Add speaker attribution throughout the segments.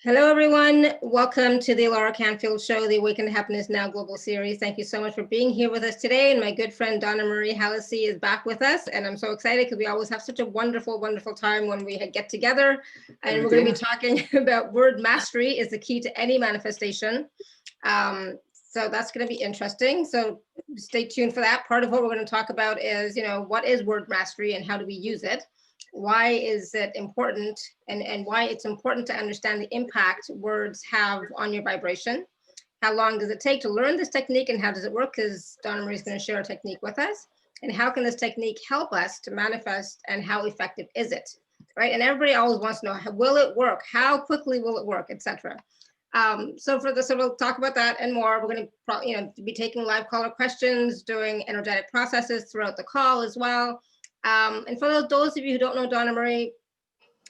Speaker 1: Hello, everyone. Welcome to the Laura Canfield Show, the Awaken to Happiness Now Global Series. Thank you so much for being here with us today. And my good friend Donna-Marie Hallessey is back with us. And I'm so excited because we always have such a wonderful, wonderful time when we get together. And we're going to be talking about word mastery is the key to any manifestation. So that's going to be interesting. So stay tuned for that. Part of what we're going to talk about is, what is word mastery and how do we use it? Why is it important, and why it's important to understand the impact words have on your vibration? How long does it take to learn this technique, and how does it work? Because Donna-Marie is going to share a technique with us. And how can this technique help us to manifest, and how effective is it? Right? And everybody always wants to know, will it work? How quickly will it work, etc. So we'll talk about that and more. We're going to be taking live caller questions, doing energetic processes throughout the call as well. And for those of you who don't know Donna-Marie,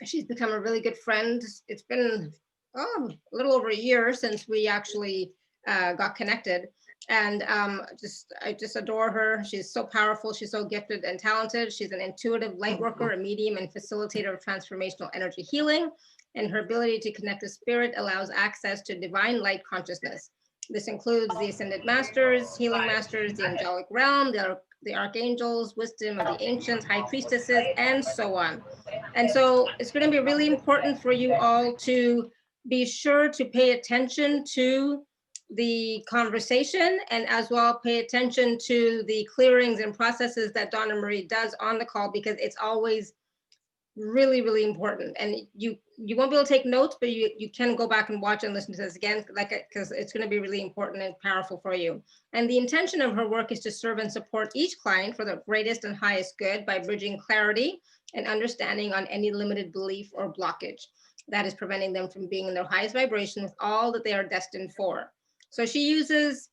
Speaker 1: she's become a really good friend. It's been a little over a year since we actually got connected. And I just adore her. She's so powerful. She's so gifted and talented. She's an intuitive light worker, a medium and facilitator of transformational energy healing. And her ability to connect with spirit allows access to divine light consciousness. This includes the ascended masters, healing masters, the angelic realm, the archangels, wisdom of the ancients, high priestesses, and so on. And so it's going to be really important for you all to be sure to pay attention to the conversation, and as well pay attention to the clearings and processes that Donna-Marie does on the call, because it's always really, really important. And you won't be able to take notes, but you can go back and watch and listen to this again, because it's going to be really important and powerful for you. And the intention of her work is to serve and support each client for the greatest and highest good by bridging clarity and understanding on any limited belief or blockage that is preventing them from being in their highest vibration with all that they are destined for. So she uses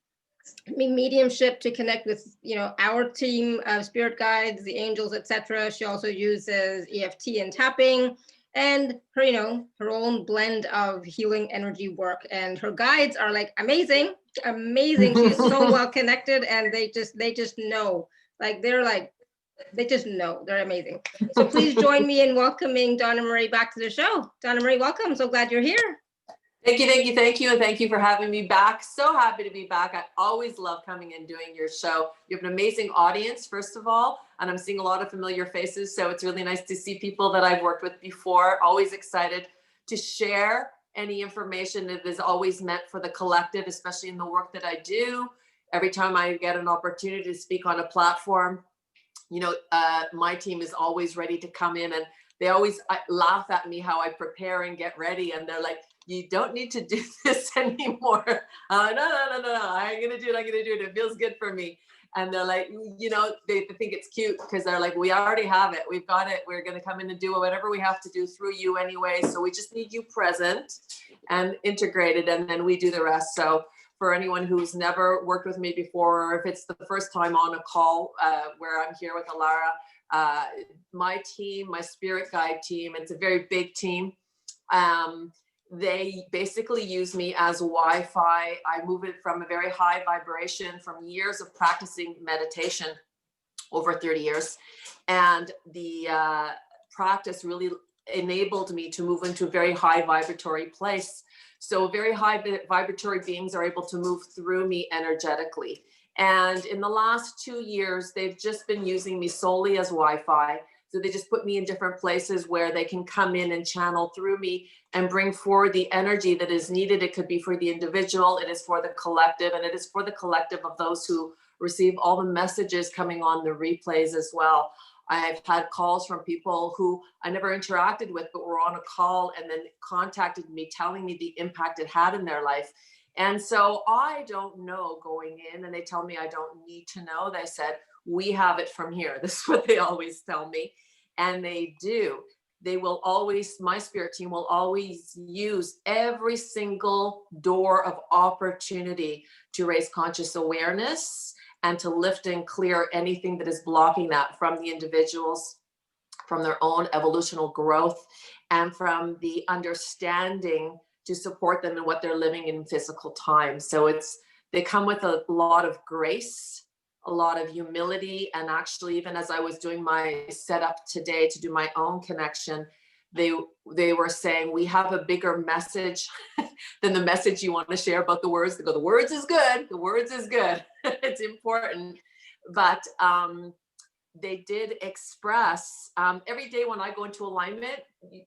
Speaker 1: mediumship to connect with our team of spirit guides, the angels, etc. She also uses EFT and tapping, and her own blend of healing energy work. And her guides are like amazing. She's so well connected, and they just know, they just know they're amazing. So please join me in welcoming Donna-Marie back to the show. Donna-Marie, welcome. I'm so glad you're here.
Speaker 2: Thank you. And thank you for having me back. So happy to be back. I always love coming and doing your show. You have an amazing audience, first of all, and I'm seeing a lot of familiar faces. So it's really nice to see people that I've worked with before. Always excited to share any information that is always meant for the collective, especially in the work that I do. Every time I get an opportunity to speak on a platform, my team is always ready to come in, and they always laugh at me how I prepare and get ready. And they're like, you don't need to do this anymore. No, I'm going to do it. It feels good for me. And they're like, they think it's cute because they're like, we already have it. We've got it. We're going to come in and do whatever we have to do through you anyway. So we just need you present and integrated, and then we do the rest. So for anyone who's never worked with me before, or if it's the first time on a call where I'm here with Alara, my team, my spirit guide team, it's a very big team. They basically use me as Wi-Fi. I move it from a very high vibration from years of practicing meditation, over 30 years. And the practice really enabled me to move into a very high vibratory place. So very high vibratory beings are able to move through me energetically. And in the last 2 years, they've just been using me solely as Wi-Fi. So they just put me in different places where they can come in and channel through me and bring forward the energy that is needed. It could be for the individual, it is for the collective, and it is for the collective of those who receive all the messages coming on the replays as well. I've had calls from people who I never interacted with, but were on a call and then contacted me telling me the impact it had in their life. And so I don't know going in, and they tell me I don't need to know. They said, we have it from here. This is what they always tell me. And they do. They will always, my spirit team will always use every single door of opportunity to raise conscious awareness and to lift and clear anything that is blocking that from the individuals, from their own evolutional growth, and from the understanding to support them in what they're living in physical time. So they come with a lot of grace, a lot of humility. And actually, even as I was doing my setup today to do my own connection, they were saying, we have a bigger message than the message you want to share about the words. They go, the words is good. The words is good. It's important. But they did express every day when I go into alignment,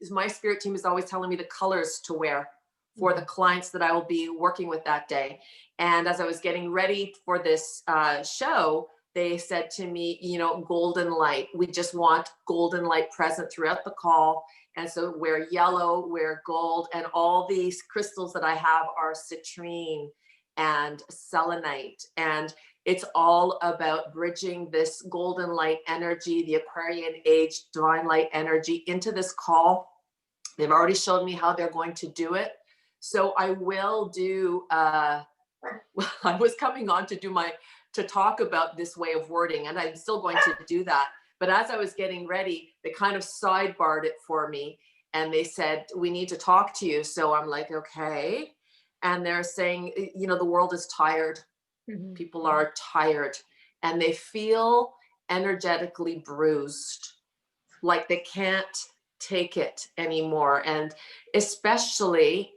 Speaker 2: my spirit team is always telling me the colors to wear for the clients that I will be working with that day. And as I was getting ready for this show, they said to me, you know, golden light. We just want golden light present throughout the call. And so wear yellow, wear gold, and all these crystals that I have are citrine and selenite. And it's all about bridging this golden light energy, the Aquarian age, divine light energy into this call. They've already showed me how they're going to do it. So I will do, I was coming on to talk about this way of wording, and I'm still going to do that. But as I was getting ready, they kind of sidebarred it for me. And they said, we need to talk to you. So I'm like, okay. And they're saying, you know, the world is tired. Mm-hmm. People are tired and they feel energetically bruised, like they can't take it anymore. And especially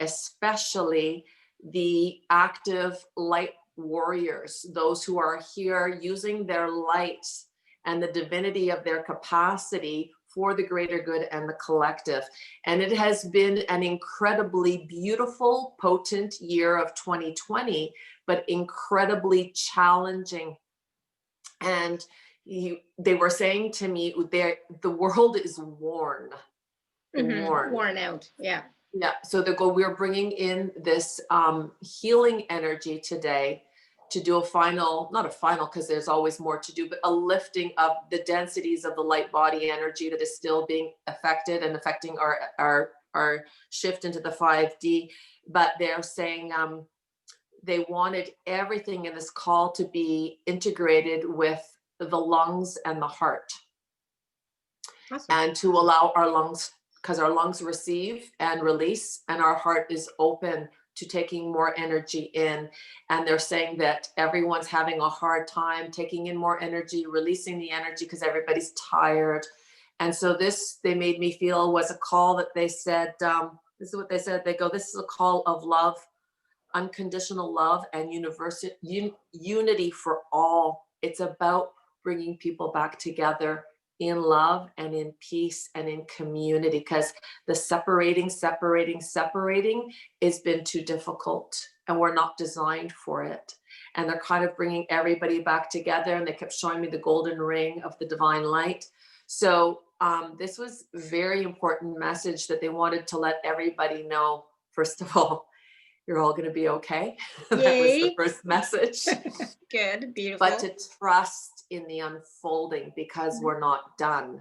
Speaker 2: the active light warriors, those who are here using their lights and the divinity of their capacity for the greater good and the collective. And it has been an incredibly beautiful, potent year of 2020, but incredibly challenging. And they were saying to me, the world is worn.
Speaker 1: Mm-hmm. Worn out. Yeah.
Speaker 2: Yeah. So we're bringing in this healing energy today to do not a final, because there's always more to do, but a lifting of the densities of the light body energy that is still being affected and affecting our shift into the 5D. But they're saying they wanted everything in this call to be integrated with the lungs and the heart. Awesome. And to allow our lungs, because our lungs receive and release, and our heart is open to taking more energy in. And they're saying that everyone's having a hard time taking in more energy, releasing the energy, because everybody's tired. And so they made me feel was a call that they said, this is what they said. They go, this is a call of love, unconditional love, and unity for all. It's about bringing people back together in love and in peace and in community, because the separating has been too difficult, and we're not designed for it. And they're kind of bringing everybody back together, and they kept showing me the golden ring of the divine light. So this was a very important message that they wanted to let everybody know. First of all, you're all going to be okay. That was the first message.
Speaker 1: Good, beautiful.
Speaker 2: But to trust in the unfolding, because we're not done.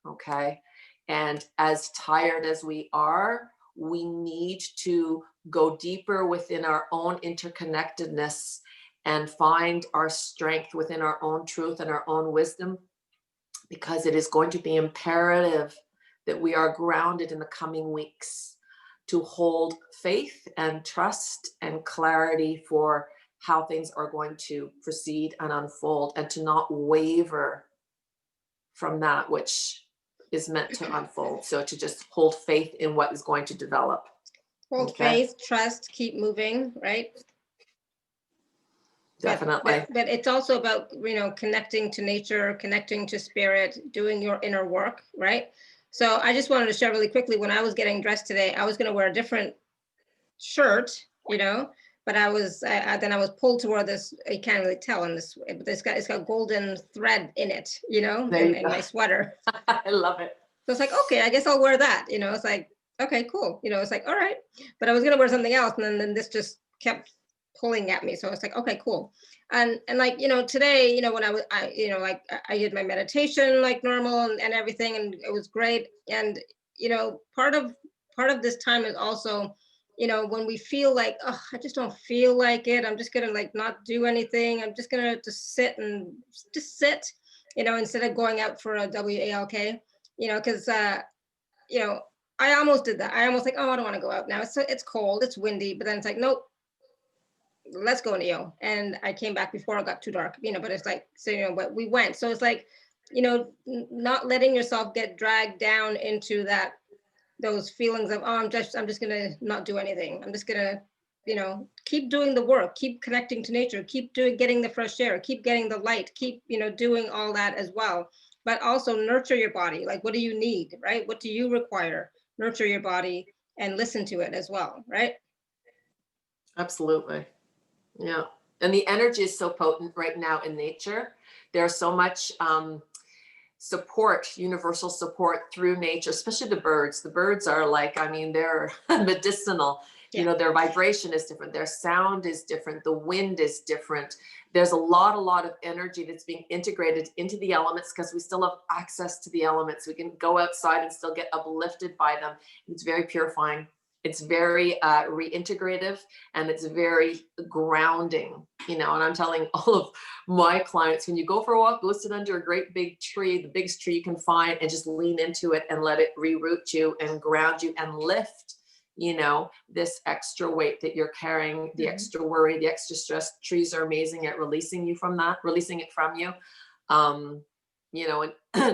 Speaker 2: Okay. And as tired as we are, we need to go deeper within our own interconnectedness and find our strength within our own truth and our own wisdom, because it is going to be imperative that we are grounded in the coming weeks to hold faith and trust and clarity for how things are going to proceed and unfold, and to not waver from that which is meant to unfold. So to just hold faith in what is going to develop.
Speaker 1: Hold faith, trust, keep moving, right?
Speaker 2: Definitely.
Speaker 1: But it's also about, connecting to nature, connecting to spirit, doing your inner work, right? So I just wanted to share really quickly, when I was getting dressed today, I was going to wear a different shirt, but I was pulled toward this. You can't really tell on this, but it's got golden thread in it, in my sweater.
Speaker 2: I love it.
Speaker 1: So it's like, okay, I guess I'll wear that. It's like, okay, cool. It's like, all right. But I was gonna wear something else, and then this just kept pulling at me. So it's like, okay, cool. And like, today, when I did my meditation like normal and everything, and it was great. And part of this time is also, when we feel like, oh, I just don't feel like it, I'm just gonna not do anything, I'm just gonna just sit, instead of going out for a WALK, because I almost did that. I almost like, oh, I don't want to go out now, it's cold, it's windy, but then it's like, nope, let's go, Neo. And I came back before it got too dark, but it's like, so but we went. So it's like, not letting yourself get dragged down into that those feelings of, oh, I'm just gonna not do anything. I'm just gonna, keep doing the work, keep connecting to nature, keep getting the fresh air, keep getting the light, keep, doing all that as well. But also nurture your body. Like, what do you need, right? What do you require? Nurture your body and listen to it as well, right?
Speaker 2: Absolutely. Yeah. And the energy is so potent right now in nature. There's so much support, universal support through nature, especially the birds. The birds are like, I mean, they're medicinal.
Speaker 1: Yeah.
Speaker 2: Their vibration is different. Their sound is different. The wind is different. There's a lot of energy that's being integrated into the elements because we still have access to the elements. We can go outside and still get uplifted by them. It's very purifying. It's very reintegrative, and it's very grounding, and I'm telling all of my clients, when you go for a walk, go sit under a great big tree, the biggest tree you can find, and just lean into it and let it reroot you and ground you and lift, this extra weight that you're carrying, the extra worry, the extra stress. Trees are amazing at releasing it from you. And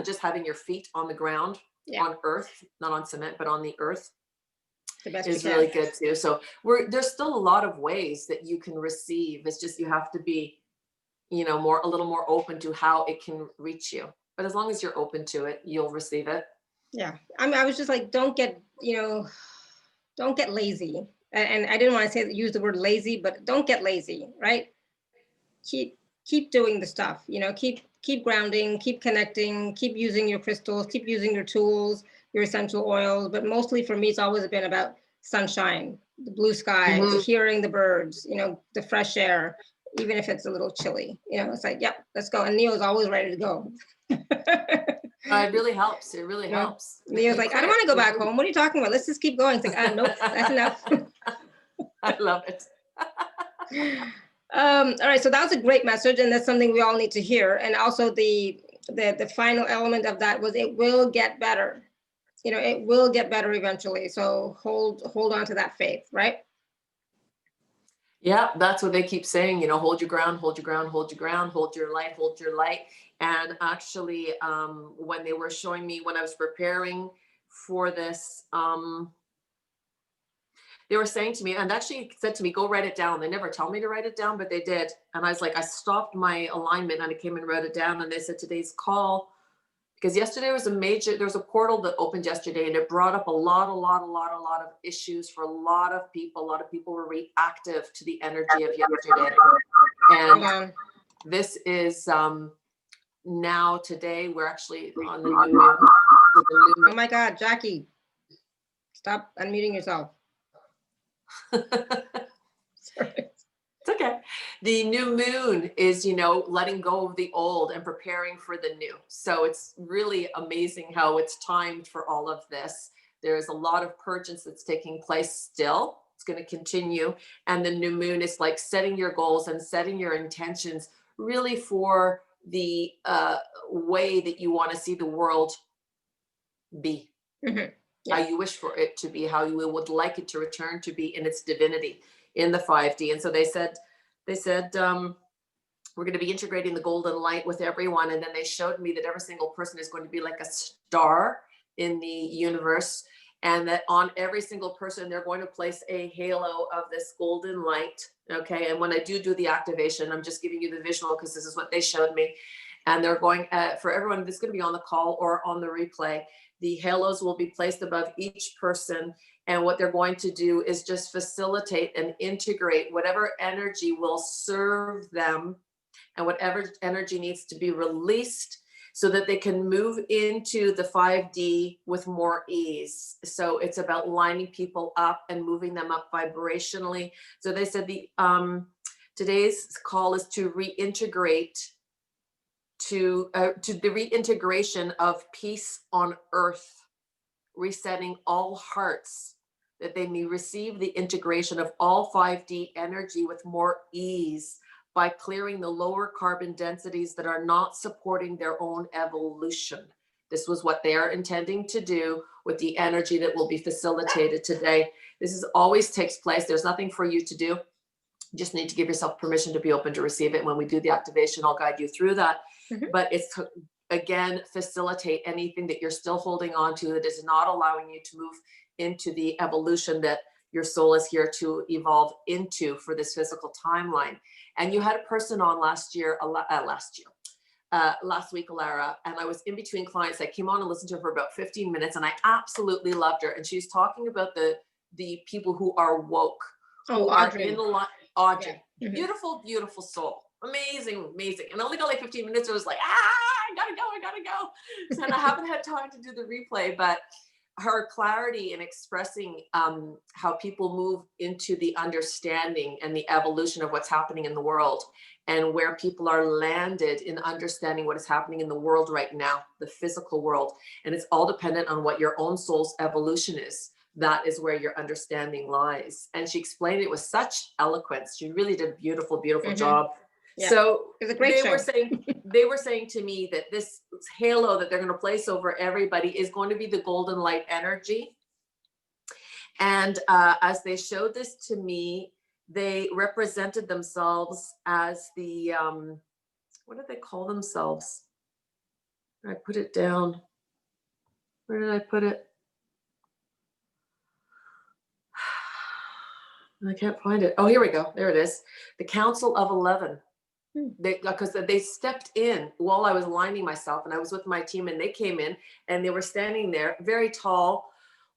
Speaker 2: just having your feet on the ground, on earth, not on cement, but on the earth,
Speaker 1: the best
Speaker 2: is really good too. So there's still a lot of ways that you can receive. It's just, you have to be, a little more open to how it can reach you. But as long as you're open to it, you'll receive it.
Speaker 1: Yeah. I mean, I was just like, don't get lazy. And I didn't want to use the word lazy, but don't get lazy, right? Keep doing the stuff, keep grounding, keep connecting, keep using your crystals, keep using your tools, your essential oils. But mostly for me, it's always been about sunshine, the blue sky, hearing the birds, the fresh air, even if it's a little chilly, it's like, yep, let's go. And Neo's always ready to go.
Speaker 2: It really helps. It really helps.
Speaker 1: Neo's like, I don't want to go back home. What are you talking about? Let's just keep going. It's like, nope, that's enough.
Speaker 2: I love it.
Speaker 1: All right, so that was a great message, and that's something we all need to hear. And also the final element of that was, it will get better. It will get better eventually. So hold on to that faith, right?
Speaker 2: Yeah, that's what they keep saying, hold your ground, hold your ground, hold your ground, hold your light, hold your light. And actually, when they were showing me, when I was preparing for this, they were saying to me, and actually said to me, go write it down. They never tell me to write it down, but they did. And I was like, I stopped my alignment and I came and wrote it down. And they said, today's call, because yesterday was there was a portal that opened yesterday, and it brought up a lot of issues for a lot of people. A lot of people were reactive to the energy of yesterday. And this is now today, we're actually on the new moon.
Speaker 1: Oh my God, Jackie, stop unmuting yourself. Sorry.
Speaker 2: It's okay. The new moon is, letting go of the old and preparing for the new. So it's really amazing how it's timed for all of this. There's a lot of purges that's taking place still. It's going to continue. And the new moon is like setting your goals and setting your intentions really for the way that you want to see the world be. How you wish for it to be, how you would like it to return to be in its divinity in the 5D. And so they said, we're going to be integrating the golden light with everyone. And then they showed me that every single person is going to be like a star in the universe, and that on every single person, they're going to place a halo of this golden light. Okay. And when I do the activation, I'm just giving you the visual because this is what they showed me. And they're going for everyone that's going to be on the call or on the replay, the halos will be placed above each person. And what they're going to do is just facilitate and integrate whatever energy will serve them and whatever energy needs to be released so that they can move into the 5D with more ease. So it's about lining people up and moving them up vibrationally. So they said today's call is to reintegrate to the reintegration of peace on earth, resetting all hearts, that they may receive the integration of all 5D energy with more ease by clearing the lower carbon densities that are not supporting their own evolution. This was what they are intending to do with the energy that will be facilitated today. This always takes place. There's nothing for you to do. You just need to give yourself permission to be open to receive it. When we do the activation, I'll guide you through that. But it's again, facilitate anything that you're still holding on to that is not allowing you to move into the evolution that your soul is here to evolve into for this physical timeline. And you had a person on last week, Alara, and I was in between clients. I came on and listened to her for about 15 minutes, and I absolutely loved her. And she's talking about the people who are woke, who
Speaker 1: Audrey.
Speaker 2: are in the line. Audrey,
Speaker 1: Yeah. Mm-hmm.
Speaker 2: beautiful, beautiful soul, amazing, amazing. And I only got like 15 minutes. I was like, I gotta go. So, and I haven't had time to do the replay, but her clarity in expressing how people move into the understanding and the evolution of what's happening in the world, and where people are landed in understanding what is happening in the world right now, the physical world. And it's all dependent on what your own soul's evolution is. That is where your understanding lies. And she explained it with such eloquence. She really did a beautiful, beautiful job. Yeah. So
Speaker 1: it was a great show.
Speaker 2: They were saying to me that this halo that they're going to place over everybody is going to be the golden light energy. And as they showed this to me, they represented themselves as the, what do they call themselves? I put it down. Where did I put it? I can't find it. Oh, here we go. There it is. The Council of 11. Because they stepped in while I was aligning myself, and I was with my team, and they came in and they were standing there, very tall,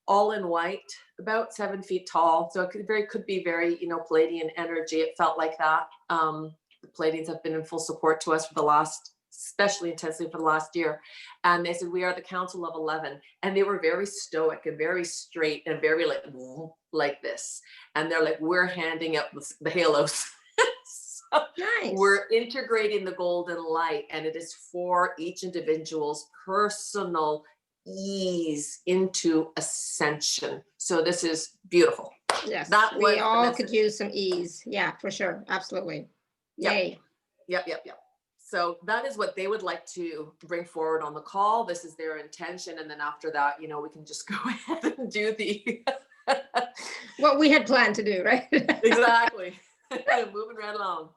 Speaker 2: all in white, about 7 feet tall. So it could be very, Pleiadian energy. It felt like that. The Pleiadians have been in full support to us for the last, especially intensely for the last year. And they said, we are the Council of 11. And they were very stoic and very straight and very like this. And they're like, we're handing out the halos.
Speaker 1: Nice.
Speaker 2: We're integrating the golden light, and it is for each individual's personal ease into ascension. So this is beautiful.
Speaker 1: Yes, we all could use some ease. Yeah, for sure. Absolutely. Yay.
Speaker 2: Yep. So that is what they would like to bring forward on the call. This is their intention. And then after that, we can just go ahead and do the
Speaker 1: what we had planned to do, right?
Speaker 2: Exactly. Moving right along.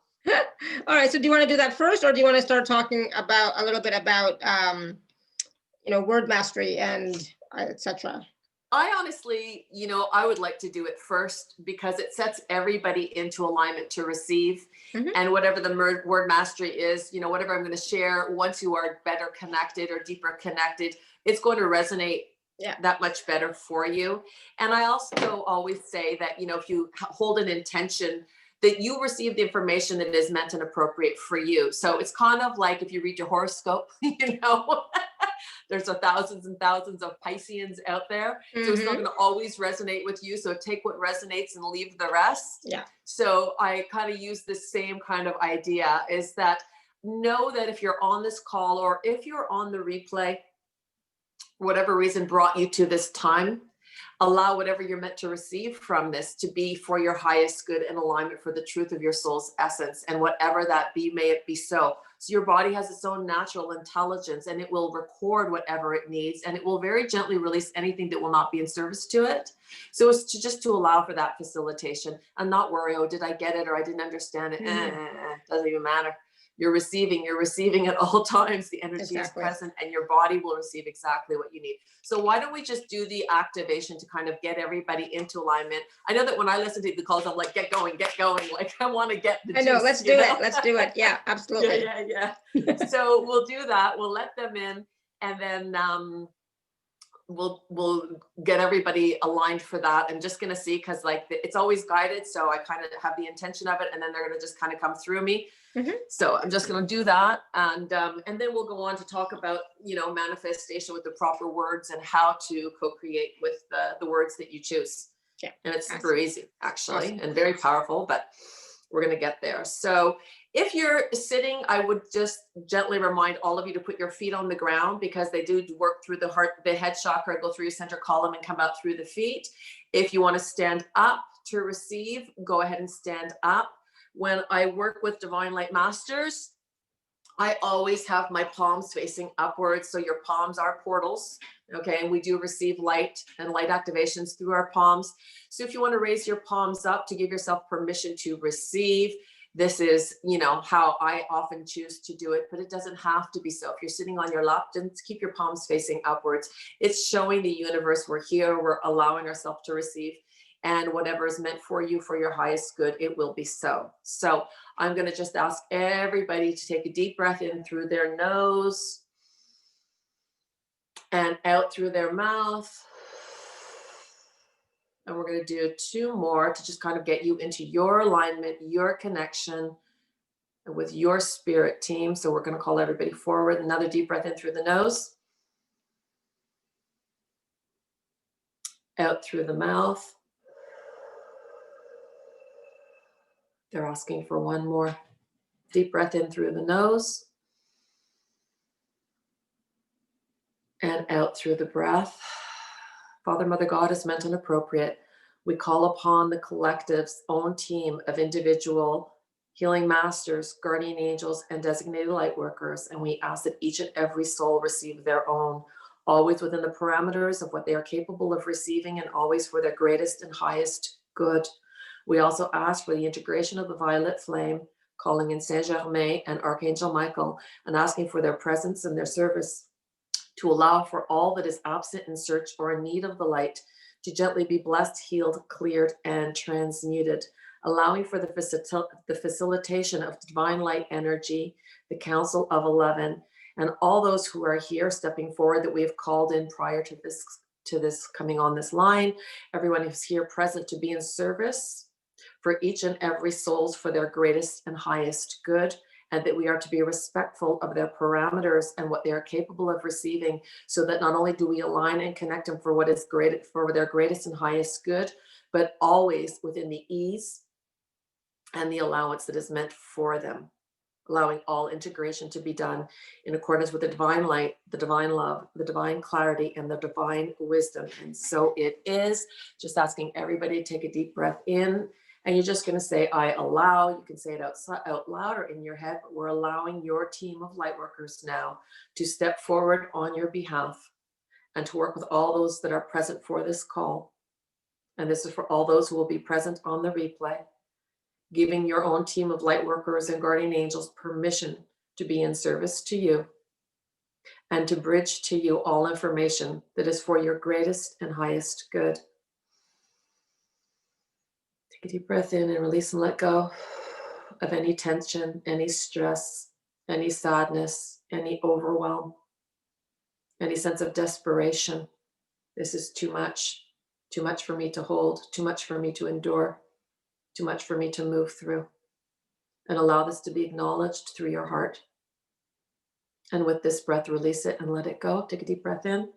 Speaker 1: All right. So do you want to do that first, or do you want to start talking about a little bit about, word mastery and etc.?
Speaker 2: I honestly, I would like to do it first because it sets everybody into alignment to receive. Mm-hmm. And whatever the word mastery is, whatever I'm going to share, once you are better connected or deeper connected, it's going to resonate that much better for you. And I also always say that, if you hold an intention, that you receive the information that is meant and appropriate for you. So it's kind of like if you read your horoscope, there's thousands and thousands of Pisceans out there. Mm-hmm. So it's not going to always resonate with you. So take what resonates and leave the rest.
Speaker 1: Yeah.
Speaker 2: So I kind of use the same kind of idea, is that know that if you're on this call or if you're on the replay, whatever reason brought you to this time, allow whatever you're meant to receive from this to be for your highest good and alignment for the truth of your soul's essence, and whatever that be, may it be so. So your body has its own natural intelligence, and it will record whatever it needs, and it will very gently release anything that will not be in service to it. So it's just to allow for that facilitation and not worry, oh, did I get it? Or I didn't understand it. Doesn't even matter. You're receiving at all times. The energy is present, and your body will receive exactly what you need. So why don't we just do the activation to kind of get everybody into alignment? I know that when I listen to the calls, I'm like, get going. Like I want to get the juice,
Speaker 1: let's do it. Let's do it. Yeah, absolutely.
Speaker 2: Yeah. So we'll do that. We'll let them in, and then we'll get everybody aligned for that. I'm just going to see, because it's always guided. So I kind of have the intention of it, and then they're going to just kind of come through me. Mm-hmm. So I'm just going to do that. And then we'll go on to talk about, manifestation with the proper words and how to co-create with the words that you choose.
Speaker 1: Yeah.
Speaker 2: And it's super easy, actually, and very powerful, but we're going to get there. So if you're sitting, I would just gently remind all of you to put your feet on the ground, because they do work through the heart, the head chakra, go through your center column and come out through the feet. If you want to stand up to receive, go ahead and stand up. When I work with Divine Light Masters, I always have my palms facing upwards. So your palms are portals. Okay. And we do receive light and light activations through our palms. So if you want to raise your palms up to give yourself permission to receive, this is, you know, how I often choose to do it, but it doesn't have to be so. If you're sitting on your lap, then keep your palms facing upwards. It's showing the universe we're here, we're allowing ourselves to receive, and whatever is meant for you for your highest good, it will be so. So I'm going to just ask everybody to take a deep breath in through their nose and out through their mouth. And we're going to do 2 more to just kind of get you into your alignment, your connection with your spirit team. So we're going to call everybody forward. Another deep breath in through the nose, out through the mouth. They're asking for 1 more deep breath in through the nose and out through the breath. Father, Mother, God is meant and appropriate. We call upon the collective's own team of individual healing masters, guardian angels, and designated light workers. And we ask that each and every soul receive their own, always within the parameters of what they are capable of receiving and always for their greatest and highest good. We also ask for the integration of the violet flame, calling in Saint Germain and Archangel Michael, and asking for their presence and their service to allow for all that is absent in search or in need of the light to gently be blessed, healed, cleared, and transmuted, allowing for the facilitation of divine light energy, the Council of 11, and all those who are here stepping forward that we have called in prior to this coming on this line, everyone who's here present to be in service for each and every souls for their greatest and highest good, and that we are to be respectful of their parameters and what they are capable of receiving, so that not only do we align and connect them for what is great, for their greatest and highest good, but always within the ease and the allowance that is meant for them, allowing all integration to be done in accordance with the divine light, the divine love, the divine clarity, and the divine wisdom. And so it is. Just asking everybody to take a deep breath in. And you're just going to say, I allow. You can say it out loud or in your head, but we're allowing your team of light workers now to step forward on your behalf and to work with all those that are present for this call. And this is for all those who will be present on the replay, giving your own team of light workers and guardian angels permission to be in service to you and to bridge to you all information that is for your greatest and highest good. Take a deep breath in and release and let go of any tension, any stress, any sadness, any overwhelm, any sense of desperation. This is too much for me to hold, too much for me to endure, too much for me to move through. And allow this to be acknowledged through your heart. And with this breath, release it and let it go. Take a deep breath in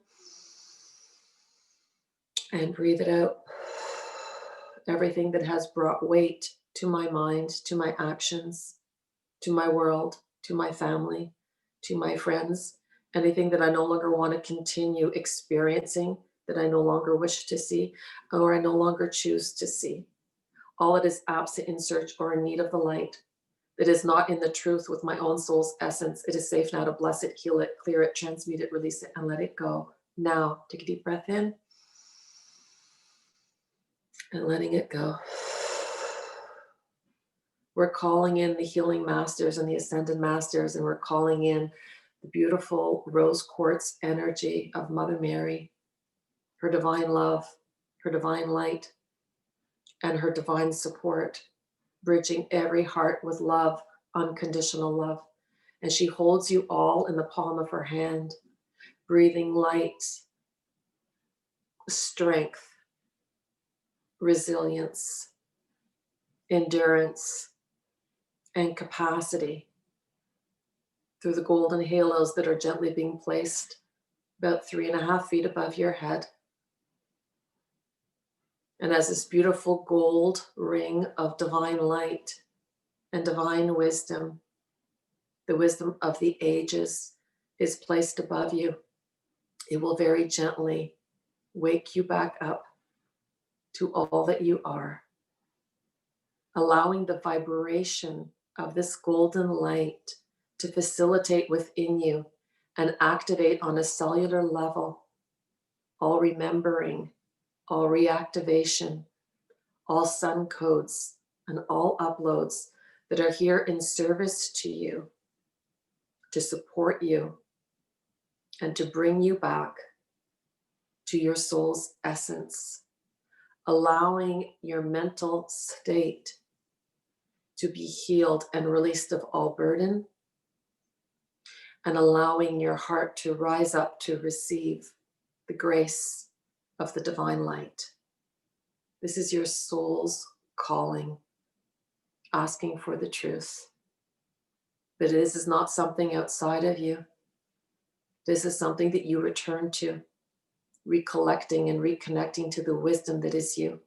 Speaker 2: and breathe it out. Everything that has brought weight to my mind, to my actions, to my world, to my family, to my friends, anything that I no longer want to continue experiencing, that I no longer wish to see, or I no longer choose to see. All that is absent in search or in need of the light, that is not in the truth with my own soul's essence, it is safe now to bless it, heal it, clear it, transmute it, release it, and let it go. Now, take a deep breath in and letting it go. We're calling in the healing masters and the ascended masters, and we're calling in the beautiful rose quartz energy of Mother Mary, her divine love, her divine light, and her divine support, bridging every heart with love, unconditional love. And she holds you all in the palm of her hand, breathing light, strength, resilience, endurance, and capacity through the golden halos that are gently being placed about 3.5 feet above your head. And as this beautiful gold ring of divine light and divine wisdom, the wisdom of the ages, is placed above you, it will very gently wake you back up to all that you are, allowing the vibration of this golden light to facilitate within you and activate on a cellular level all remembering, all reactivation, all sun codes, and all uploads that are here in service to you, to support you, and to bring you back to your soul's essence, allowing your mental state to be healed and released of all burden, and allowing your heart to rise up to receive the grace of the divine light. This is your soul's calling, asking for the truth. But this is not something outside of you. This is something that you return to, recollecting and reconnecting to the wisdom that is you.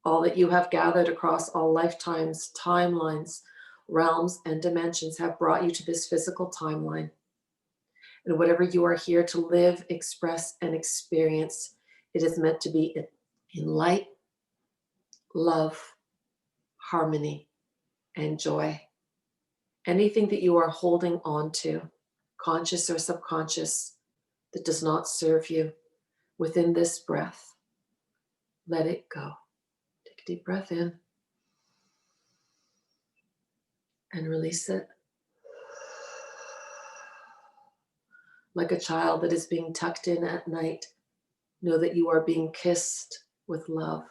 Speaker 2: All that you have gathered across all lifetimes, timelines, realms, and dimensions have brought you to this physical timeline. And whatever you are here to live, express, and experience, it is meant to be in light, love, harmony, and joy. Anything that you are holding on to, conscious or subconscious, that does not serve you within this breath, let it go. Take a deep breath in and release it. Like a child that is being tucked in at night, know that you are being kissed with love.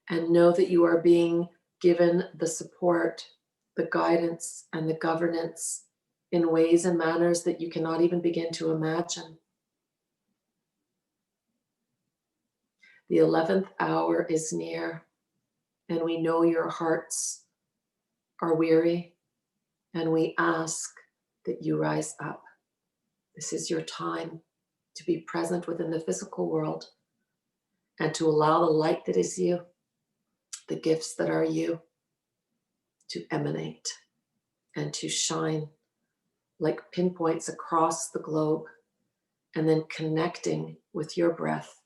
Speaker 2: And know that you are being given the support, the guidance, and the governance in ways and manners that you cannot even begin to imagine. The 11th hour is near, and we know your hearts are weary, and we ask that you rise up. This is your time to be present within the physical world and to allow the light that is you, the gifts that are you, to emanate and to shine like pinpoints across the globe, and then connecting with your breath.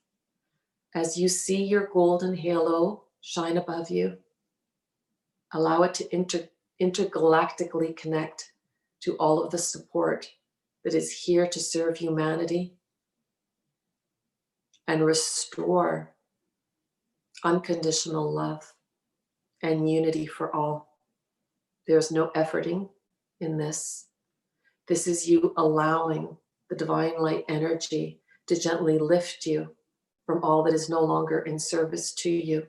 Speaker 2: As you see your golden halo shine above you, allow it to intergalactically connect to all of the support that is here to serve humanity and restore unconditional love and unity for all. There's no efforting in this. This is you allowing the divine light energy to gently lift you from all that is no longer in service to you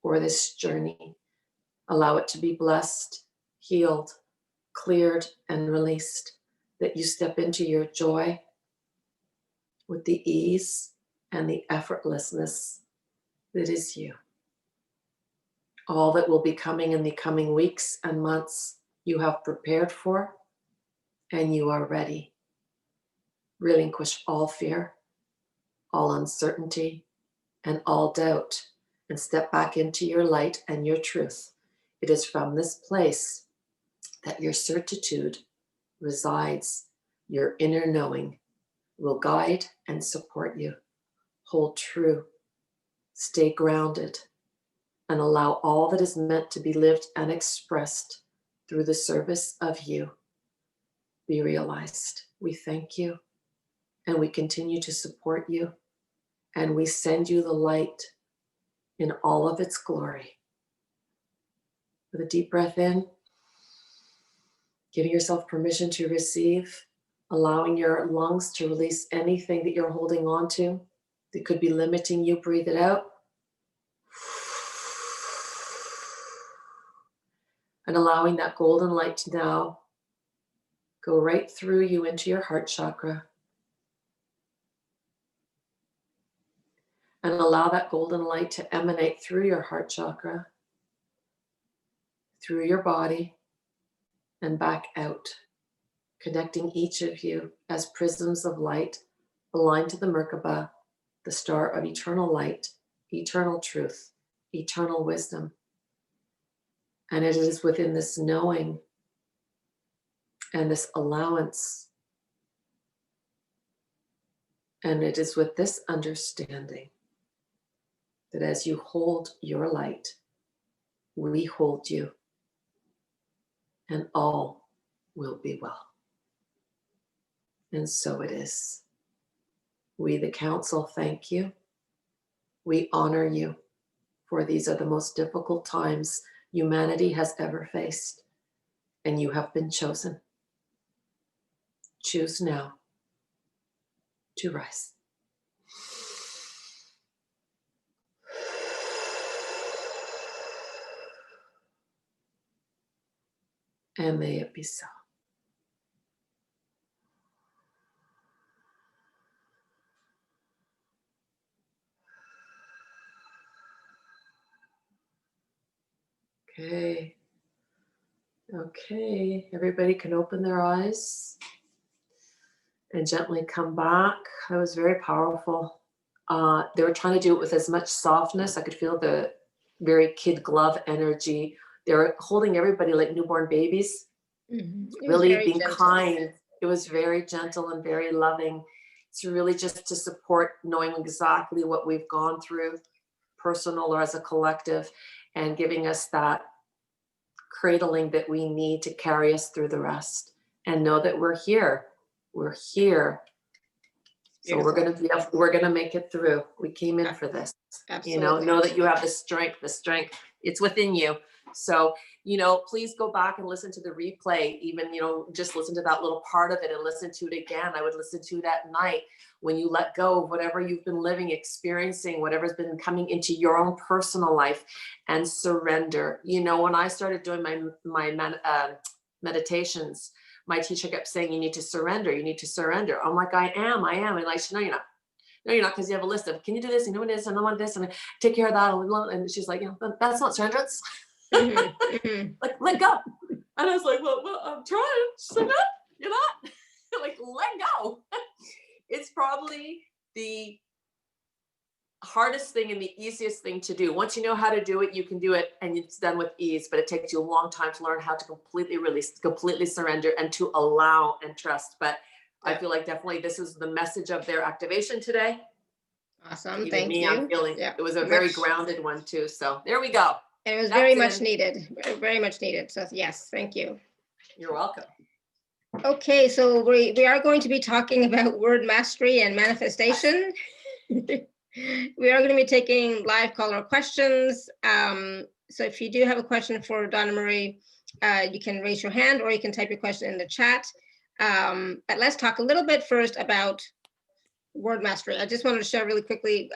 Speaker 2: or this journey. Allow it to be blessed, healed, cleared, and released, that you step into your joy with the ease and the effortlessness that is you. All that will be coming in the coming weeks and months, you have prepared for, and you are ready. Relinquish all fear, all uncertainty, and all doubt, and step back into your light and your truth. It is from this place that your certitude resides. Your inner knowing will guide and support you. Hold true, stay grounded, and allow all that is meant to be lived and expressed through the service of you be realized. We thank you, and we continue to support you, and we send you the light in all of its glory. With a deep breath in, giving yourself permission to receive, allowing your lungs to release anything that you're holding on to that could be limiting you. Breathe it out. And allowing that golden light to now go right through you into your heart chakra. And allow that golden light to emanate through your heart chakra, through your body, and back out, connecting each of you as prisms of light aligned to the Merkaba, the star of eternal light, eternal truth, eternal wisdom. And it is within this knowing and this allowance, and it is with this understanding that as you hold your light, we hold you, and all will be well. And so it is. We, the council, thank you. We honor you for these are the most difficult times humanity has ever faced, and you have been chosen. Choose now to rise. And may it be so. Okay. Okay. Everybody can open their eyes and gently come back. That was very powerful. They were trying to do it with as much softness. I could feel the very kid glove energy. They were holding everybody like newborn babies, really being
Speaker 1: gentle.
Speaker 2: kind. It was very gentle and very loving. It's really just to support knowing exactly what we've gone through, personal or as a collective, and giving us that cradling that we need to carry us through the rest, and know that we're here. We're here. So we're gonna make it through. We came in for this.
Speaker 1: Absolutely.
Speaker 2: Know that you have the strength, it's within you. So, please go back and listen to the replay, even, just listen to that little part of it and listen to it again. I would listen to it at night when you let go of whatever you've been living, experiencing, whatever's been coming into your own personal life, and surrender. When I started doing my meditations, my teacher kept saying, you need to surrender. I'm like, I am. And like, no, you're not. No, you're not, because you have a list of, can you do this? You know what it is? And I want this, and I take care of that. And she's like, that's not surrenderance. Like, let go. And I was like, well, I'm trying. She's like, no, you're not. Like, let go. It's probably the hardest thing and the easiest thing to do. Once you know how to do it, you can do it, and it's done with ease, but it takes you a long time to learn how to completely release, completely surrender, and to allow and trust. But I feel like definitely this is the message of their activation today.
Speaker 1: Awesome.
Speaker 2: Even
Speaker 1: Thank
Speaker 2: me,
Speaker 1: you.
Speaker 2: I'm feeling it was a very grounded one too. So there we go.
Speaker 1: And it was very much needed. Very much needed. So yes, thank you.
Speaker 2: You're welcome.
Speaker 1: Okay, so we are going to be talking about word mastery and manifestation. We are going to be taking live caller questions. So if you do have a question for Donna-Marie, you can raise your hand, or you can type your question in the chat. But let's talk a little bit first about word mastery. I just wanted to share really quickly.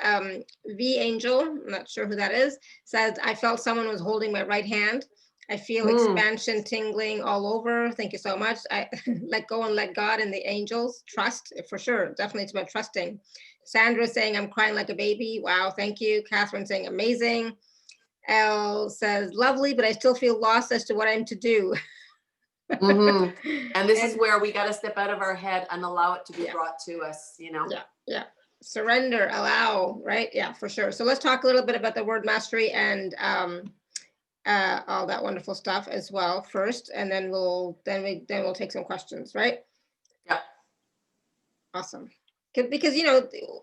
Speaker 1: V Angel, I'm not sure who that is, says, I felt someone was holding my right hand. I feel expansion, tingling all over. Thank you so much. I let go and let God and the angels. Trust, for sure. Definitely, it's about trusting. Sandra saying, I'm crying like a baby. Wow, thank you. Catherine saying, amazing. Elle says, lovely, but I still feel lost as to what I'm to do.
Speaker 2: And this is where we got to step out of our head and allow it to be brought to us,
Speaker 1: Yeah. Surrender, allow, right? Yeah, for sure. So let's talk a little bit about the word mastery and all that wonderful stuff as well first, and then we'll take some questions, right?
Speaker 2: Yeah.
Speaker 1: Awesome. Because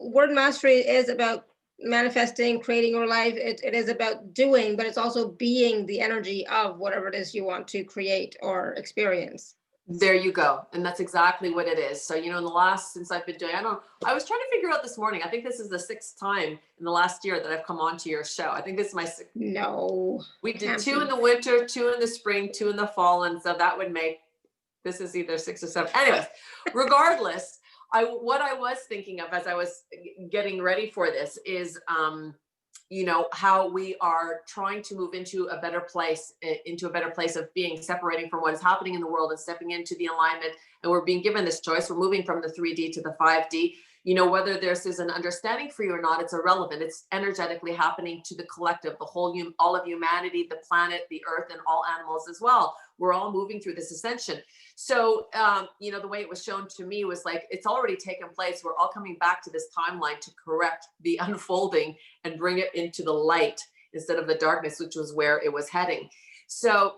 Speaker 1: word mastery is about manifesting, creating your life. It is about doing, but it's also being the energy of whatever it is you want to create or experience.
Speaker 2: There you go. And that's exactly what it is. So, in the last, since I've been doing, I was trying to figure out this morning, I think this is the 6th time in the last year that I've come on to your show. I think this is my 6th.
Speaker 1: No.
Speaker 2: We did 2 in the winter, 2 in the spring, 2 in the fall. And so that would make, this is either 6 or 7. Anyways, regardless, what I was thinking of as I was getting ready for this is, how we are trying to move into a better place of being, separating from what is happening in the world and stepping into the alignment. And we're being given this choice. We're moving from the 3D to the 5D. Whether this is an understanding for you or not, it's irrelevant. It's energetically happening to the collective, the whole, all of humanity, the planet, the earth, and all animals as well. We're all moving through this ascension. So, the way it was shown to me was like, it's already taken place. We're all coming back to this timeline to correct the unfolding and bring it into the light instead of the darkness, which was where it was heading. So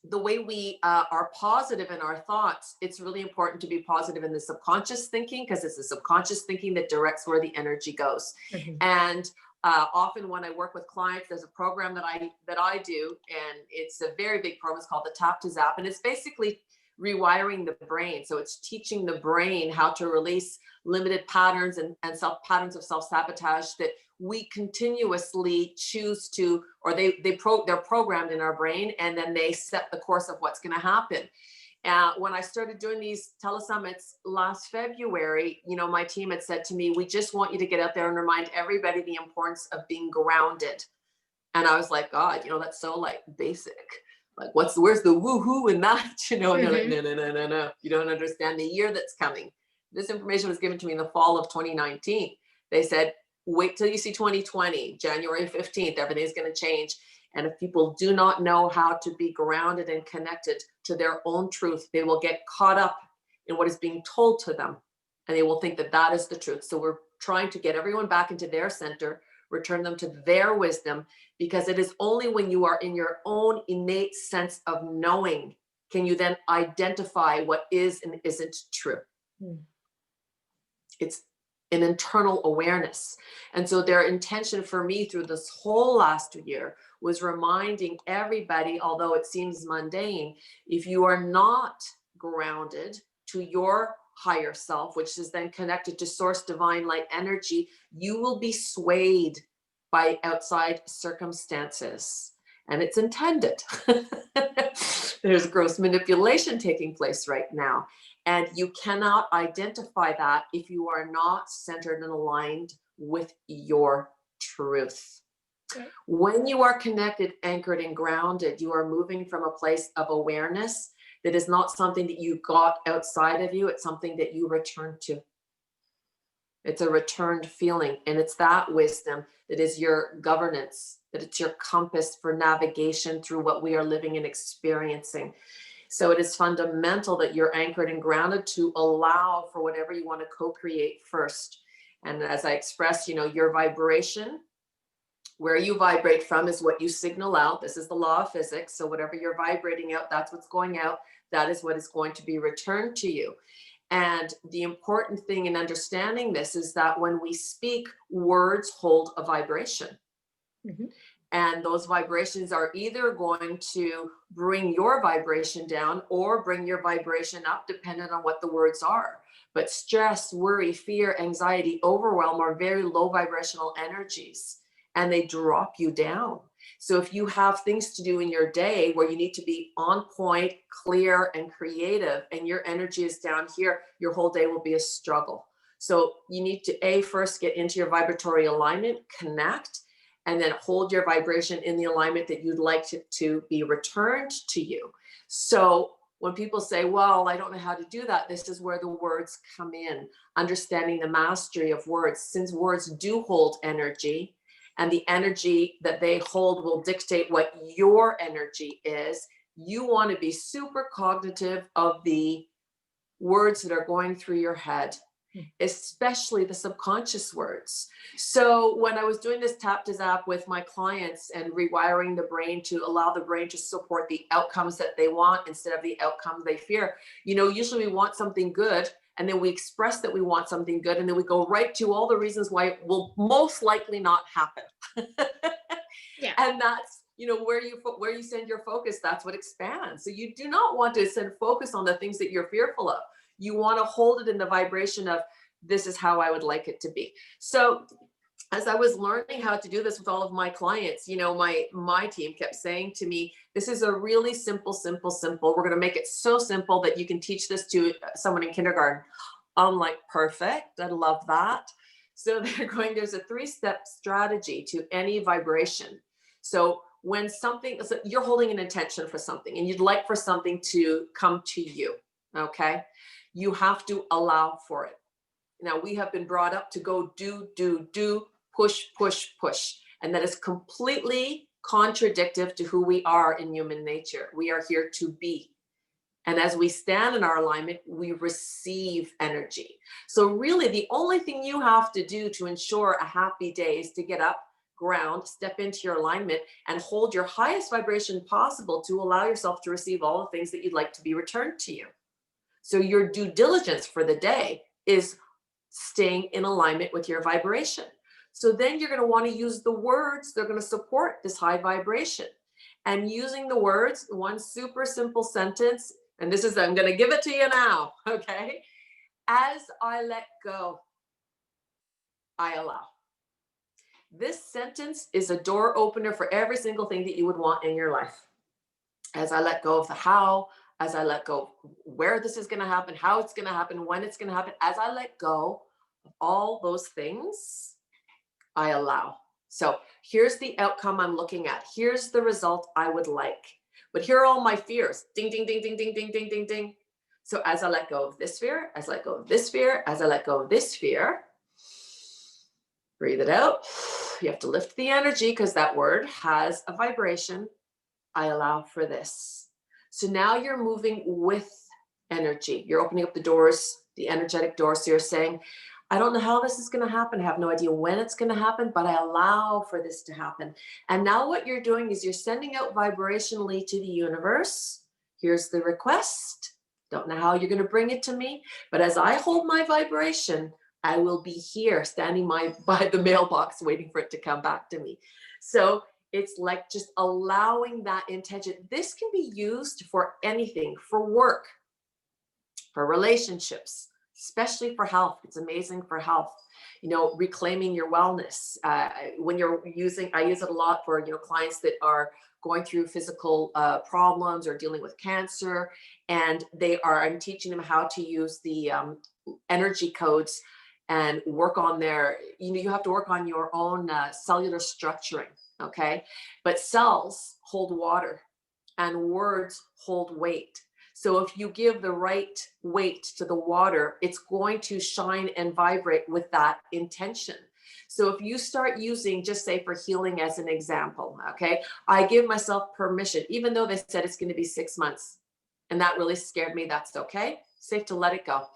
Speaker 2: the way we are positive in our thoughts, it's really important to be positive in the subconscious thinking, because it's the subconscious thinking that directs where the energy goes. And often when I work with clients, there's a program that I do, and it's a very big program. It's called the Tap to Zap, and it's basically rewiring the brain. So it's teaching the brain how to release limited patterns and patterns of self-sabotage that we continuously choose to, or they're programmed in our brain, and then they set the course of what's going to happen. When I started doing these telesummits last February, my team had said to me, we just want you to get out there and remind everybody the importance of being grounded. And I was like, God, that's so like basic. Like, where's the woohoo in that? And they're like, no. You don't understand the year that's coming. This information was given to me in the fall of 2019. They said, wait till you see 2020, January 15th, everything's going to change. And if people do not know how to be grounded and connected to their own truth, they will get caught up in what is being told to them. And they will think that that is the truth. So we're trying to get everyone back into their center, return them to their wisdom, because it is only when you are in your own innate sense of knowing can you then identify what is and isn't true. It's an internal awareness. And so their intention for me through this whole last year was reminding everybody, although it seems mundane, if you are not grounded to your higher self, which is then connected to source divine light energy, you will be swayed by outside circumstances. And it's intended. There's gross manipulation taking place right now. And you cannot identify that if you are not centered and aligned with your truth. Okay. When you are connected, anchored, and grounded, you are moving from a place of awareness that is not something that you got outside of you. It's something that you return to. It's a returned feeling. And it's that wisdom that is your governance, that it's your compass for navigation through what we are living and experiencing. So it is fundamental that you're anchored and grounded to allow for whatever you want to co-create first. And as I expressed, your vibration, where you vibrate from is what you signal out. This is the law of physics. So whatever you're vibrating out, that's what's going out. That is what is going to be returned to you. And the important thing in understanding this is that when we speak, words hold a vibration. Mm-hmm. And those vibrations are either going to bring your vibration down or bring your vibration up, depending on what the words are. But stress, worry, fear, anxiety, overwhelm are very low vibrational energies, and they drop you down. So if you have things to do in your day where you need to be on point, clear, and creative, and your energy is down here, your whole day will be a struggle. So you need to first get into your vibratory alignment, connect, and then hold your vibration in the alignment that you'd like to be returned to you. So when people say, well, I don't know how to do that, this is where the words come in. Understanding the mastery of words, since words do hold energy, and the energy that they hold will dictate what your energy is, you want to be super cognitive of the words that are going through your head, especially the subconscious words. So when I was doing this tap to zap with my clients and rewiring the brain to allow the brain to support the outcomes that they want instead of the outcomes they fear, usually we want something good, and then we express that we want something good, and then we go right to all the reasons why it will most likely not happen. Yeah. And that's, where you send your focus, that's what expands. So you do not want to send focus on the things that you're fearful of. You want to hold it in the vibration of, this is how I would like it to be. So as I was learning how to do this with all of my clients, my team kept saying to me, this is a really simple. We're going to make it so simple that you can teach this to someone in kindergarten. I'm like, perfect. I love that. So there's a 3-step strategy to any vibration. So when you're holding an intention for something and you'd like for something to come to you, okay, you have to allow for it. Now, we have been brought up to go do, push. And that is completely contradictory to who we are in human nature. We are here to be. And as we stand in our alignment, we receive energy. So really, the only thing you have to do to ensure a happy day is to get up, ground, step into your alignment, and hold your highest vibration possible to allow yourself to receive all the things that you'd like to be returned to you. So your due diligence for the day is staying in alignment with your vibration. So then you're going to want to use the words that are going to support this high vibration. And using the words, one super simple sentence, and this is, I'm going to give it to you now, okay? As I let go, I allow. This sentence is a door opener for every single thing that you would want in your life. As I let go of the how, as I let go of where this is going to happen, how it's going to happen, when it's going to happen, as I let go of all those things, I allow. So here's the outcome I'm looking at. Here's the result I would like. But here are all my fears. Ding, ding, ding, ding, ding, ding, ding, ding, ding. So as I let go of this fear, as I let go of this fear, as I let go of this fear, breathe it out. You have to lift the energy because that word has a vibration. I allow for this. So now you're moving with energy. You're opening up the doors, the energetic doors. So you're saying, I don't know how this is going to happen. I have no idea when it's going to happen, but I allow for this to happen. And now what you're doing is you're sending out vibrationally to the universe. Here's the request. Don't know how you're going to bring it to me, but as I hold my vibration, I will be here standing by the mailbox waiting for it to come back to me. So it's like just allowing that intention. This can be used for anything, for work, for relationships, especially for health. It's amazing for health. You know, reclaiming your wellness. When you're using, I use it a lot for, you know, clients that are going through physical problems or dealing with cancer. And I'm teaching them how to use the energy codes and work on you have to work on your own cellular structuring. Okay. But cells hold water and words hold weight. So if you give the right weight to the water, it's going to shine and vibrate with that intention. So if you start using, just say for healing as an example, okay, I give myself permission, even though they said it's going to be 6 months. And that really scared me. That's okay. Safe to let it go.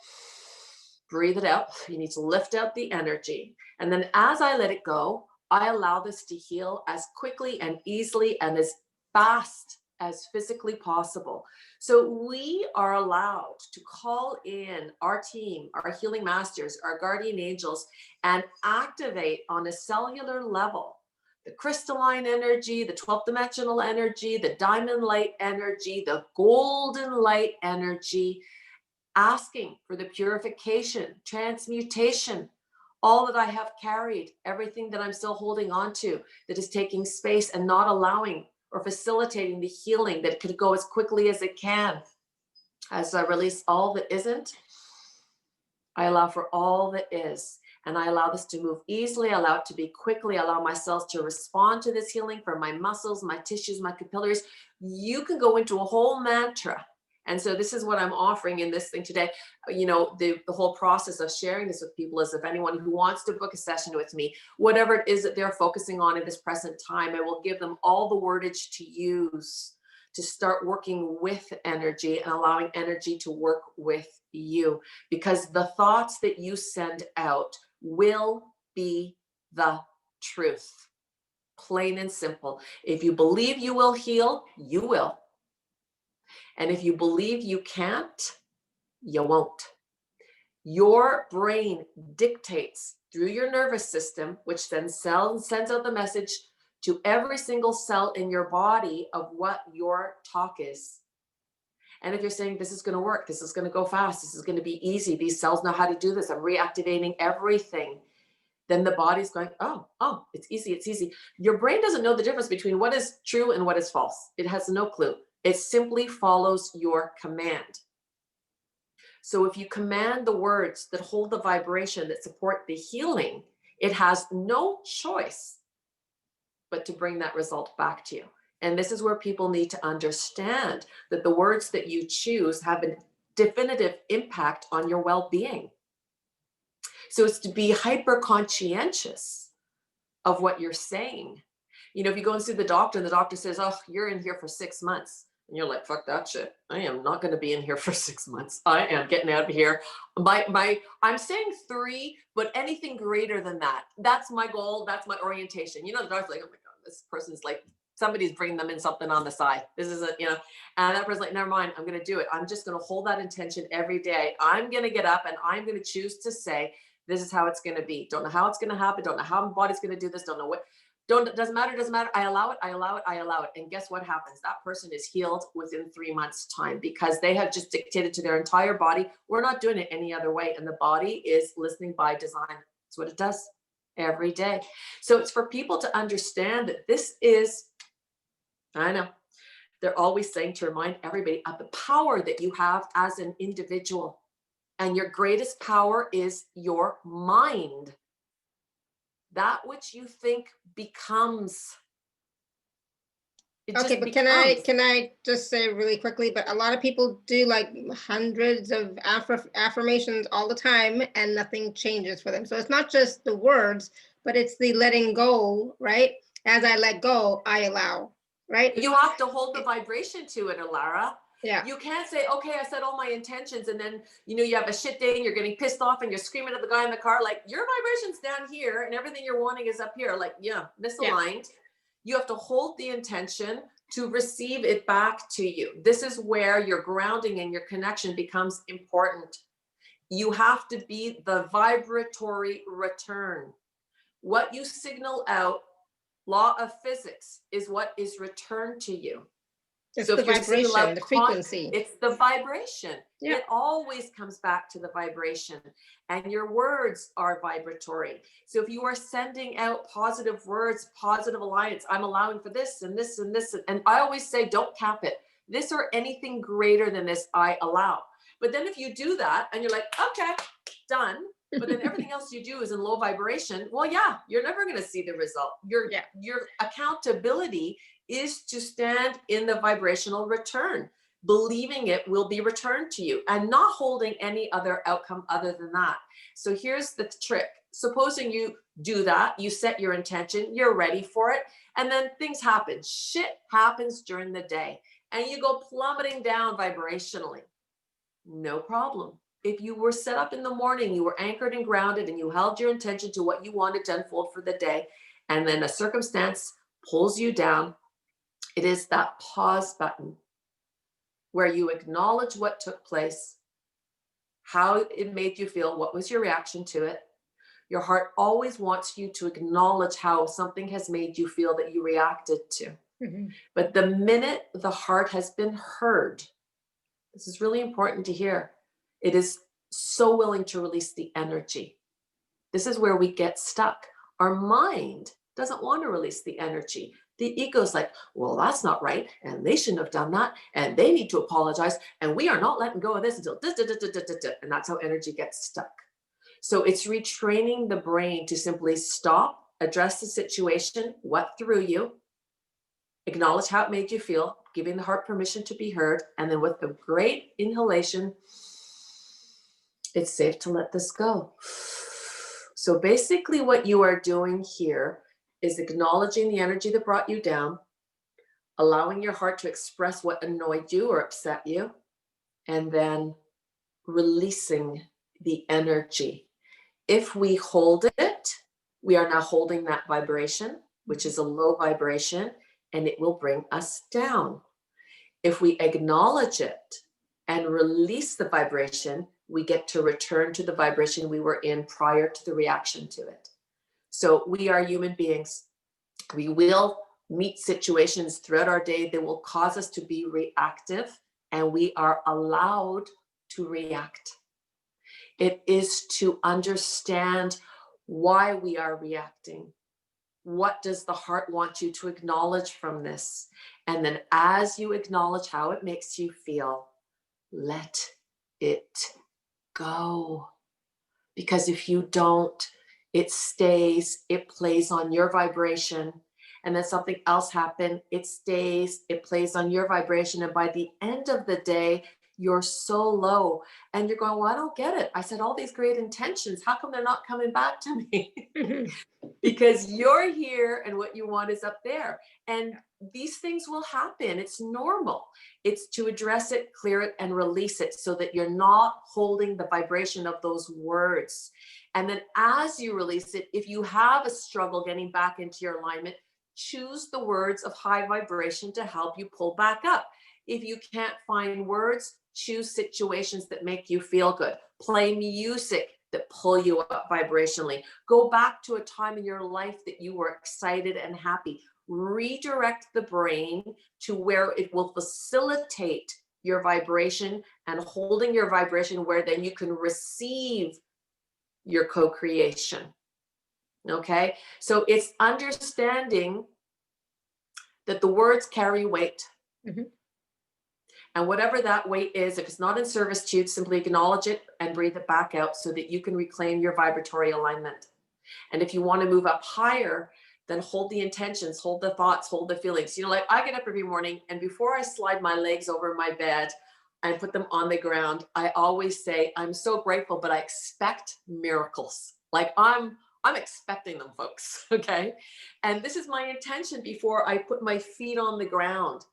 Speaker 2: Breathe it out. You need to lift out the energy. And then as I let it go, I allow this to heal as quickly and easily and as fast as physically possible. So we are allowed to call in our team, our healing masters, our guardian angels, and activate on a cellular level the crystalline energy, the 12th dimensional energy, the diamond light energy, the golden light energy, asking for the purification, transmutation, all that I have carried, everything that I'm still holding on to that is taking space and not allowing or facilitating the healing that could go as quickly as it can. As I release all that isn't, I allow for all that is. And I allow this to move easily, I allow it to be quickly, I allow myself to respond to this healing for my muscles, my tissues, my capillaries. You can go into a whole mantra. And so this is what I'm offering in this thing today. You know, the whole process of sharing this with people is if anyone who wants to book a session with me, whatever it is that they're focusing on in this present time, I will give them all the wordage to use to start working with energy and allowing energy to work with you. Because the thoughts that you send out will be the truth. Plain and simple. If you believe you will heal, you will. And if you believe you can't, you won't. Your brain dictates through your nervous system, which then sends out the message to every single cell in your body of what your talk is. And if you're saying this is going to work, this is going to go fast, this is going to be easy, these cells know how to do this, I'm reactivating everything, then the body's going, oh, it's easy, it's easy. Your brain doesn't know the difference between what is true and what is false. It has no clue. It simply follows your command. So if you command the words that hold the vibration that support the healing, it has no choice but to bring that result back to you. And this is where people need to understand that the words that you choose have a definitive impact on your well-being. So it's to be hyper conscientious of what you're saying. You know, if you go and see the doctor and the doctor says, oh, you're in here for 6 months. And you're like, fuck that shit. I am not going to be in here for 6 months. I am getting out of here. I'm saying 3, but anything greater than that. That's my goal. That's my orientation. You know, the doctor's like, oh my God, this person's like, somebody's bringing them in something on the side. This is and that person's like, never mind, I'm going to do it. I'm just going to hold that intention every day. I'm going to get up and I'm going to choose to say, this is how it's going to be. Don't know how it's going to happen. Don't know how my body's going to do this. Don't know what. Doesn't matter. I allow it. And guess what happens? That person is healed within 3 months' time because they have just dictated to their entire body, we're not doing it any other way. And the body is listening by design. That's what it does. every day. So it's for people to understand that this is, I know, they're always saying to remind everybody of the power that you have as an individual. And your greatest power is your mind. That which you think becomes.
Speaker 1: Okay, but can I just say really quickly, but a lot of people do like hundreds of affirmations all the time and nothing changes for them. So it's not just the words, but it's the letting go, right? As I let go, I allow, right?
Speaker 2: You have to hold the vibration to it, Alara.
Speaker 1: Yeah.
Speaker 2: You can't say, okay, I said all my intentions, and then, you know, you have a shit day and you're getting pissed off and you're screaming at the guy in the car, like, your vibration's down here and everything you're wanting is up here. Like, yeah, misaligned. Yeah. You have to hold the intention to receive it back to you. This is where your grounding and your connection becomes important. You have to be the vibratory return. What you signal out, law of physics, is what is returned to you.
Speaker 1: It's so the vibration, the frequency.
Speaker 2: It's the vibration.
Speaker 1: Yeah.
Speaker 2: It always comes back to the vibration. And your words are vibratory. So if you are sending out positive words, positive alliance, I'm allowing for this and this and this. And I always say, don't cap it. This or anything greater than this, I allow. But then if you do that and you're like, okay, done. But then everything else you do is in low vibration. Well, yeah, you're never going to see the result. Your accountability is to stand in the vibrational return, believing it will be returned to you and not holding any other outcome other than that. So here's the trick. Supposing you do that, you set your intention, you're ready for it, and then things happen. Shit happens during the day and you go plummeting down vibrationally. No problem. If you were set up in the morning, you were anchored and grounded and you held your intention to what you wanted to unfold for the day, and then a circumstance pulls you down, it is that pause button where you acknowledge what took place, how it made you feel, what was your reaction to it. Your heart always wants you to acknowledge how something has made you feel that you reacted to. Mm-hmm. But the minute the heart has been heard, this is really important to hear, it is so willing to release the energy. This is where we get stuck. Our mind doesn't want to release the energy. The ego's like, well, that's not right. And they shouldn't have done that. And they need to apologize. And we are not letting go of this until da, da, da, da, da, da, da. And that's how energy gets stuck. So it's retraining the brain to simply stop, address the situation, what threw you, acknowledge how it made you feel, giving the heart permission to be heard. And then with a great inhalation, it's safe to let this go. So basically what you are doing here is acknowledging the energy that brought you down, allowing your heart to express what annoyed you or upset you, and then releasing the energy. If we hold it, we are now holding that vibration, which is a low vibration, and it will bring us down. If we acknowledge it and release the vibration, we get to return to the vibration we were in prior to the reaction to it. So we are human beings. We will meet situations throughout our day that will cause us to be reactive, and we are allowed to react. It is to understand why we are reacting. What does the heart want you to acknowledge from this? And then as you acknowledge how it makes you feel, let it go. Because if you don't, it stays, it plays on your vibration, and then something else happened, it stays, it plays on your vibration, and by the end of the day, you're so low, and you're going, well, I don't get it. I said all these great intentions. How come they're not coming back to me? Because you're here and what you want is up there. And these things will happen. It's normal. It's to address it, clear it, and release it so that you're not holding the vibration of those words. And then as you release it, if you have a struggle getting back into your alignment, choose the words of high vibration to help you pull back up. If you can't find words, choose situations that make you feel good. Play music that pull you up vibrationally. Go back to a time in your life that you were excited and happy. Redirect the brain to where it will facilitate your vibration and holding your vibration where then you can receive your co-creation. Okay. So it's understanding that the words carry weight.
Speaker 1: Mhm.
Speaker 2: And whatever that weight is, if it's not in service to you, simply acknowledge it and breathe it back out so that you can reclaim your vibratory alignment. And if you want to move up higher, then hold the intentions, hold the thoughts, hold the feelings. You know, like I get up every morning and before I slide my legs over my bed and put them on the ground, I always say, I'm so grateful, but I expect miracles. Like I'm expecting them, folks. Okay. And this is my intention before I put my feet on the ground.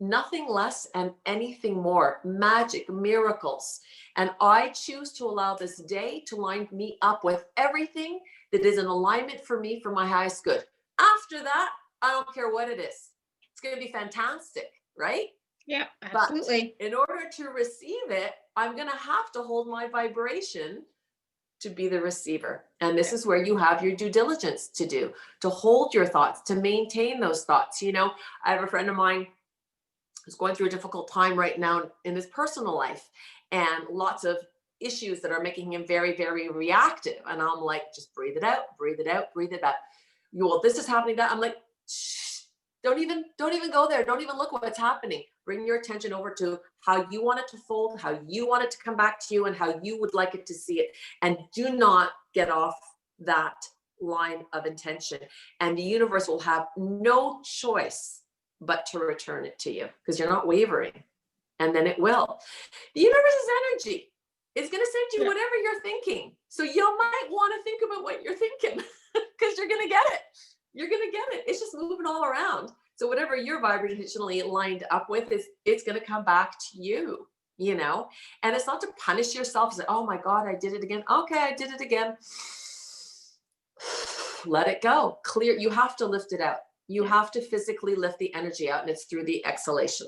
Speaker 2: Nothing less and anything more. Magic, miracles. And I choose to allow this day to line me up with everything that is in alignment for me for my highest good. After that, I don't care what it is. It's going to be fantastic, right?
Speaker 1: Yeah, absolutely.
Speaker 2: But in order to receive it, I'm going to have to hold my vibration to be the receiver. And this is where you have your due diligence to do, to hold your thoughts, to maintain those thoughts. You know, I have a friend of mine who's going through a difficult time right now in his personal life and lots of issues that are making him very, very reactive. And I'm like, just breathe it out, breathe it out, breathe it out. Well, this is happening, that I'm like, shh, don't even go there. Don't even look what's happening. Bring your attention over to how you want it to fold, how you want it to come back to you, and how you would like it to see it. And do not get off that line of intention. And the universe will have no choice but to return it to you because you're not wavering. And then it will. The universe's energy is going to send you whatever you're thinking. So you might want to think about what you're thinking because you're going to get it. You're going to get it. It's just moving all around. So whatever you're vibrationally lined up with, it's going to come back to you, you know? And it's not to punish yourself. Say, oh my God, I did it again. Okay, I did it again. Let it go. Clear. You have to lift it out. You have to physically lift the energy out, and it's through the exhalation.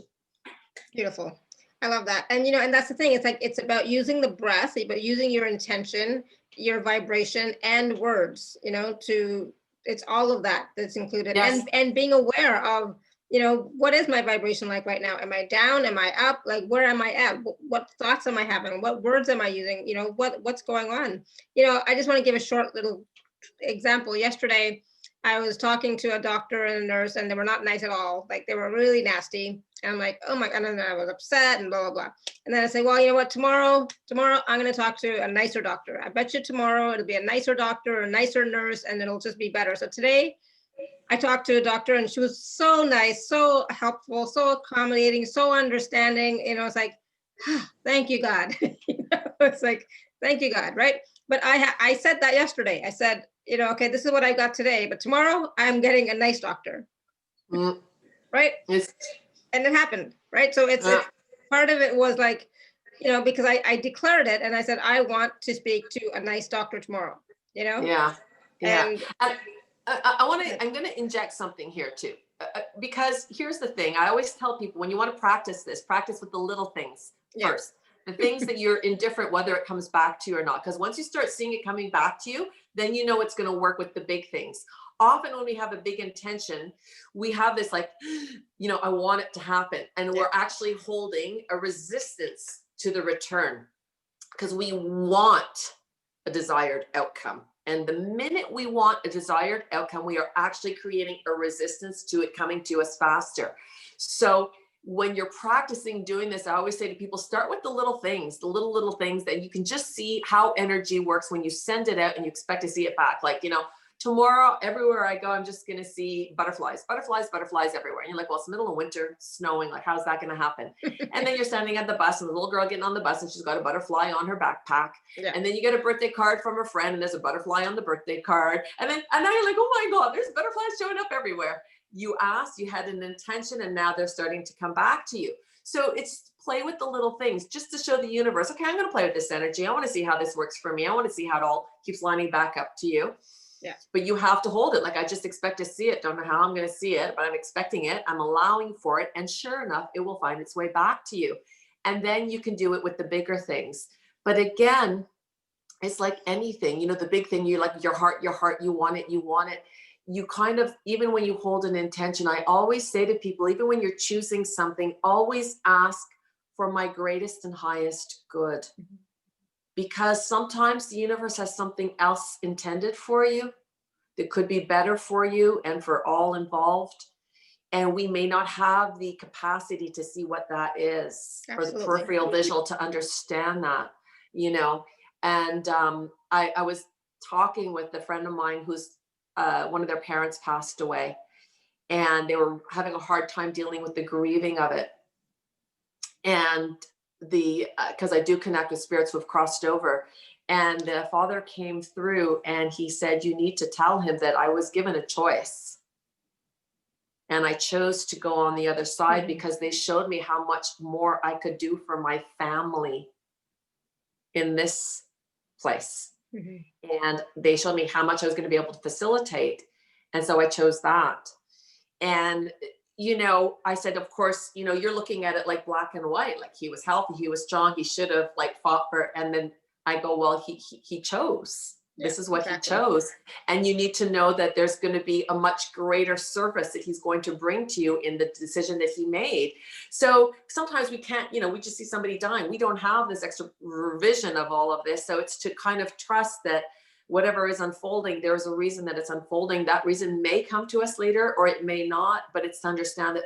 Speaker 1: Beautiful. I love that. And, you know, and that's the thing. It's like, it's about using the breath, but using your intention, your vibration, and words, you know, it's all of that that's included.
Speaker 2: Yes.
Speaker 1: And being aware of, you know, what is my vibration like right now? Am I down? Am I up? Like, where am I at? What thoughts am I having? What words am I using? You know, what's going on? You know, I just want to give a short little example. Yesterday, I was talking to a doctor and a nurse, and they were not nice at all. Like, they were really nasty. And I'm like, oh my God, and then I was upset and blah, blah, blah. And then I say, well, you know what, tomorrow, I'm going to talk to a nicer doctor. I bet you tomorrow it'll be a nicer doctor, a nicer nurse, and it'll just be better. So today I talked to a doctor and she was so nice, so helpful, so accommodating, so understanding. You know, it's like, thank you, God. You know, it's like, thank you, God, right? But I said that yesterday. I said, you know, okay, this is what I got today, but tomorrow I'm getting a nice doctor, right? And it happened, right? So it's part of it was like, you know, because I declared it and I said, I want to speak to a nice doctor tomorrow, you know?
Speaker 2: Yeah.
Speaker 1: And
Speaker 2: I'm going to inject something here too, because here's the thing. I always tell people, when you want to practice this, practice with the little things first. The things that you're indifferent, whether it comes back to you or not. Because once you start seeing it coming back to you, then you know it's going to work with the big things. Often when we have a big intention, we have this like, you know, I want it to happen. And we're actually holding a resistance to the return because we want a desired outcome. And the minute we want a desired outcome, we are actually creating a resistance to it coming to us faster. So when you're practicing doing this, I always say to people, start with the little things, the little things that you can just see how energy works when you send it out and you expect to see it back. Like, you know, tomorrow, everywhere I go, I'm just going to see butterflies everywhere. And you're like, well, it's the middle of winter, snowing. Like, how's that going to happen? And then you're standing at the bus and the little girl getting on the bus and she's got a butterfly on her backpack. Yeah. And then you get a birthday card from a friend and there's a butterfly on the birthday card. And now you're like, oh my God, there's butterflies showing up everywhere. You asked, you had an intention, and now they're starting to come back to you. So it's play with the little things just to show the universe, okay, I'm going to play with this energy. I want to see how this works for me. I want to see how it all keeps lining back up to you. Yeah. But you have to hold it. Like, I just expect to see it. Don't know how I'm going to see it, but I'm expecting it. I'm allowing for it. And sure enough, it will find its way back to you. And then you can do it with the bigger things. But again, it's like anything, you know, the big thing, you like your heart, you want it. You kind of, even when you hold an intention, I always say to people, even when you're choosing something, always ask for my greatest and highest good. Because sometimes the universe has something else intended for you. that could be better for you and for all involved. And we may not have the capacity to see what that is, or the peripheral visual to understand that, you know. And I was talking with a friend of mine who's one of their parents passed away, and they were having a hard time dealing with the grieving of it. And because I do connect with spirits who have crossed over, and the father came through and he said, you need to tell him that I was given a choice. And I chose to go on the other side because they showed me how much more I could do for my family in this place. And they showed me how much I was going to be able to facilitate. And so I chose that. And, you know, I said, of course, you know, you're looking at it like black and white, like he was healthy, he was strong, he should have like fought for, and then I go, well, he chose. This is what he chose. And you need to know that there's going to be a much greater service that he's going to bring to you in the decision that he made. So sometimes we can't, you know, we just see somebody dying. We don't have this extra revision of all of this. So it's to kind of trust that whatever is unfolding, there's a reason that it's unfolding. That reason may come to us later, or it may not, but it's to understand that,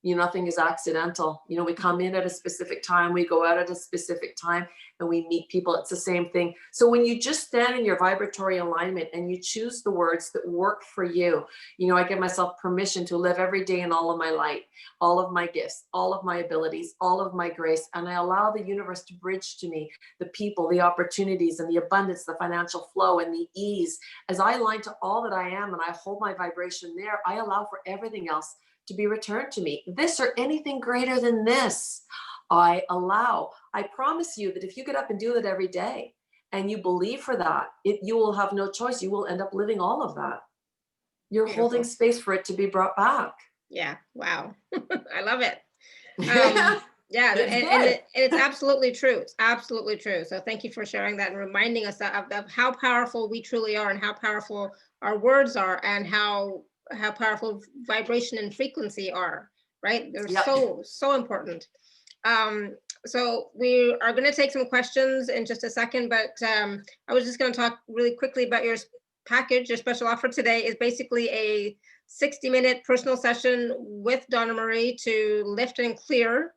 Speaker 2: you know, nothing is accidental. You know, we come in at a specific time, we go out at a specific time, and we meet people. It's the same thing. So when you just stand in your vibratory alignment and you choose the words that work for you, you know, I give myself permission to live every day in all of my light, all of my gifts, all of my abilities, all of my grace. And I allow the universe to bridge to me the people, the opportunities, and the abundance, the financial flow, and the ease. As I align to all that I am and I hold my vibration there, I allow for everything else to be returned to me. This or anything greater than this, I allow. I promise you that if you get up and do it every day and you believe for that, you will have no choice. You will end up living all of that. You're holding space for it to be brought back.
Speaker 1: Yeah. Wow. I love it. Yeah, and it's absolutely true. It's absolutely true. So thank you for sharing that and reminding us of how powerful we truly are, and how powerful our words are, and how powerful vibration and frequency are, right? They're so important. So we are going to take some questions in just a second, but I was just going to talk really quickly about your package. Your special offer today is basically a 60-minute personal session with Donna-Marie to lift and clear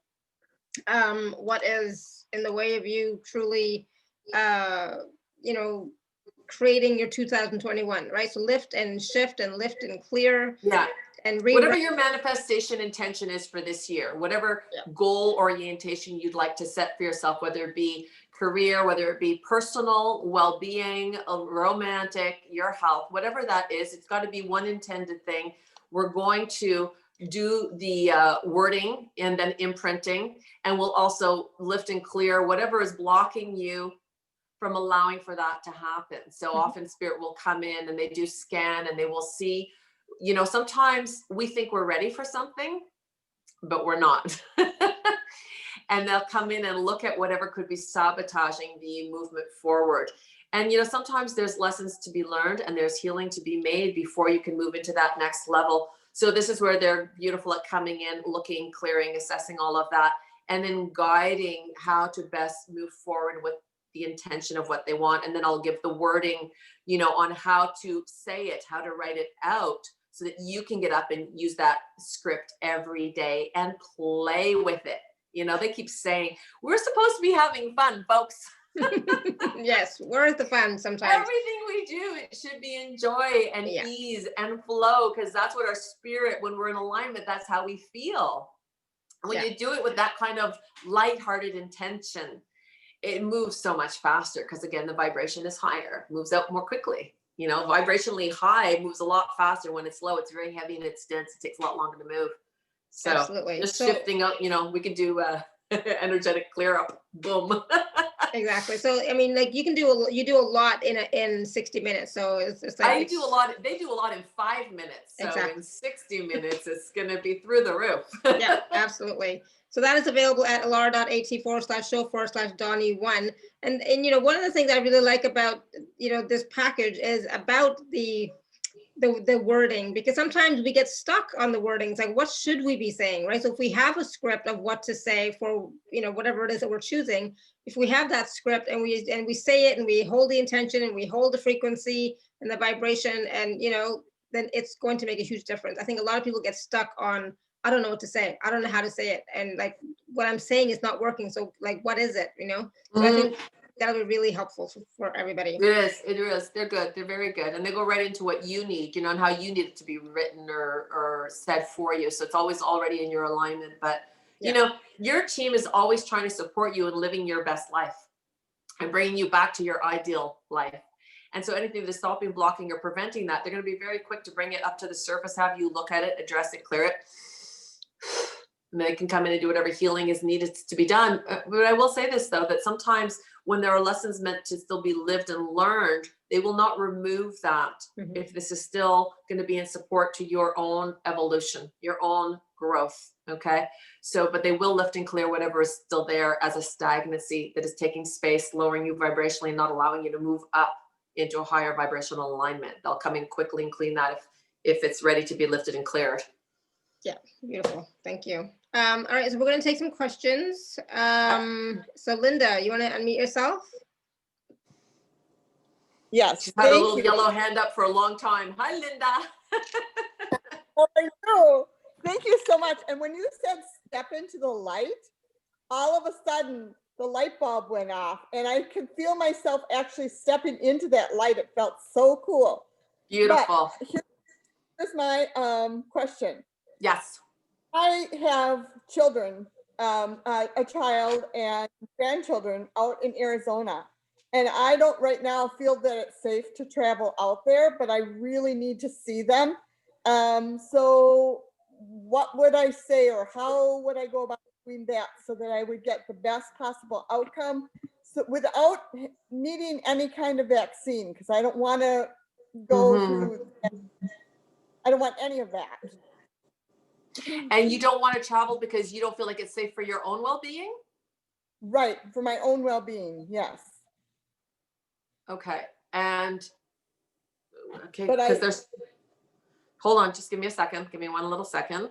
Speaker 1: what is in the way of you truly, you know, creating your 2021, right? So lift and shift and lift and clear.
Speaker 2: Yeah.
Speaker 1: And
Speaker 2: whatever your manifestation intention is for this year, whatever goal orientation you'd like to set for yourself, whether it be career, whether it be personal, well-being, romantic, your health, whatever that is, it's got to be one intended thing. We're going to do the wording and then imprinting, and we'll also lift and clear whatever is blocking you from allowing for that to happen. So often spirit will come in and they do scan and they will see, you know, sometimes we think we're ready for something, but we're not. And they'll come in and look at whatever could be sabotaging the movement forward. And, you know, sometimes there's lessons to be learned and there's healing to be made before you can move into that next level. So this is where they're beautiful at coming in, looking, clearing, assessing all of that, and then guiding how to best move forward with the intention of what they want. And then I'll give the wording, you know, on how to say it, how to write it out, so that you can get up and use that script every day and play with it. You know, they keep saying, we're supposed to be having fun, folks.
Speaker 1: Yes, where's the fun sometimes?
Speaker 2: Everything we do, it should be in joy and ease and flow, because that's what our spirit, when we're in alignment, that's how we feel. When you do it with that kind of lighthearted intention, it moves so much faster, because again, the vibration is higher, moves out more quickly. You know, vibrationally high moves a lot faster. When it's low, it's very heavy and it's dense. It takes a lot longer to move. So absolutely. Just shifting up, you know, we could do energetic clear up, boom.
Speaker 1: Exactly. So I mean, like you do a lot in 60 minutes. So it's like
Speaker 2: they do a lot in 5 minutes. So in 60 minutes, it's going to be through the roof.
Speaker 1: Yeah, absolutely. So that is available at alara.at/show/Donnie1. And you know, one of the things I really like about, you know, this package is about the wording, because sometimes we get stuck on the wording. It's like, what should we be saying, right? So if we have a script of what to say for, you know, whatever it is that we're choosing, if we have that script and we say it and we hold the intention and we hold the frequency and the vibration, and then it's going to make a huge difference. I think a lot of people get stuck on, I don't know what to say, I don't know how to say it, and like what I'm saying is not working, so like what is it, so I think that'll be really helpful for everybody.
Speaker 2: It is. They're good. They're very good. And they go right into what you need, and how you need it to be written or said for you. So it's always already in your alignment. But, your team is always trying to support you in living your best life and bringing you back to your ideal life. And so anything that's stopping, blocking, or preventing that, they're going to be very quick to bring it up to the surface, have you look at it, address it, clear it. And they can come in and do whatever healing is needed to be done. But I will say this, though, that sometimes when there are lessons meant to still be lived and learned, they will not remove that if this is still going to be in support to your own evolution, your own growth. Okay. So, but they will lift and clear whatever is still there as a stagnancy that is taking space, lowering you vibrationally, and not allowing you to move up into a higher vibrational alignment. They'll come in quickly and clean that if it's ready to be lifted and cleared.
Speaker 1: Yeah, beautiful. Thank you. All right, so we're going to take some questions. So Linda, you want to unmute yourself?
Speaker 3: Yes.
Speaker 2: She's had a little yellow hand up for a long time. Hi, Linda.
Speaker 3: Oh, I know. Thank you so much. And when you said step into the light, all of a sudden the light bulb went off, and I could feel myself actually stepping into that light. It felt so cool.
Speaker 2: Beautiful.
Speaker 3: But here's my question.
Speaker 2: Yes.
Speaker 3: I have children, a child and grandchildren out in Arizona, and I don't right now feel that it's safe to travel out there, but I really need to see them. So what would I say, or how would I go about doing that so that I would get the best possible outcome, so without needing any kind of vaccine? Because I don't want to go through, I don't want any of that.
Speaker 2: And you don't want to travel because you don't feel like it's safe for your own well-being?
Speaker 3: Right, for my own well-being, yes.
Speaker 2: Okay. And okay,
Speaker 3: But
Speaker 2: because there's, hold on, just give me a second. Give me one little second.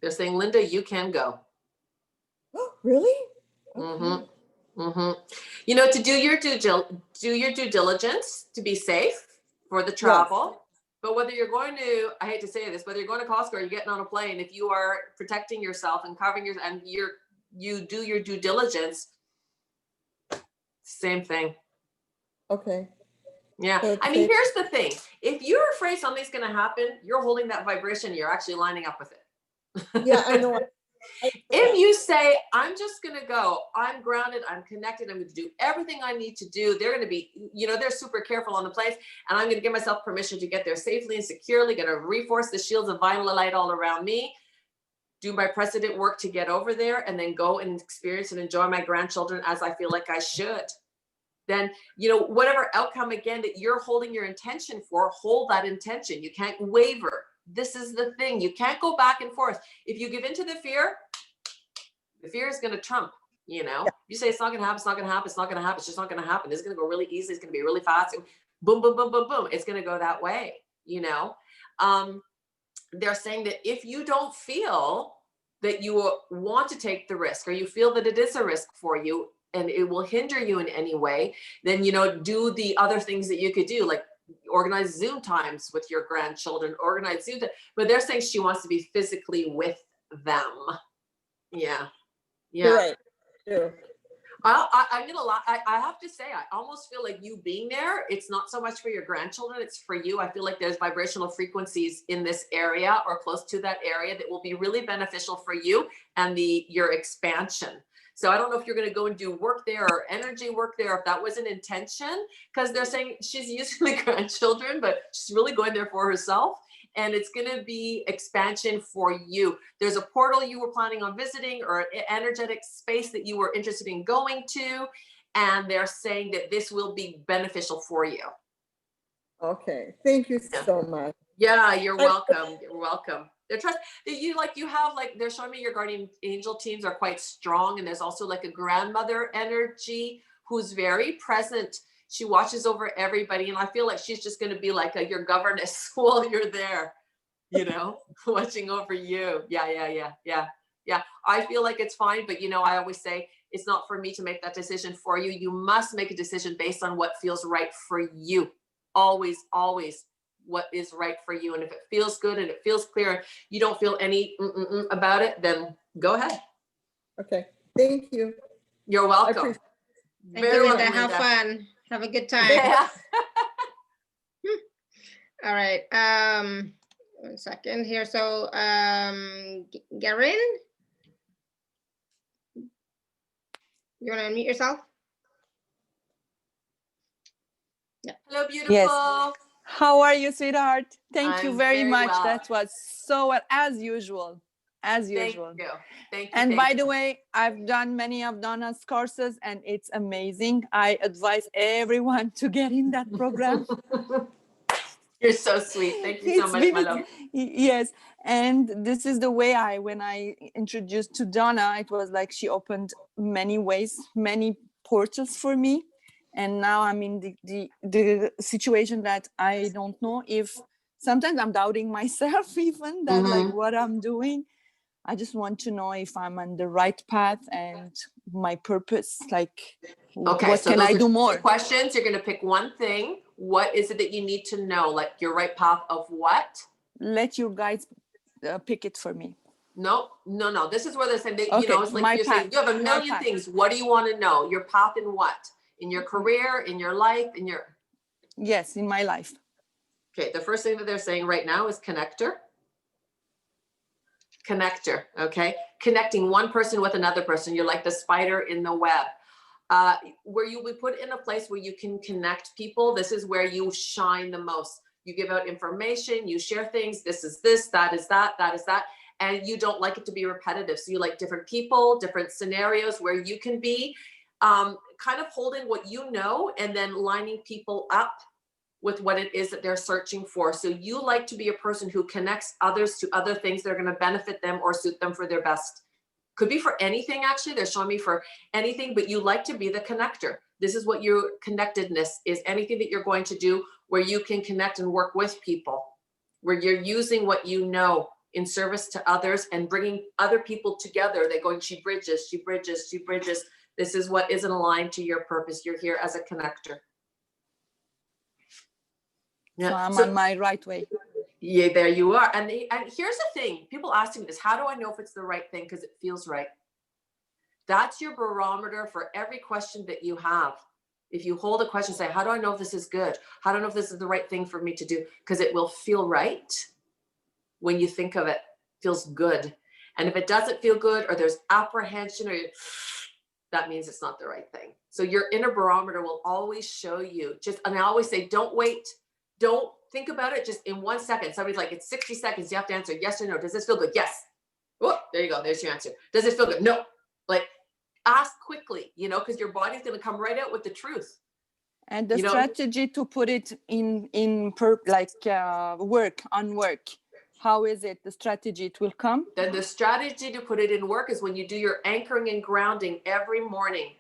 Speaker 2: They're saying, Linda, you can go.
Speaker 3: Really?
Speaker 2: Okay. To do your due diligence to be safe for the travel. Yes. But whether you're going to, I hate to say this, whether you're going to Costco or you're getting on a plane, if you are protecting yourself and covering yourself, and you do your due diligence, same thing.
Speaker 3: Okay.
Speaker 2: Yeah.
Speaker 3: Okay.
Speaker 2: I mean, here's the thing. If you're afraid something's going to happen, you're holding that vibration. You're actually lining up with it.
Speaker 3: Yeah, I know.
Speaker 2: If you say, I'm just going to go, I'm grounded, I'm connected, I'm going to do everything I need to do. They're going to be, they're super careful on the place, and I'm going to give myself permission to get there safely and securely, going to reinforce the shields of vinyl light all around me, do my precedent work to get over there, and then go and experience and enjoy my grandchildren as I feel like I should. Then, whatever outcome, again, that you're holding your intention for, hold that intention. You can't waver. This is the thing. You can't go back and forth. If you give into the fear is going to trump, You say it's not going to happen, it's not going to happen, it's not going to happen, it's just not going to happen. It's going to go really easy. It's going to be really fast. Boom, boom, boom, boom, boom. It's going to go that way, They're saying that if you don't feel that you want to take the risk, or you feel that it is a risk for you and it will hinder you in any way, then, do the other things that you could do, like organize Zoom times with your grandchildren, organize Zoom time. But they're saying she wants to be physically with them. Yeah.
Speaker 3: Right. Yeah.
Speaker 2: I'm gonna lie. I have to say, I almost feel like you being there, it's not so much for your grandchildren, it's for you. I feel like there's vibrational frequencies in this area or close to that area that will be really beneficial for you and your expansion. So I don't know if you're going to go and do work there or energy work there, if that was an intention, because they're saying she's using the grandchildren, but she's really going there for herself. And it's going to be expansion for you. There's a portal you were planning on visiting, or an energetic space that you were interested in going to. And they're saying that this will be beneficial for you.
Speaker 3: Okay. Thank you so much.
Speaker 2: Yeah, you're welcome. You're welcome. They're they're showing me your guardian angel teams are quite strong. And there's also like a grandmother energy who's very present. She watches over everybody. And I feel like she's just going to be like your governess while you're there, watching over you. Yeah. Yeah, I feel like it's fine, but I always say it's not for me to make that decision for you. You must make a decision based on what feels right for you. Always, always what is right for you. And if it feels good and it feels clear, you don't feel any about it, then go ahead.
Speaker 3: Okay, thank you.
Speaker 2: You're welcome.
Speaker 1: Thank you, Linda. Have fun. Have a good time.
Speaker 2: Yeah.
Speaker 1: All right. 1 second here. So, Garin, you want to unmute yourself?
Speaker 2: Yeah. Hello, beautiful.
Speaker 4: Yes. How are you, sweetheart? Thank you
Speaker 2: I'm
Speaker 4: very much.
Speaker 2: well.
Speaker 4: That was so well, as usual. As usual.
Speaker 2: Thank you. Thank you.
Speaker 4: And by the way, I've done many of Donna's courses and it's amazing. I advise everyone to get in that program.
Speaker 2: You're so sweet. Thank you so much, my love.
Speaker 4: Yes. And this is the way when I introduced to Donna, it was like she opened many ways, many portals for me. And now I'm in the situation that I don't know if sometimes I'm doubting myself even that like what I'm doing. I just want to know if I'm on the right path and my purpose, like
Speaker 2: okay,
Speaker 4: what
Speaker 2: so
Speaker 4: can I do more?
Speaker 2: Questions, you're going to pick one thing. What is it that you need to know? Like your right path of what?
Speaker 4: Let your guides pick it for me.
Speaker 2: No. This is where they're saying,
Speaker 4: okay,
Speaker 2: it's like you're saying, you have a million things. What do you want to know? Your path in what? In your career, in your life, in your...
Speaker 4: Yes, in my life.
Speaker 2: Okay, the first thing that they're saying right now is connector. Connector, okay? Connecting one person with another person. You're like the spider in the web. Where you'll be put in a place where you can connect people. This is where you shine the most. You give out information, you share things. This is this, that is that, that is that. And you don't like it to be repetitive. So you like different people, different scenarios where you can be kind of holding what you know and then lining people up with what it is that they're searching for. So you like to be a person who connects others to other things that are going to benefit them or suit them for their best. Could be for anything, actually. They're showing me for anything, but you like to be the connector. This is what your connectedness is. Anything that you're going to do where you can connect and work with people, where you're using what you know in service to others and bringing other people together. They're going, she bridges, she bridges, she bridges. This is what isn't aligned to your purpose. You're here as a connector.
Speaker 4: Yeah. So I'm on my right way.
Speaker 2: Yeah, there you are. And here's the thing. People ask me this, how do I know if it's the right thing? Because it feels right. That's your barometer for every question that you have. If you hold a question, say, how do I know if this is good? How do I know if this is the right thing for me to do? Because it will feel right when you think of it. Feels good. And if it doesn't feel good or there's apprehension or that means it's not the right thing. So your inner barometer will always show you and I always say, don't wait. Don't think about it just in 1 second. Somebody's like, it's 60 seconds. You have to answer yes or no. Does this feel good? Yes. Oh, there you go. There's your answer. Does it feel good? No. Like ask quickly, because your body's going to come right out with the truth.
Speaker 4: And the strategy to put it in work. How is it? The strategy, it will come?
Speaker 2: Then the strategy to put it in work is when you do your anchoring and grounding every morning.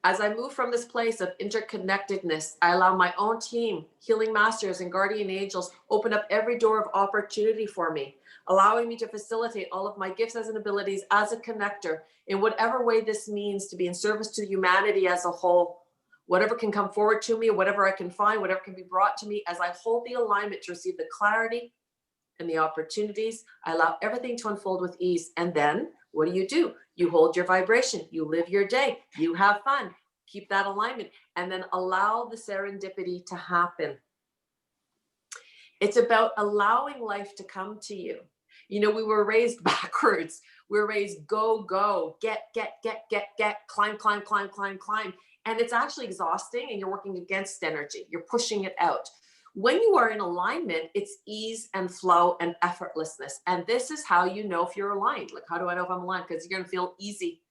Speaker 2: As I move from this place of interconnectedness, I allow my own team, healing masters and guardian angels, open up every door of opportunity for me, allowing me to facilitate all of my gifts and abilities as a connector in whatever way this means to be in service to humanity as a whole. Whatever can come forward to me, whatever I can find, whatever can be brought to me, as I hold the alignment to receive the clarity and the opportunities, I allow everything to unfold with ease. And then what do? You hold your vibration, you live your day, you have fun, keep that alignment, and then allow the serendipity to happen. It's about allowing life to come to you. We were raised backwards. We were raised go, get, climb. And it's actually exhausting and you're working against energy. You're pushing it out. When you are in alignment, it's ease and flow and effortlessness. And this is how you know if you're aligned. Like, how do I know if I'm aligned? Because you're going to feel easy.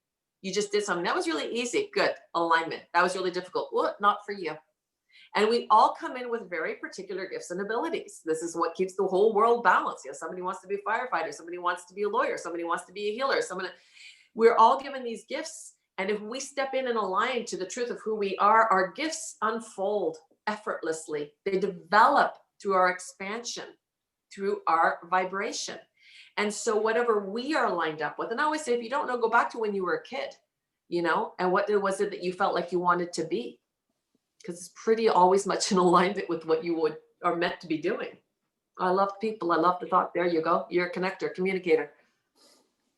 Speaker 2: You just did something. That was really easy. Good. Alignment. That was really difficult. Well, not for you. And we all come in with very particular gifts and abilities. This is what keeps the whole world balanced. Somebody wants to be a firefighter. Somebody wants to be a lawyer. Somebody wants to be a healer. We're all given these gifts. And if we step in and align to the truth of who we are, our gifts unfold effortlessly. They develop through our expansion, through our vibration. And so whatever we are lined up with, and I always say, if you don't know, go back to when you were a kid, you know, and what was it that you felt like you wanted to be? Because it's pretty always much in alignment with what you are meant to be doing. I love people. I love the thought. There you go. You're a connector, communicator.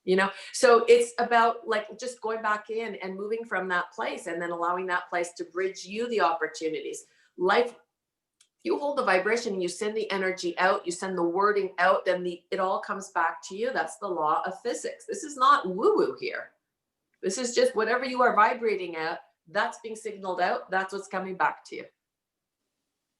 Speaker 2: You know, so it's about like just going back in and moving from that place and then allowing that place to bridge you the opportunities. Life, you hold the vibration and you send the energy out, you send the wording out, then it all comes back to you. That's the law of physics. This is not woo-woo here. This is just whatever you are vibrating at, that's being signaled out. That's what's coming back to you.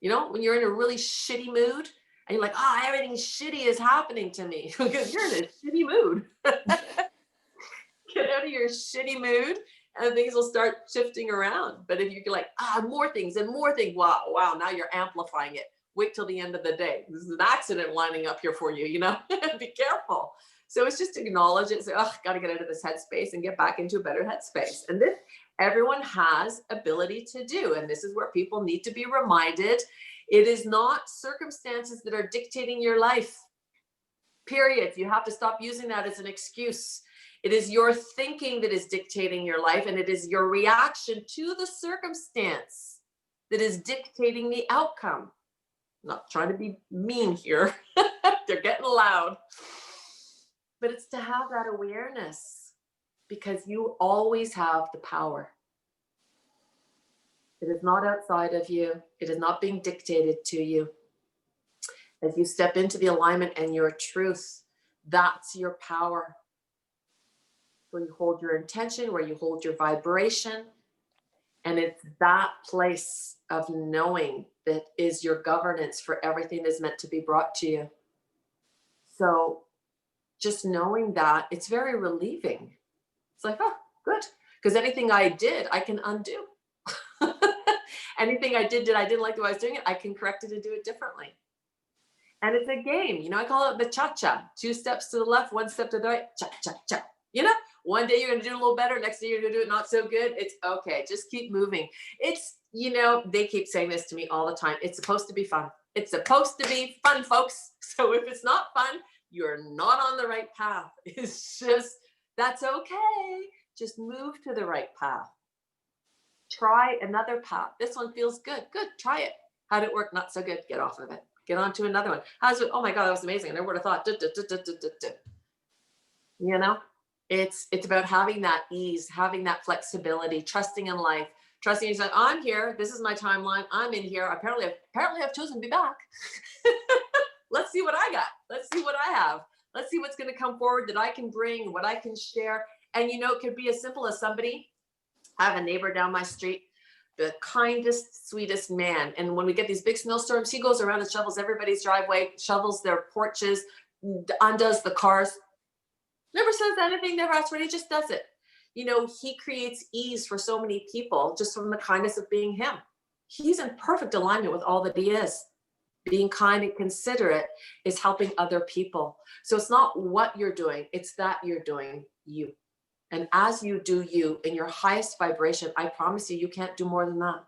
Speaker 2: You know, when you're in a really shitty mood, and you're like, oh, everything shitty is happening to me, because you're in a shitty mood. Get out of your shitty mood and things will start shifting around. But if you're like, more things and more things, wow, now you're amplifying it. Wait till the end of the day. This is an accident lining up here for you, you know, be careful. So it's just to acknowledge it, say, got to get out of this headspace and get back into a better headspace. And this, everyone has ability to do. And this is where people need to be reminded. It is not circumstances that are dictating your life, period. You have to stop using that as an excuse. It is your thinking that is dictating your life, and it is your reaction to the circumstance that is dictating the outcome. I'm not trying to be mean here. They're getting loud. But it's to have that awareness, because you always have the power. It is not outside of you. It is not being dictated to you. As you step into the alignment and your truth, that's your power. Where you hold your intention, where you hold your vibration. And it's that place of knowing that is your governance for everything that is meant to be brought to you. So just knowing that, it's very relieving. It's like, oh, good. Because anything I did, I can undo. Anything I did I didn't like the way I was doing it, I can correct it and do it differently. And it's a game, you know, I call it the cha-cha. 2 steps to the left, 1 step to the right, cha-cha-cha. You know, one day you're going to do a little better, next day you're going to do it not so good. It's okay, just keep moving. It's, you know, they keep saying this to me all the time. It's supposed to be fun. It's supposed to be fun, folks. So if it's not fun, you're not on the right path. It's just, that's okay. Just move to the right path. Try another path. This one feels good. Good. Try it. How did it work? Not so good. Get off of it. Get on to another one. How's it? Oh my God, that was amazing. I never would have thought. You know, it's about having that ease, having that flexibility, trusting in life, trusting yourself. I'm here. This is my timeline. I'm in here. Apparently I've chosen to be back. Let's see what I got. Let's see what I have. Let's see what's going to come forward that I can bring, what I can share. And, you know, it could be as simple as somebody. I have a neighbor down my street, the kindest, sweetest man. And when we get these big snowstorms, he goes around and shovels everybody's driveway, shovels their porches, undoes the cars. Never says anything, never asks for it. He just does it. You know, he creates ease for so many people just from the kindness of being him. He's in perfect alignment with all that he is. Being kind and considerate is helping other people. So it's not what you're doing, it's that you're doing you. And as you do you in your highest vibration, I promise you, you can't do more than that.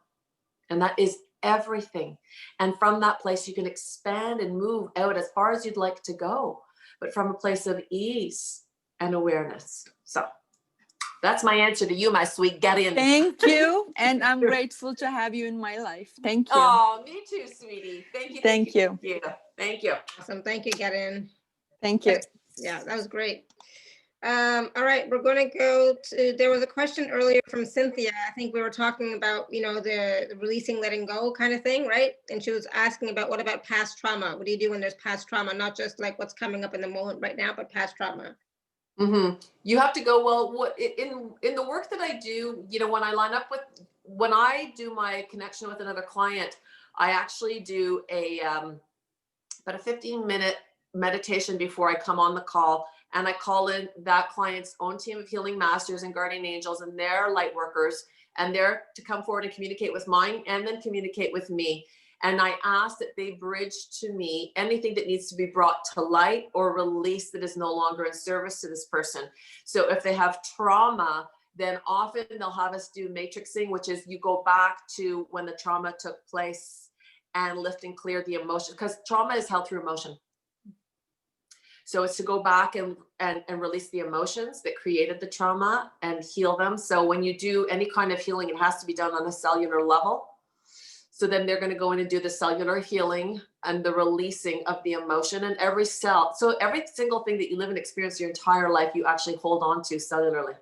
Speaker 2: And that is everything. And from that place, you can expand and move out as far as you'd like to go, but from a place of ease and awareness. So that's my answer to you, my sweet. Get in.
Speaker 4: Thank you. And I'm grateful to have you in my life. Thank you.
Speaker 2: Oh, me too, sweetie. Thank you.
Speaker 4: Thank you.
Speaker 2: Thank you.
Speaker 1: Awesome. Thank you, Get In.
Speaker 4: Thank you.
Speaker 1: Yeah, that was great. All right, we're going to go to, there was a question earlier from Cynthia. I think we were talking about, you know, the releasing, letting go kind of thing, right? And she was asking about, what about past trauma? What do you do when there's past trauma? Not just like what's coming up in the moment right now, but past trauma.
Speaker 2: Mm-hmm. You have to go, well, what in the work that I do, you know, when I do my connection with another client, I actually do about a 15-minute meditation before I come on the call. And I call in that client's own team of healing masters and guardian angels and their light workers, and they're to come forward and communicate with mine and then communicate with me. And I ask that they bridge to me anything that needs to be brought to light or released that is no longer in service to this person. So if they have trauma, then often they'll have us do matrixing, which is you go back to when the trauma took place and lift and clear the emotion, because trauma is held through emotion. So it's to go back and release the emotions that created the trauma and heal them. So when you do any kind of healing, it has to be done on a cellular level. So then they're going to go in and do the cellular healing and the releasing of the emotion, and every cell. So every single thing that you live and experience your entire life, you actually hold on to cellularly.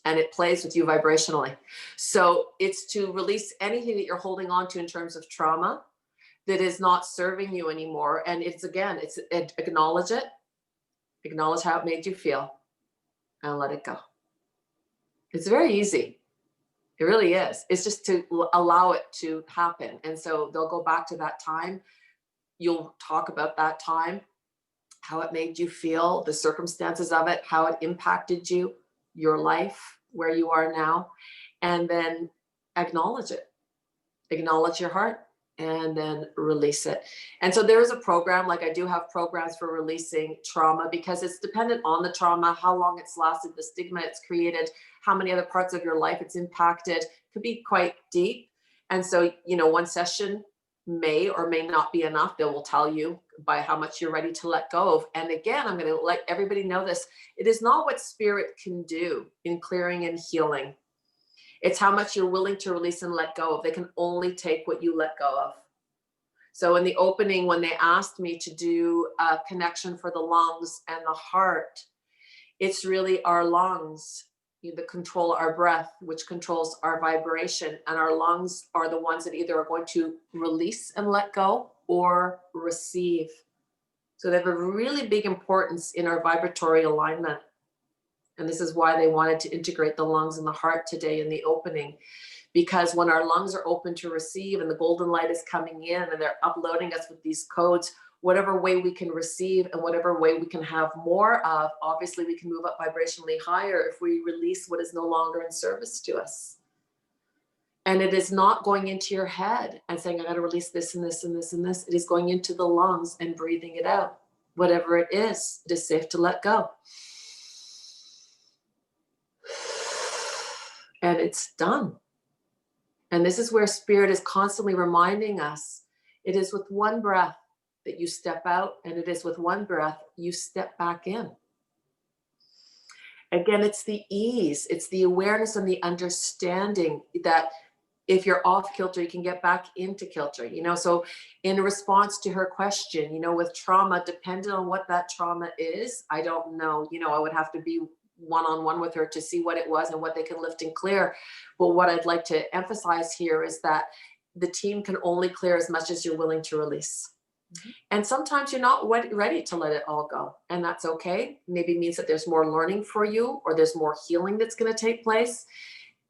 Speaker 2: And it plays with you vibrationally. So it's to release anything that you're holding on to in terms of trauma that is not serving you anymore. And it's, again, it's acknowledge it, acknowledge how it made you feel, and let it go. It's very easy. It really is. It's just to allow it to happen. And so they'll go back to that time. You'll talk about that time, how it made you feel, the circumstances of it, how it impacted you, your life, where you are now, and then acknowledge it. Acknowledge your heart, and then release it. And so there is a program, like I do have programs for releasing trauma, because it's dependent on the trauma, how long it's lasted, the stigma it's created, how many other parts of your life it's impacted. Could be quite deep. And so, you know, one session may or may not be enough. They will tell you by how much you're ready to let go of. And again, I'm going to let everybody know this. It is not what spirit can do in clearing and healing. It's how much you're willing to release and let go of. They can only take what you let go of. So in the opening, when they asked me to do a connection for the lungs and the heart, it's really our lungs that control our breath, which controls our vibration. And our lungs are the ones that either are going to release and let go or receive. So they have a really big importance in our vibratory alignment. And this is why they wanted to integrate the lungs and the heart today in the opening, because when our lungs are open to receive and the golden light is coming in and they're uploading us with these codes, whatever way we can receive and whatever way we can have more of, obviously we can move up vibrationally higher if we release what is no longer in service to us. And it is not going into your head and saying, I got to release this and this and this and this. It is going into the lungs and breathing it out. Whatever it is safe to let go. And it's done. And this is where spirit is constantly reminding us, it is with one breath that you step out, and it is with one breath you step back in. Again, it's the ease, it's the awareness and the understanding that if you're off kilter, you can get back into kilter, you know. So in response to her question, you know, with trauma, depending on what that trauma is, I don't know, you know, I would have to be one-on-one with her to see what it was and what they can lift and clear. But what I'd like to emphasize here is that the team can only clear as much as you're willing to release. Mm-hmm. And sometimes you're not ready to let it all go. And that's okay. Maybe it means that there's more learning for you, or there's more healing that's going to take place.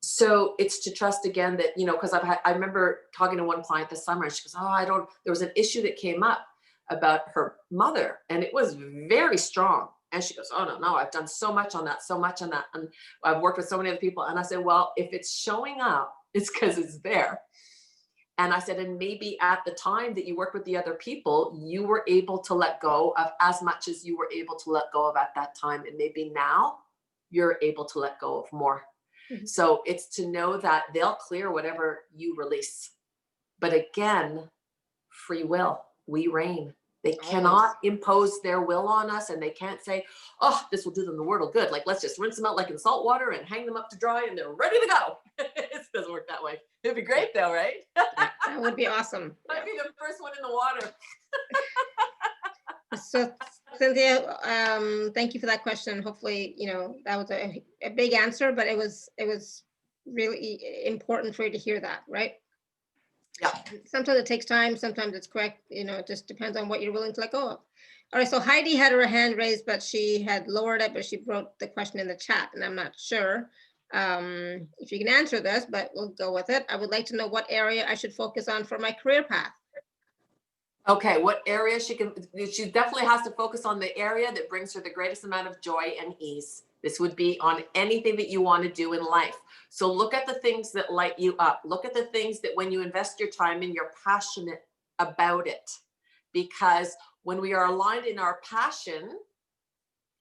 Speaker 2: So it's to trust again that, you know, because I remember talking to one client this summer, and she goes, there was an issue that came up about her mother, and it was very strong. And she goes, oh, no, I've done so much on that. And I've worked with so many other people. And I said, well, if it's showing up, it's because it's there. And I said, and maybe at the time that you worked with the other people, you were able to let go of as much as you were able to let go of at that time. And maybe now you're able to let go of more. Mm-hmm. So it's to know that they'll clear whatever you release. But again, free will, we reign. They cannot impose their will on us, and they can't say, oh, this will do them the world of good. Like, let's just rinse them out like in salt water and hang them up to dry and they're ready to go. It doesn't work that way. It'd be great though, right?
Speaker 1: That would be awesome.
Speaker 2: I'd be the first one in the water.
Speaker 1: So Cynthia, thank you for that question. Hopefully, you know, that was a big answer, but it was really important for you to hear that, right?
Speaker 2: Yeah.
Speaker 1: Sometimes it takes time, sometimes it's quick, you know, it just depends on what you're willing to let go of. All right, so Heidi had her hand raised, but she had lowered it, but she wrote the question in the chat, and I'm not sure if you can answer this, but we'll go with it. I would like to know what area I should focus on for my career path.
Speaker 2: Okay, what area she definitely has to focus on the area that brings her the greatest amount of joy and ease. This would be on anything that you want to do in life. So look at the things that light you up. Look at the things that when you invest your time in, you're passionate about it. Because when we are aligned in our passion,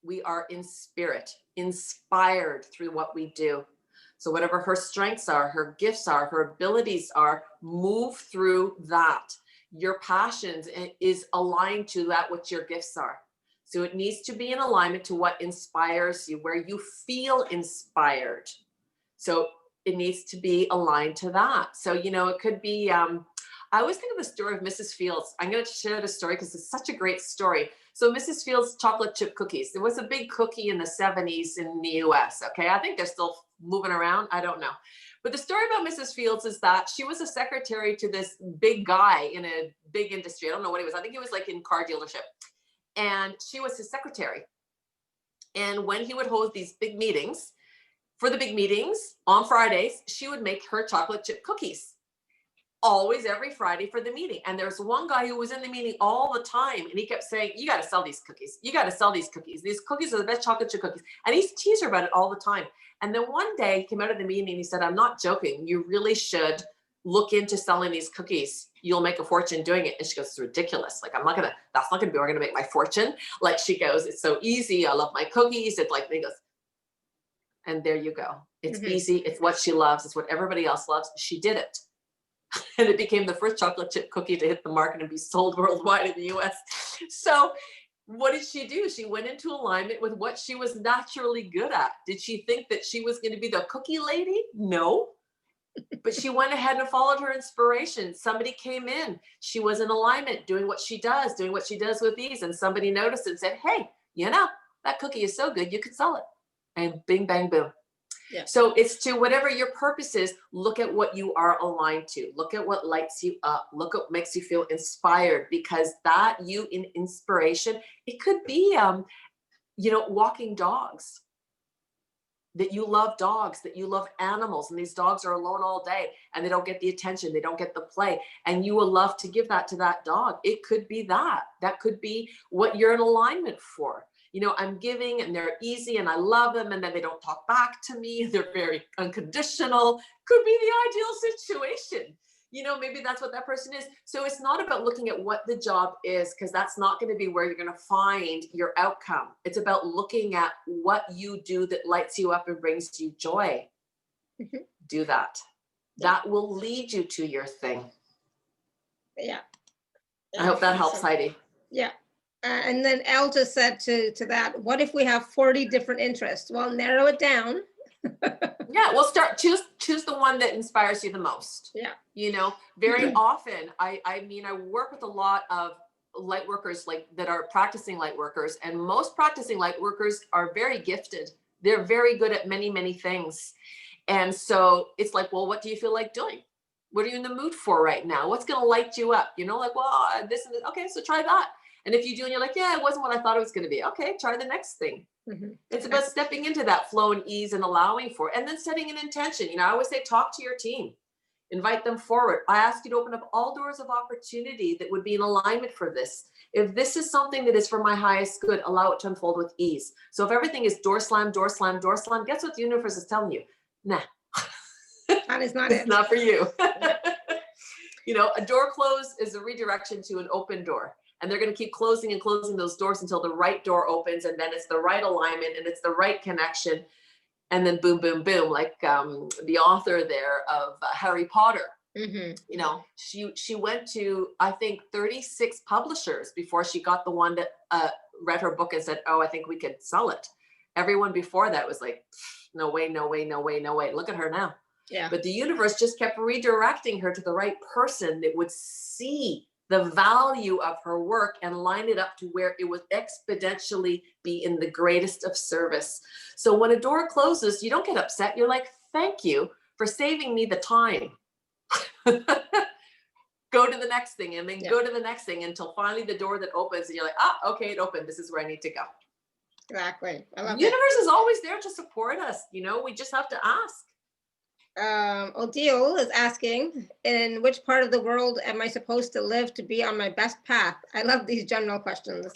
Speaker 2: we are in spirit, inspired through what we do. So whatever her strengths are, her gifts are, her abilities are, move through that. Your passions is aligned to that, what your gifts are. So it needs to be in alignment to what inspires you, where you feel inspired. So it needs to be aligned to that. So, you know, it could be, I always think of the story of Mrs. Fields. I'm going to share the story because it's such a great story. So Mrs. Fields chocolate chip cookies. There was a big cookie in the 70s in the US. Okay. I think they're still moving around. I don't know. But the story about Mrs. Fields is that she was a secretary to this big guy in a big industry. I don't know what he was. I think he was like in car dealership. And she was his secretary. And when he would hold these big meetings, for the big meetings on Fridays, she would make her chocolate chip cookies. Always every Friday for the meeting. And there's one guy who was in the meeting all the time. And he kept saying, you got to sell these cookies. You got to sell these cookies. These cookies are the best chocolate chip cookies. And he's teased her about it all the time. And then one day he came out of the meeting and he said, I'm not joking. You really should look into selling these cookies. You'll make a fortune doing it. And she goes, it's ridiculous. Like, that's not gonna be where I'm gonna make my fortune. Like, she goes, it's so easy. I love my cookies. It's like, he goes, and there you go. It's easy. It's what she loves. It's what everybody else loves. She did it. And it became the first chocolate chip cookie to hit the market and be sold worldwide in the US. So what did she do? She went into alignment with what she was naturally good at. Did she think that she was going to be the cookie lady? No. But she went ahead and followed her inspiration. Somebody came in. She was in alignment, doing what she does with ease. And somebody noticed and said, hey, you know, that cookie is so good, you could sell it. And bing, bang, boom. Yeah. So it's to whatever your purpose is, look at what you are aligned to. Look at what lights you up. Look at what makes you feel inspired, because that you in inspiration, it could be, you know, walking dogs. That you love dogs, that you love animals, and these dogs are alone all day and they don't get the attention, they don't get the play, and you will love to give that to that dog. It could be that. That could be what you're in alignment for. You know, I'm giving and they're easy and I love them, and then they don't talk back to me. They're very unconditional. Could be the ideal situation. You know, maybe that's what that person is. So it's not about looking at what the job is, because that's not going to be where you're going to find your outcome. It's about looking at what you do that lights you up and brings you joy. Do that. That will lead you to your thing. Yeah. I hope that helps, Heidi. Yeah.
Speaker 1: And then Elle just said to that, what if we have 40 different interests? Well, narrow it down.
Speaker 2: Yeah, well, choose the one that inspires you the most. Yeah. You know, very often, I mean, I work with a lot of light workers like that are practicing light workers, and most practicing light workers are very gifted. They're very good at many, many things. And so it's like, well, what do you feel like doing? What are you in the mood for right now? What's going to light you up? You know, like, well, this and this. Okay, so try that. And if you do and you're like, yeah, it wasn't what I thought it was going to be. Okay, try the next thing. It's about stepping into that flow and ease and allowing for it, and then setting an intention. You know, I always say, talk to your team, invite them forward. I ask you to open up all doors of opportunity that would be in alignment for this. If this is something that is for my highest good, allow it to unfold with ease. So if everything is door slam, door slam, door slam, guess what the universe is telling you? Nah,
Speaker 1: that is not
Speaker 2: it's not for you. You know, a door close is a redirection to an open door. And they're going to keep closing and closing those doors until the right door opens, and then it's the right alignment and it's the right connection. And then boom, boom, boom, like the author there of Harry Potter. You know, she went to, I think, 36 publishers before she got the one that read her book and said, oh, I think we could sell it. Everyone before that was like, no way, no way, no way, no way. Look at her now. Yeah. But the universe just kept redirecting her to the right person that would see the value of her work and line it up to where it would exponentially be in the greatest of service. So when a door closes, you don't get upset. You're like, thank you for saving me the time. Go to the next thing, and then go to the next thing until finally the door that opens and you're like, okay, it opened. This is where I need to go.
Speaker 1: Exactly. I love
Speaker 2: the universe is always there to support us. You know, we just have to ask.
Speaker 1: Odile is asking, in which part of the world am I supposed to live to be on my best path? I love these general questions.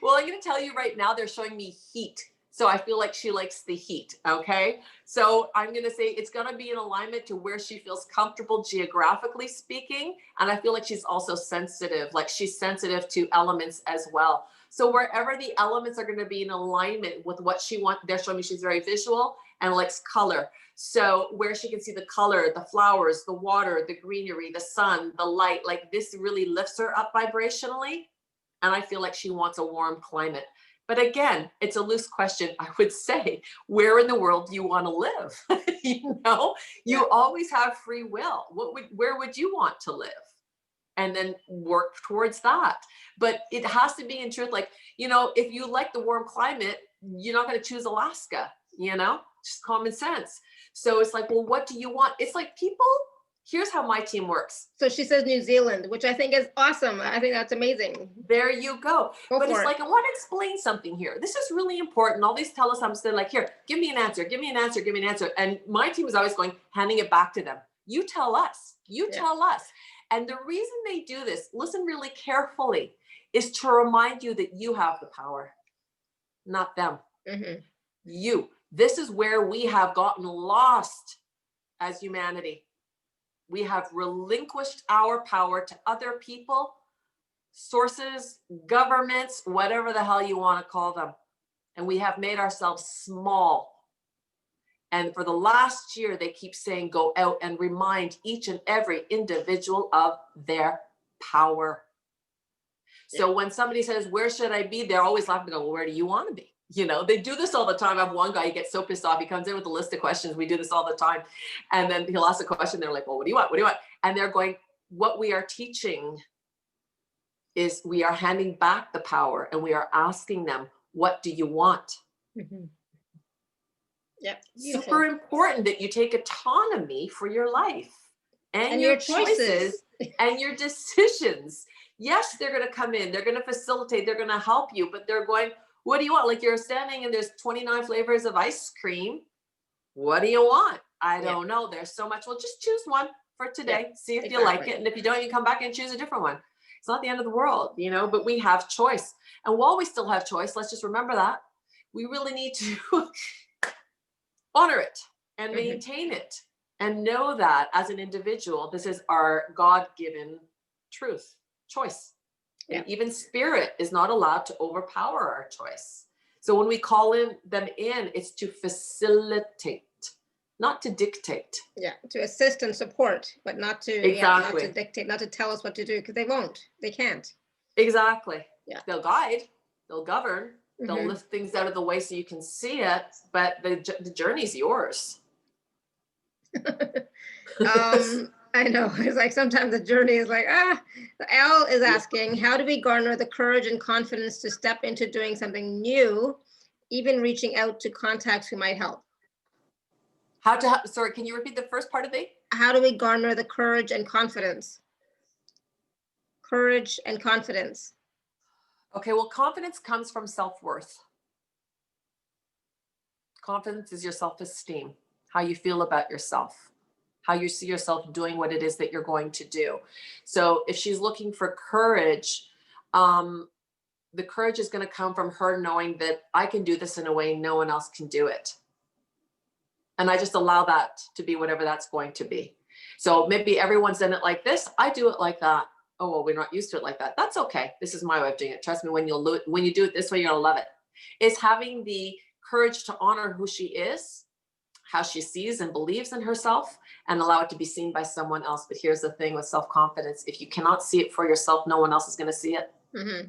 Speaker 2: Well, I'm going to tell you right now, they're showing me heat. So I feel like she likes the heat. Okay. So I'm going to say it's going to be in alignment to where she feels comfortable geographically speaking. And I feel like she's also sensitive, like she's sensitive to elements as well. So wherever the elements are going to be in alignment with what she wants, they're showing me she's very visual and likes color. So where she can see the color, the flowers, the water, the greenery, the sun, the light, like this really lifts her up vibrationally. And I feel like she wants a warm climate. But again, it's a loose question. I would say, where in the world do you want to live? You know, you always have free will. Where would you want to live? And then work towards that. But it has to be in truth, like, you know, if you like the warm climate, you're not going to choose Alaska, you know, just common sense. So it's like, well, what do you want? It's like people, here's how my team works.
Speaker 1: So she says New Zealand, which I think is awesome. I think that's amazing.
Speaker 2: There you go. But it's
Speaker 1: it.
Speaker 2: like, I want to explain something here. This is really important. All these telesums, they're like, here, give me an answer, give me an answer, give me an answer. And my team is always going, handing it back to them. You tell us, you tell us. And the reason they do this, listen really carefully, is to remind you that you have the power, not them. You. This is where we have gotten lost as humanity. We have relinquished our power to other people, sources, governments, whatever the hell you want to call them. And we have made ourselves small. And for the last year, they keep saying, go out and remind each and every individual of their power. So when somebody says, where should I be? They're always laughing and go, well, where do you want to be? You know, they do this all the time. I have one guy, he gets so pissed off. He comes in with a list of questions. We do this all the time. And then he'll ask a question. They're like, well, what do you want? What do you want? And they're going, what we are teaching is we are handing back the power and we are asking them, what do you want?
Speaker 1: Yep.
Speaker 2: Super important that you take autonomy for your life and your choices and your decisions. Yes, they're going to come in, they're going to facilitate, they're going to help you, but they're going, what do you want? Like you're standing and there's 29 flavors of ice cream. What do you want? I don't know. There's so much. Well, just choose one for today. See if you like it. And if you don't, you come back and choose a different one. It's not the end of the world, you know, but we have choice. And while we still have choice, let's just remember that we really need to honor it and maintain it and know that as an individual, this is our God-given truth, choice. And even spirit is not allowed to overpower our choice. So when we call them in, it's to facilitate, not to dictate.
Speaker 1: Yeah, to assist and support, but not to, not to dictate, not to tell us what to do, because they won't, they can't.
Speaker 2: Exactly. Yeah. They'll guide, they'll govern, they'll lift things out of the way so you can see it, but the journey's yours.
Speaker 1: I know, it's like sometimes the journey is like, Al is asking, how do we garner the courage and confidence to step into doing something new, even reaching out to contacts who might help?
Speaker 2: Sorry, can you repeat the first part of it?
Speaker 1: How do we garner the courage and confidence? Courage and confidence.
Speaker 2: Okay, well, confidence comes from self-worth. Confidence is your self-esteem, how you feel about yourself, how you see yourself doing what it is that you're going to do. So if she's looking for courage, the courage is going to come from her knowing that I can do this in a way no one else can do it. And I just allow that to be whatever that's going to be. So maybe everyone's done it like this. I do it like that. Oh, well, we're not used to it like that. That's okay. This is my way of doing it. Trust me, when you do it this way, you're going to love it. It's having the courage to honor who she is, how she sees and believes in herself, and allow it to be seen by someone else. But here's the thing with self-confidence. If you cannot see it for yourself, no one else is going to see it.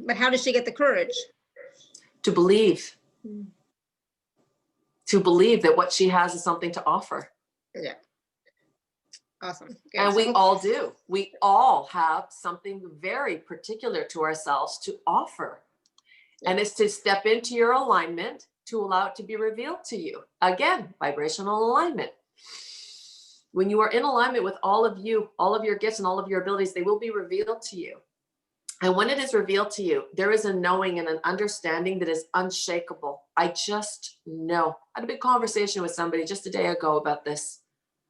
Speaker 1: But how does she get the courage?
Speaker 2: To believe. To believe that what she has is something to offer.
Speaker 1: Yeah. Awesome. Good.
Speaker 2: And we all do. We all have something very particular to ourselves to offer. Yeah. And it's to step into your alignment to allow it to be revealed to you. Again, vibrational alignment. When you are in alignment with all of you, all of your gifts and all of your abilities, they will be revealed to you. And when it is revealed to you, there is a knowing and an understanding that is unshakable. I just know. I had a big conversation with somebody just a day ago about this.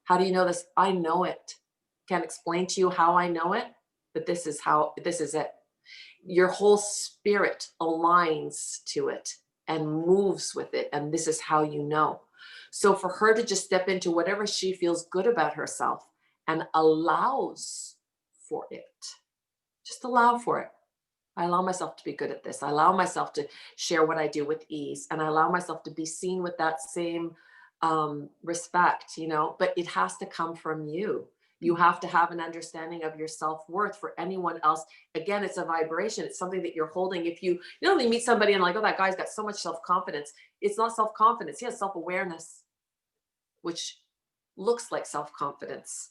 Speaker 2: How do you know this? I know it. Can't explain to you how I know it, but this is it. Your whole spirit aligns to it and moves with it. And this is how you know. So for her to just step into whatever she feels good about herself and allows for it, just allow for it. I allow myself to be good at this. I allow myself to share what I do with ease. And I allow myself to be seen with that same respect, you know, but it has to come from you. You have to have an understanding of your self-worth. For anyone else, again, it's a vibration. It's something that you're holding. If you know, you meet somebody and like, oh, that guy's got so much self-confidence. It's not self-confidence. He has self-awareness, which looks like self-confidence.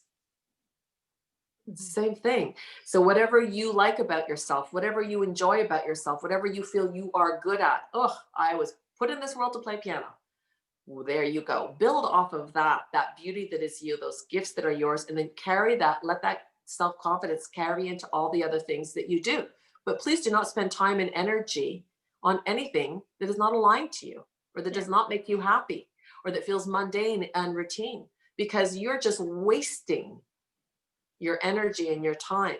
Speaker 2: It's the same thing. So whatever you like about yourself, whatever you enjoy about yourself, whatever you feel you are good at. Oh, I was put in this world to play piano. Well, there you go. Build off of that beauty that is you, those gifts that are yours, and then carry that, let that self-confidence carry into all the other things that you do. But please do not spend time and energy on anything that is not aligned to you, or that does not make you happy, or that feels mundane and routine, because you're just wasting your energy and your time.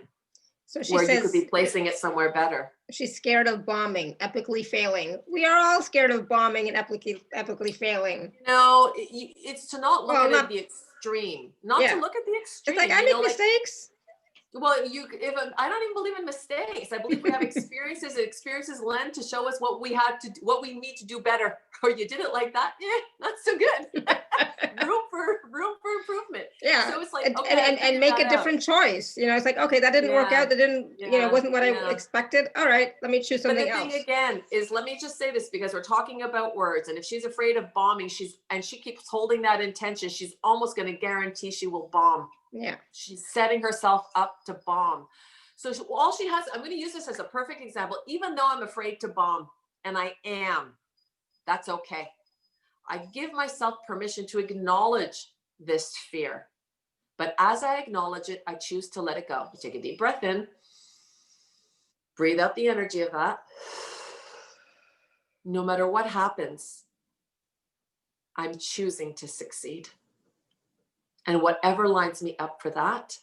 Speaker 1: So she
Speaker 2: where
Speaker 1: says,
Speaker 2: you could be placing it somewhere better.
Speaker 1: She's scared of bombing, epically failing. We are all scared of bombing and epically failing.
Speaker 2: No, it's to not look at the extreme, not to look at the extreme.
Speaker 1: It's like, I make mistakes.
Speaker 2: Well, I don't even believe in mistakes. I believe we have experiences, and experiences lend to show us what we need to do better. Or you did it like that, not so good. room for improvement.
Speaker 1: Yeah.
Speaker 2: So it's like, okay,
Speaker 1: and make a different choice. You know, it's like, okay, that didn't work out. That didn't, wasn't what I expected. All right, let me choose something else.
Speaker 2: But the thing again is, let me just say this, because we're talking about words, and if she's afraid of bombing, she keeps holding that intention, she's almost going to guarantee she will bomb.
Speaker 1: Yeah.
Speaker 2: She's setting herself up to bomb. So all she has, I'm going to use this as a perfect example. Even though I'm afraid to bomb, and I am, that's okay. I give myself permission to acknowledge this fear. But as I acknowledge it, I choose to let it go. You take a deep breath in, breathe out the energy of that. No matter what happens, I'm choosing to succeed. And whatever lines me up for that,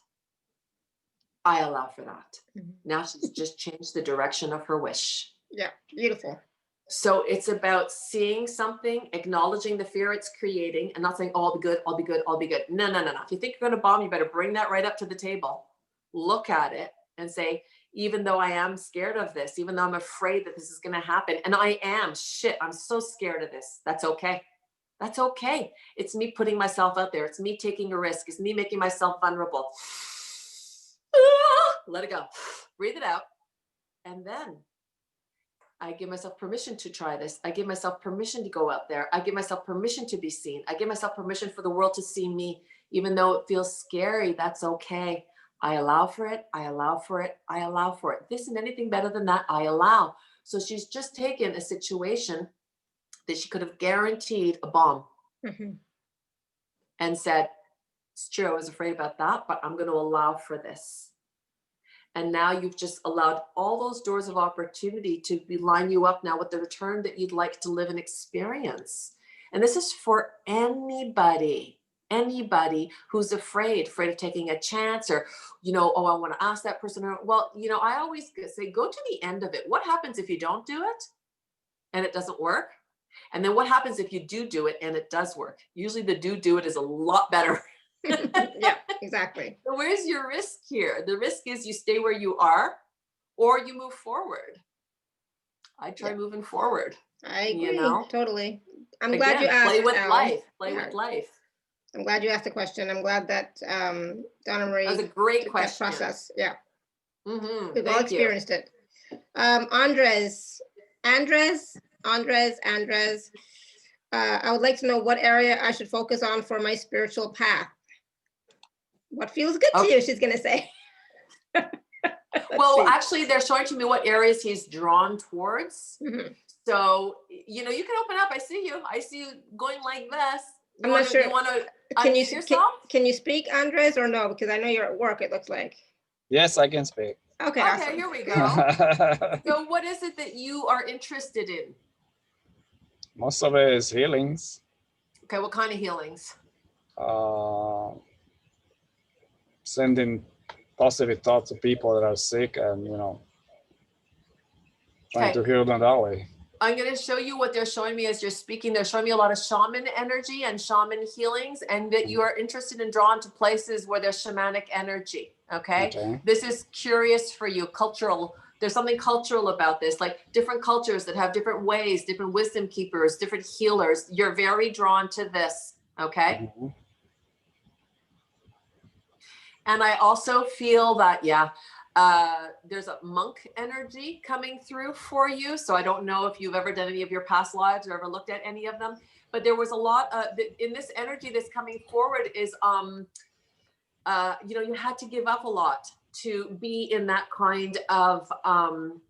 Speaker 2: I allow for that. Mm-hmm. Now she's just changed the direction of her wish.
Speaker 1: Yeah, beautiful.
Speaker 2: So it's about seeing something, acknowledging the fear it's creating, and not saying, oh, I'll be good, I'll be good, I'll be good. No. If you think you're going to bomb, you better bring that right up to the table. Look at it and say, even though I am scared of this, even though I'm afraid that this is going to happen, and I am, I'm so scared of this. That's okay. That's okay. It's me putting myself out there. It's me taking a risk. It's me making myself vulnerable. Let it go. Breathe it out. And then I give myself permission to try this. I give myself permission to go out there. I give myself permission to be seen. I give myself permission for the world to see me, even though it feels scary. That's okay. I allow for it. I allow for it. I allow for it. This isn't anything better than that. I allow. So she's just taken a situation that she could have guaranteed a bomb, mm-hmm. and said, it's true, I was afraid about that, but I'm going to allow for this. And now you've just allowed all those doors of opportunity to line you up now with the return that you'd like to live and experience. And this is for anybody who's afraid of taking a chance, or, oh, I want to ask that person. Well, I always say, go to the end of it. What happens if you don't do it and it doesn't work? And then what happens if you do it and it does work? Usually the do it is a lot better.
Speaker 1: Yeah, exactly.
Speaker 2: So where's your risk here? The risk is you stay where you are, or you move forward. I try moving forward.
Speaker 1: I agree, totally. I'm
Speaker 2: Again,
Speaker 1: glad you asked.
Speaker 2: Play with life. Play with life.
Speaker 1: I'm glad you asked the question. I'm glad that Donna-Marie.
Speaker 2: That was a great question.
Speaker 1: Process. Yeah.
Speaker 2: Mm-hmm.
Speaker 1: We've all experienced it. Andres. I would like to know what area I should focus on for my spiritual path. What feels good to you, she's going to say.
Speaker 2: Well, actually, they're showing to me what areas he's drawn towards. Mm-hmm. So, you can open up. I see you going like this.
Speaker 1: I'm not sure.
Speaker 2: You want to unmute yourself?
Speaker 1: Can you speak, Andres, or no? Because I know you're at work, it looks like.
Speaker 5: Yes, I can speak.
Speaker 1: Okay, awesome.
Speaker 2: Here we go. So what is it that you are interested in?
Speaker 5: Most of it is healings.
Speaker 2: Okay, what kind of healings?
Speaker 5: Sending positive thoughts to people that are sick, and trying to heal them that way.
Speaker 2: I'm going to show you what they're showing me as you're speaking. They're showing me a lot of shaman energy and shaman healings, and that you are interested and drawn to places where there's shamanic energy. Okay. This is curious for you, cultural. There's something cultural about this, like different cultures that have different ways, different wisdom keepers, different healers. You're very drawn to this. Okay. Mm-hmm. And I also feel that, there's a monk energy coming through for you. So I don't know if you've ever done any of your past lives or ever looked at any of them, but there was a lot in this energy that's coming forward is, you had to give up a lot to be in that kind of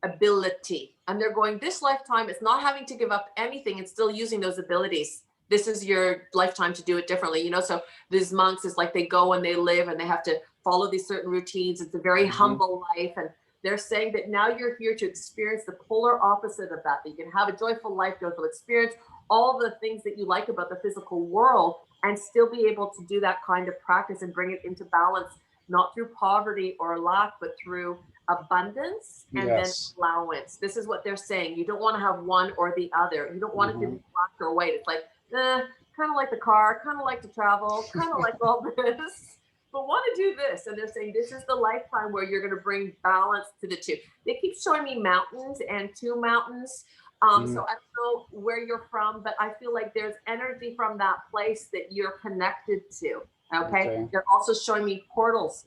Speaker 2: ability. And they're going, this lifetime, it's not having to give up anything and still using those abilities. This is your lifetime to do it differently, so these monks, is like they go and they live and they have to follow these certain routines. It's a very humble life, and they're saying that now you're here to experience the polar opposite of that you can have a joyful life, joyful experience, all the things that you like about the physical world, and still be able to do that kind of practice and bring it into balance, not through poverty or lack, but through abundance and then allowance. This is what they're saying. You don't want to have one or the other. You don't want it to be black or white. It's like, kind of like the car, kind of like to travel, kind of like all this, but want to do this. And they're saying this is the lifetime where you're going to bring balance to the two. They keep showing me mountains and 2 mountains. So I don't know where you're from, but I feel like there's energy from that place that you're connected to. Okay. They're also showing me portals.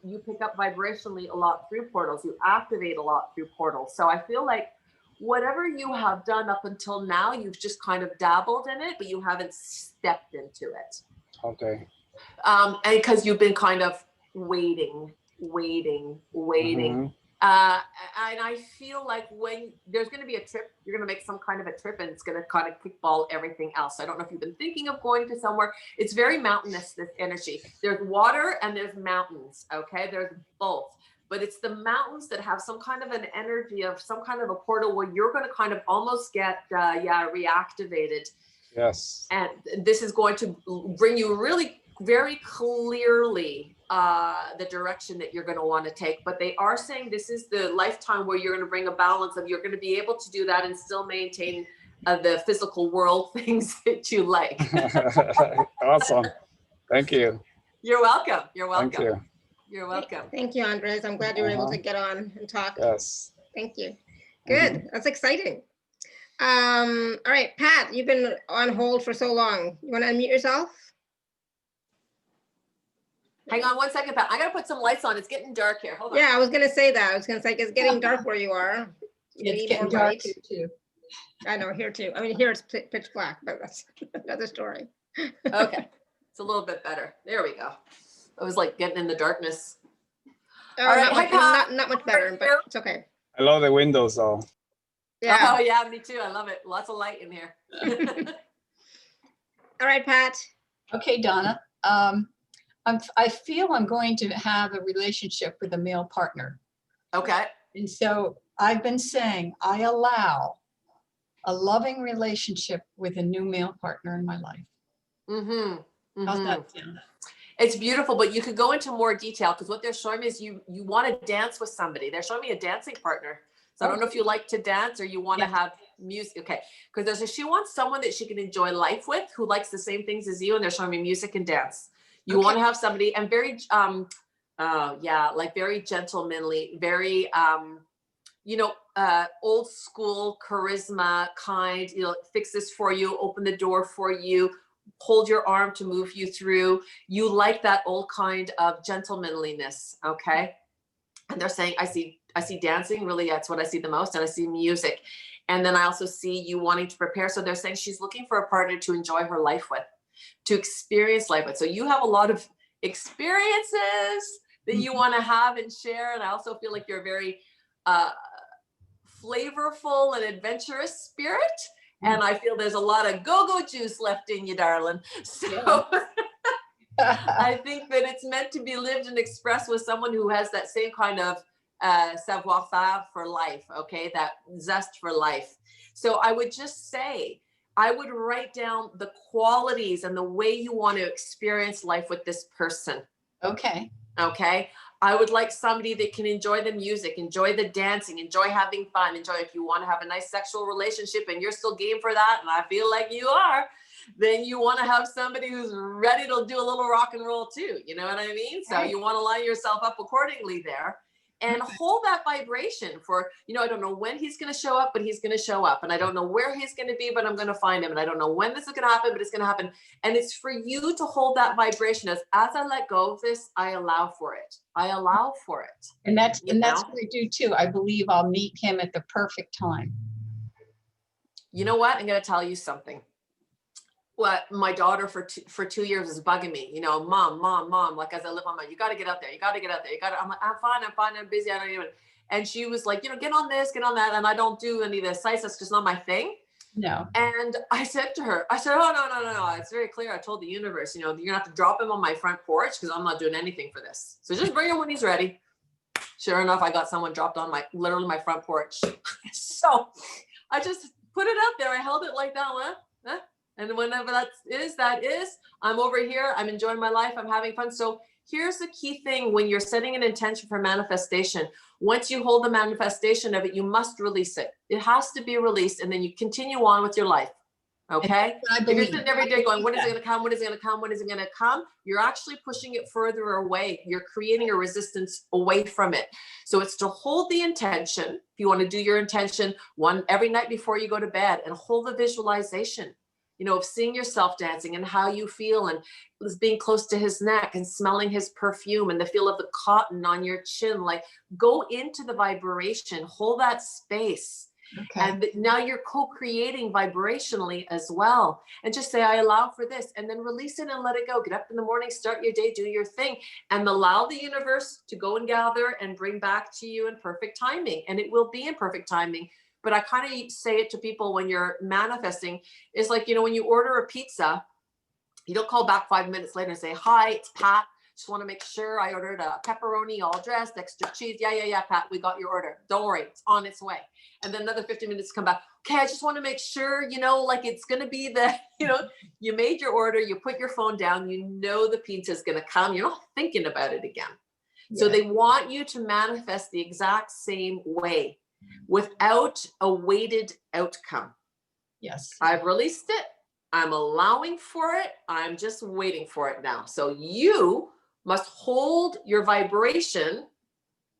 Speaker 2: You pick up vibrationally a lot through portals. You activate a lot through portals. So I feel like whatever you have done up until now, you've just kind of dabbled in it, but you haven't stepped into it.
Speaker 5: Okay.
Speaker 2: And because you've been kind of waiting. And I feel like when there's going to be a trip, you're going to make some kind of a trip, and it's going to kind of kickball everything else. I don't know if you've been thinking of going to somewhere. It's very mountainous, this energy. There's water and there's mountains. Okay. There's both. But it's the mountains that have some kind of an energy of some kind of a portal where you're going to kind of almost get, reactivated.
Speaker 5: Yes.
Speaker 2: And this is going to bring you really very clearly the direction that you're going to want to take. But they are saying this is the lifetime where you're going to bring a balance of, you're going to be able to do that and still maintain the physical world things that you like.
Speaker 5: Awesome. Thank you.
Speaker 2: You're welcome. You're welcome.
Speaker 5: Thank you.
Speaker 2: You're welcome.
Speaker 1: Thank you, Andres. I'm glad you were able to get on and talk.
Speaker 5: Yes.
Speaker 1: Thank you. Good. That's exciting. All right, Pat, you've been on hold for so long. You want to unmute yourself?
Speaker 2: Hang on one second, Pat. I got to put some lights on. It's getting dark here. Hold on.
Speaker 1: Yeah, I was going to say that. I was going to say, it's getting dark where you are. You
Speaker 6: It's
Speaker 1: need
Speaker 6: getting
Speaker 1: more
Speaker 6: dark
Speaker 1: light.
Speaker 6: here too.
Speaker 1: I know, here too. I mean, here it's pitch black, but that's another story.
Speaker 2: Okay. It's a little bit better. There we go. It was like getting in the darkness.
Speaker 1: Oh,
Speaker 2: All right.
Speaker 1: not much better, but it's okay.
Speaker 5: I love the windows though.
Speaker 1: Yeah.
Speaker 2: Oh yeah, me too. I love it. Lots of light in here.
Speaker 1: All right, Pat.
Speaker 6: Okay, Donna. I feel I'm going to have a relationship with a male partner.
Speaker 2: Okay.
Speaker 6: And so I've been saying I allow a loving relationship with a new male partner in my life. How's that sound?
Speaker 2: It's beautiful, but you could go into more detail, because what they're showing me is you want to dance with somebody. They're showing me a dancing partner. So I don't know if you like to dance or you want to have music. Okay. Because she wants someone that she can enjoy life with, who likes the same things as you. And they're showing me music and dance. You want to have somebody, and very, like very gentlemanly, very, old school charisma kind, fix this for you, open the door for you, hold your arm to move you through. You like that old kind of gentlemanliness. Okay. And they're saying, I see dancing, really, that's what I see the most. And I see music. And then I also see you wanting to prepare. So they're saying she's looking for a partner to enjoy her life with, to experience life with. So you have a lot of experiences that you want to have and share. And I also feel like you're a very flavorful and adventurous spirit. And I feel there's a lot of go-go juice left in you, darling. So I think that it's meant to be lived and expressed with someone who has that same kind of savoir-faire for life, okay? That zest for life. So I would just say, I would write down the qualities and the way you want to experience life with this person.
Speaker 6: Okay.
Speaker 2: Okay. I would like somebody that can enjoy the music, enjoy the dancing, enjoy having fun, enjoy, if you want to have a nice sexual relationship and you're still game for that, and I feel like you are, then you want to have somebody who's ready to do a little rock and roll too. You know what I mean? So you want to line yourself up accordingly there. and hold that vibration for, I don't know when he's going to show up, but he's going to show up. And I don't know where he's going to be, but I'm going to find him. And I don't know when this is going to happen, but it's going to happen. And it's for you to hold that vibration as I let go of this, I allow for it. I allow for it.
Speaker 6: And that's what I do too. I believe I'll meet him at the perfect time.
Speaker 2: You know what? I'm going to tell you something. What my daughter for 2 years is bugging me, mom, like as I live on my, you got to get out there. You got to get out there. I'm like, I'm fine. I'm busy. I don't even. And she was like, get on this, get on that. And I don't do any of the sites. That's just not my thing.
Speaker 6: No.
Speaker 2: And I said to her, oh, no. It's very clear. I told the universe, you're gonna have to drop him on my front porch because I'm not doing anything for this. So just bring him when he's ready. Sure enough, I got someone dropped on literally my front porch. So I just put it out there. I held it like that. Huh? And whenever that is, I'm over here. I'm enjoying my life. I'm having fun. So here's the key thing when you're setting an intention for manifestation. Once you hold the manifestation of it, you must release it. It has to be released. And then you continue on with your life. Okay. If you're sitting every day going, when is it going to come? When is it going to come? When is it going to come? You're actually pushing it further away. You're creating a resistance away from it. So it's to hold the intention. If you want to do your intention every night before you go to bed, and hold the visualization, of seeing yourself dancing and how you feel, and being close to his neck and smelling his perfume and the feel of the cotton on your chin. Like, go into the vibration, hold that space. Okay. And now you're co-creating vibrationally as well. And just say, I allow for this, and then release it and let it go. Get up in the morning, start your day, do your thing, and allow the universe to go and gather and bring back to you in perfect timing. And it will be in perfect timing. But I kind of say it to people when you're manifesting, is like, when you order a pizza, you don't call back 5 minutes later and say, hi, it's Pat. Just want to make sure I ordered a pepperoni, all dressed, extra cheese. Yeah, Pat, we got your order. Don't worry, it's on its way. And then another 50 minutes come back. Okay, I just want to make sure, like it's going to be you made your order, you put your phone down, the pizza is going to come. You're not thinking about it again. Yeah. So they want you to manifest the exact same way, without a weighted outcome.
Speaker 6: Yes.
Speaker 2: I've released it. I'm allowing for it. I'm just waiting for it now. So you must hold your vibration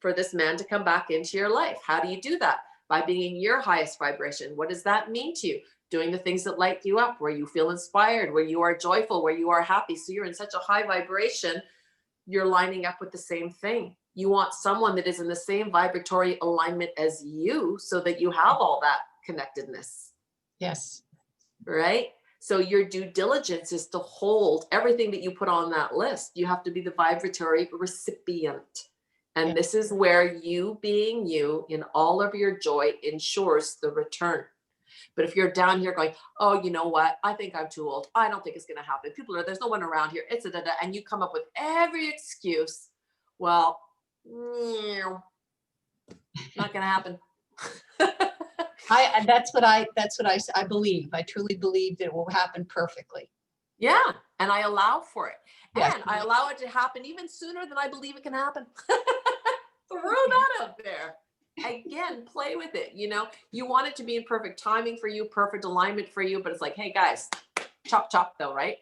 Speaker 2: for this man to come back into your life. How do you do that? By being in your highest vibration. What does that mean to you? Doing the things that light you up, where you feel inspired, where you are joyful, where you are happy. So you're in such a high vibration, you're lining up with the same thing. You want someone that is in the same vibratory alignment as you, so that you have all that connectedness.
Speaker 6: Yes.
Speaker 2: Right? So your due diligence is to hold everything that you put on that list. You have to be the vibratory recipient. And this is where you being you in all of your joy ensures the return. But if you're down here going, oh, you know what? I think I'm too old. I don't think it's going to happen. There's no one around here. It's and you come up with every excuse. Well, not going to happen.
Speaker 6: That's what I believe. I truly believe that it will happen perfectly.
Speaker 2: Yeah. And I allow for it.
Speaker 6: Yes.
Speaker 2: And I allow it to happen even sooner than I believe it can happen. Throw that out there. Again, play with it. You want it to be in perfect timing for you, perfect alignment for you. But it's like, hey guys, chop though, right?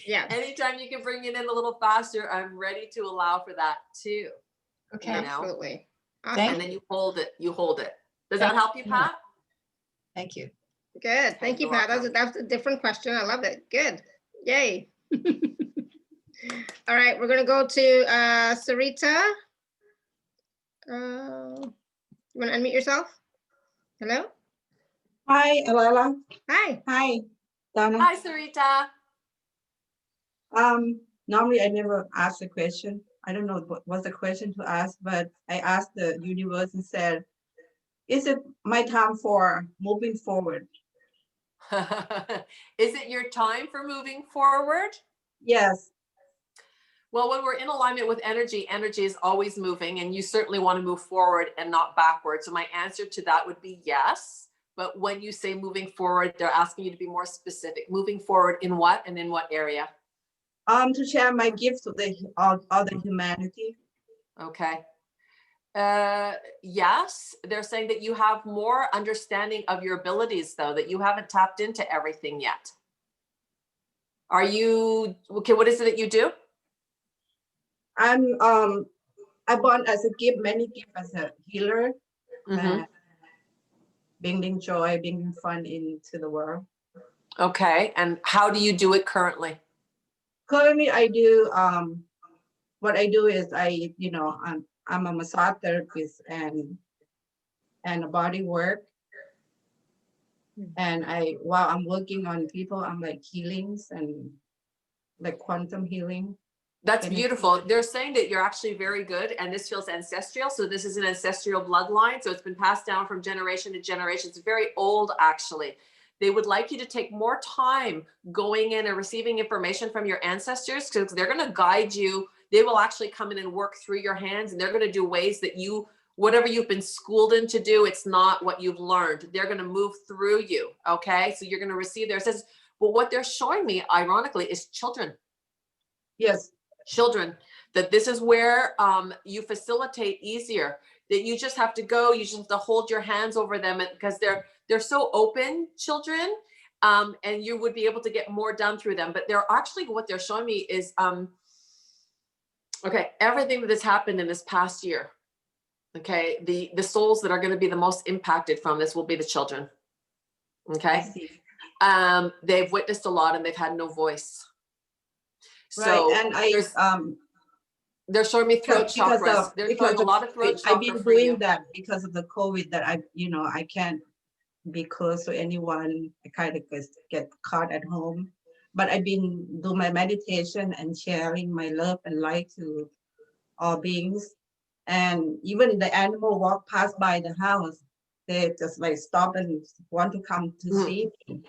Speaker 1: Yeah.
Speaker 2: Anytime you can bring it in a little faster, I'm ready to allow for that too.
Speaker 1: Okay. Absolutely. Awesome.
Speaker 2: And then you hold it. Does that help you, Pat?
Speaker 6: Thank you.
Speaker 1: Good. Thank you, Pat. That was a different question. I love it. Good. Yay. All right. We're going to go to Sarita. You want to unmute yourself? Hello?
Speaker 7: Hi, Alala.
Speaker 1: Hi.
Speaker 7: Hi, Donna.
Speaker 2: Hi, Sarita.
Speaker 7: Normally I never ask a question. I don't know what was the question to ask, but I asked the universe and said, is it my time for moving forward?
Speaker 2: Is it your time for moving forward?
Speaker 7: Yes.
Speaker 2: Well, when we're in alignment with energy is always moving, and you certainly want to move forward and not backwards. So my answer to that would be yes. But when you say moving forward, they're asking you to be more specific. Moving forward in what and in what area?
Speaker 7: To share my gifts to the other humanity.
Speaker 2: Okay. Yes, they're saying that you have more understanding of your abilities, though, that you haven't tapped into everything yet. Are you, okay, what is it that you do?
Speaker 7: I'm I bought as a gift, many gifts as a healer,
Speaker 2: Mhm.
Speaker 7: bringing joy, bringing fun into the world.
Speaker 2: Okay. And how do you do it currently?
Speaker 7: Currently, I do, what I do is I'm a massage therapist and a body work. And while I'm working on people, I'm like healings and like quantum healing.
Speaker 2: That's
Speaker 7: energy.
Speaker 2: beautiful. They're saying that you're actually very good, and this feels ancestral. So this is an ancestral bloodline. So it's been passed down from generation to generation. It's very old, actually. They would like you to take more time going in and receiving information from your ancestors, because they're going to guide you. They will actually come in and work through your hands, and they're going to do ways that whatever you've been schooled in to do, it's not what you've learned. They're going to move through you. Okay. So you're going to receive their sense. But what they're showing me, ironically, is children.
Speaker 7: Yes.
Speaker 2: Children, that this is where you facilitate easier, that you just have to go, you just have to hold your hands over them, because they're so open, children, and you would be able to get more done through them. But they're actually, what they're showing me is okay, everything that has happened in this past year, okay, the souls that are going to be the most impacted from this will be the children. Okay.
Speaker 7: I see.
Speaker 2: They've witnessed a lot and they've had no voice.
Speaker 7: Right.
Speaker 2: So
Speaker 7: And
Speaker 2: they're showing me throat chakras. They're showing a lot of throat chakra.
Speaker 7: I've been doing that because of the COVID, that I can't be close to anyone. I kind of get caught at home, but I've been doing my meditation and sharing my love and light to all beings. And even the animal walk past by the house, they just like stop and want to come to see me.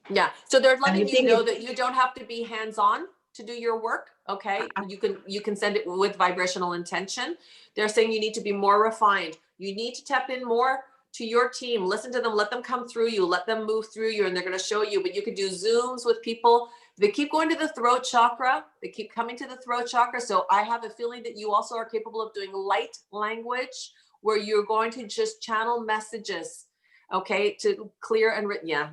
Speaker 2: Yeah. So they're letting you know
Speaker 7: it-
Speaker 2: that you don't have to be hands-on to do your work. Okay. You can send it with vibrational intention. They're saying you need to be more refined. You need to tap in more to your team. Listen to them, let them come through you, let them move through you, and they're going to show you. But you could do Zooms with people. They keep going to the throat chakra. They keep coming to the throat chakra. So I have a feeling that you also are capable of doing light language, where you're going to just channel messages, okay, to clear and written. Yeah.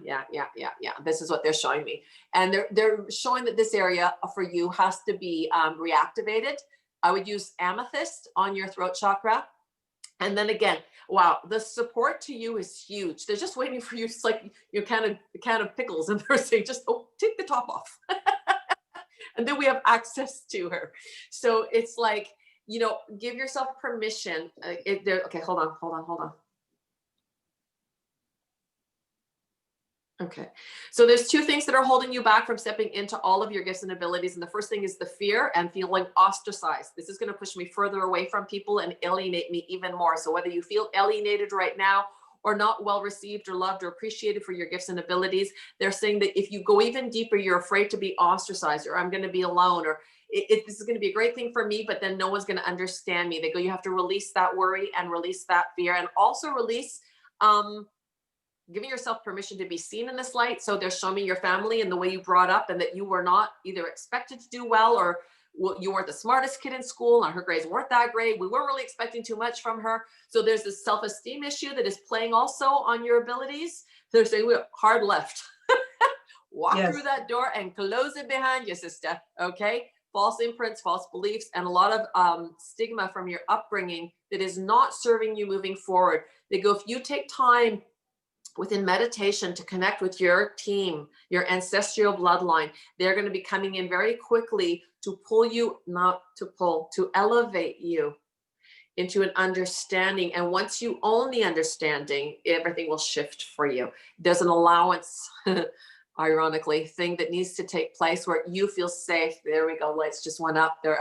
Speaker 2: This is what they're showing me. And they're showing that this area for you has to be reactivated. I would use amethyst on your throat chakra. And then again, wow, the support to you is huge. They're just waiting for you. It's like you're a can of pickles, and they're saying, just, oh, take the top off. And then we have access to her. So it's like, give yourself permission. Okay, hold on. Okay. So there's two things that are holding you back from stepping into all of your gifts and abilities. And the first thing is the fear and feeling ostracized. This is going to push me further away from people and alienate me even more. So whether you feel alienated right now or not well received or loved or appreciated for your gifts and abilities, they're saying that if you go even deeper, you're afraid to be ostracized, or I'm going to be alone, or this is going to be a great thing for me, but then no one's going to understand me. They go, you have to release that worry and release that fear, and also release, giving yourself permission to be seen in this light. So they're showing me your family and the way you brought up, and that you were not either expected to do well, or you weren't the smartest kid in school and her grades weren't that great. We weren't really expecting too much from her. So there's this self-esteem issue that is playing also on your abilities. They're saying, we're hard left. Walk through that door and close it behind you, sister. Okay. False imprints, false beliefs, and a lot of stigma from your upbringing that is not serving you moving forward. They go, if you take time within meditation to connect with your team, your ancestral bloodline, they're going to be coming in very quickly to pull you, not to pull, to elevate you into an understanding. And once you own the understanding, everything will shift for you. There's an allowance, ironically, thing that needs to take place where you feel safe. There we go. Lights just went up. They're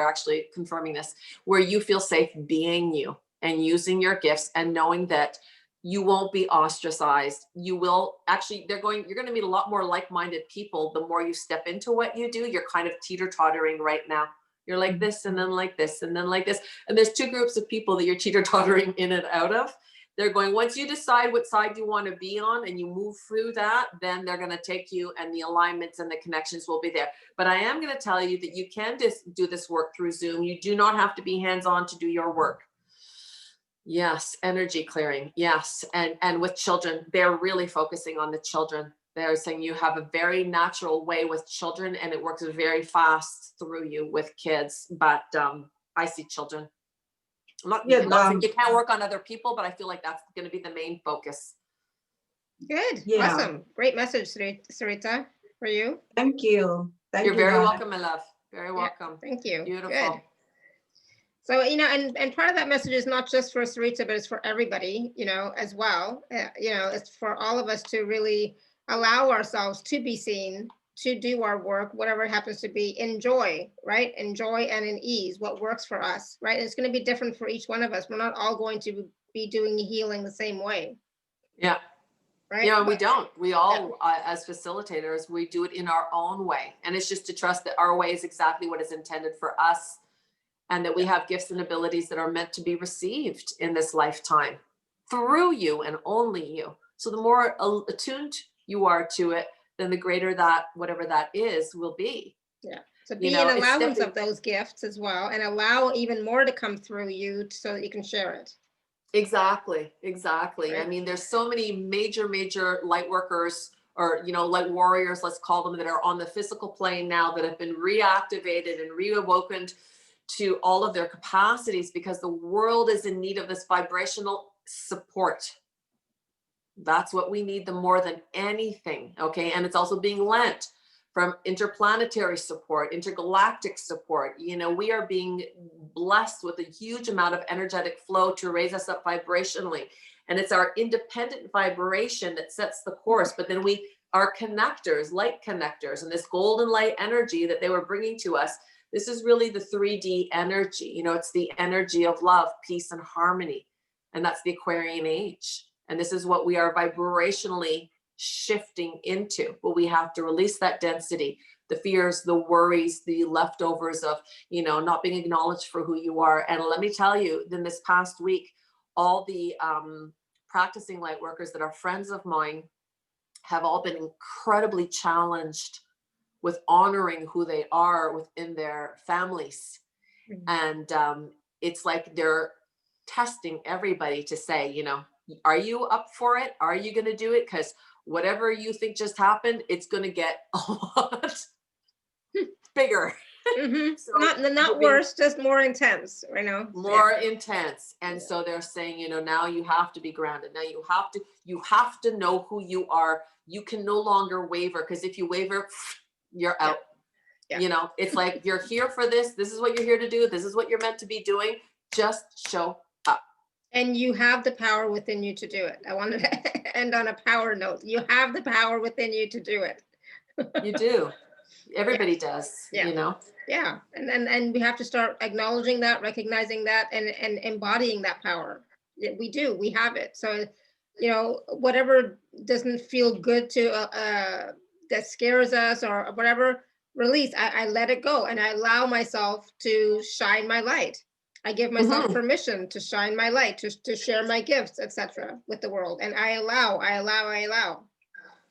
Speaker 2: actually confirming this, where you feel safe being you and using your gifts and knowing that you won't be ostracized. You will actually, you're going to meet a lot more like-minded people. The more you step into what you do, you're kind of teeter-tottering right now. You're like this, and then like this, and then like this. And there's two groups of people that you're teeter-tottering in and out of. They're going, once you decide what side you want to be on and you move through that, then they're going to take you, and the alignments and the connections will be there. But I am going to tell you that you can just do this work through Zoom. You do not have to be hands-on to do your work. Yes, energy clearing. Yes. And with children, they're really focusing on the children. They're saying you have a very natural way with children, and it works very fast through you with kids. But I see children. I'm not saying you can't work on other people, but I feel like that's going to be the main focus.
Speaker 1: Good.
Speaker 7: Yeah.
Speaker 1: Awesome. Great message, Sarita, for you.
Speaker 7: Thank you.
Speaker 2: You're very
Speaker 7: Donna.
Speaker 2: welcome, my love. Very welcome.
Speaker 1: Thank you.
Speaker 2: Beautiful.
Speaker 1: Good. So, and part of that message is not just for Sarita, but it's for everybody, as well. It's for all of us to really allow ourselves to be seen, to do our work, whatever it happens to be, enjoy, right? Enjoy and in ease, what works for us, right? And it's going to be different for each one of us. We're not all going to be doing healing the same way.
Speaker 2: Yeah.
Speaker 1: Right.
Speaker 2: Yeah, we don't. We all, as facilitators, we do it in our own way. And it's just to trust that our way is exactly what is intended for us, and that we have gifts and abilities that are meant to be received in this lifetime through you and only you. So the more attuned you are to it, then the greater that, whatever that is, will be.
Speaker 1: Yeah. So be an allowance of those gifts as well, and allow even more to come through you so that you can share it.
Speaker 2: Exactly. Right. I mean, there's so many major light workers, or, light warriors, let's call them, that are on the physical plane now, that have been reactivated and reawoken to all of their capacities, because the world is in need of this vibrational support. That's what we need the more than anything. Okay. And it's also being lent from interplanetary support, intergalactic support. We are being blessed with a huge amount of energetic flow to raise us up vibrationally. And it's our independent vibration that sets the course. But then we are connectors, light connectors, and this golden light energy that they were bringing to us. This is really the 3D energy. It's the energy of love, peace, and harmony. And that's the Aquarian age. And this is what we are vibrationally shifting into. But we have to release that density, the fears, the worries, the leftovers of, not being acknowledged for who you are. And let me tell you, in this past week, all the practicing light workers that are friends of mine have all been incredibly challenged with honoring who they are within their families. Mm-hmm. And it's like they're testing everybody to say, are you up for it? Are you going to do it? Because whatever you think just happened, it's going to get a lot bigger.
Speaker 1: Mm-hmm. So not worse, just more intense, more
Speaker 2: intense. And so they're saying, now you have to be grounded. Now you have to know who you are. You can no longer waver, because if you waver, you're out. Yeah. It's like, you're here for this. This is what you're here to do. This is what you're meant to be doing. Just show up.
Speaker 1: And you have the power within you to do it. I wanted to end on a power note. You have the power within you to do it.
Speaker 2: You do. Everybody does,
Speaker 1: Yeah. And we have to start acknowledging that, recognizing that, and embodying that power. We do. We have it. So, whatever doesn't feel good to that scares us or whatever, release. I let it go, and I allow myself to shine my light. I give myself permission to shine my light, to share my gifts, etc., with the world. And I allow.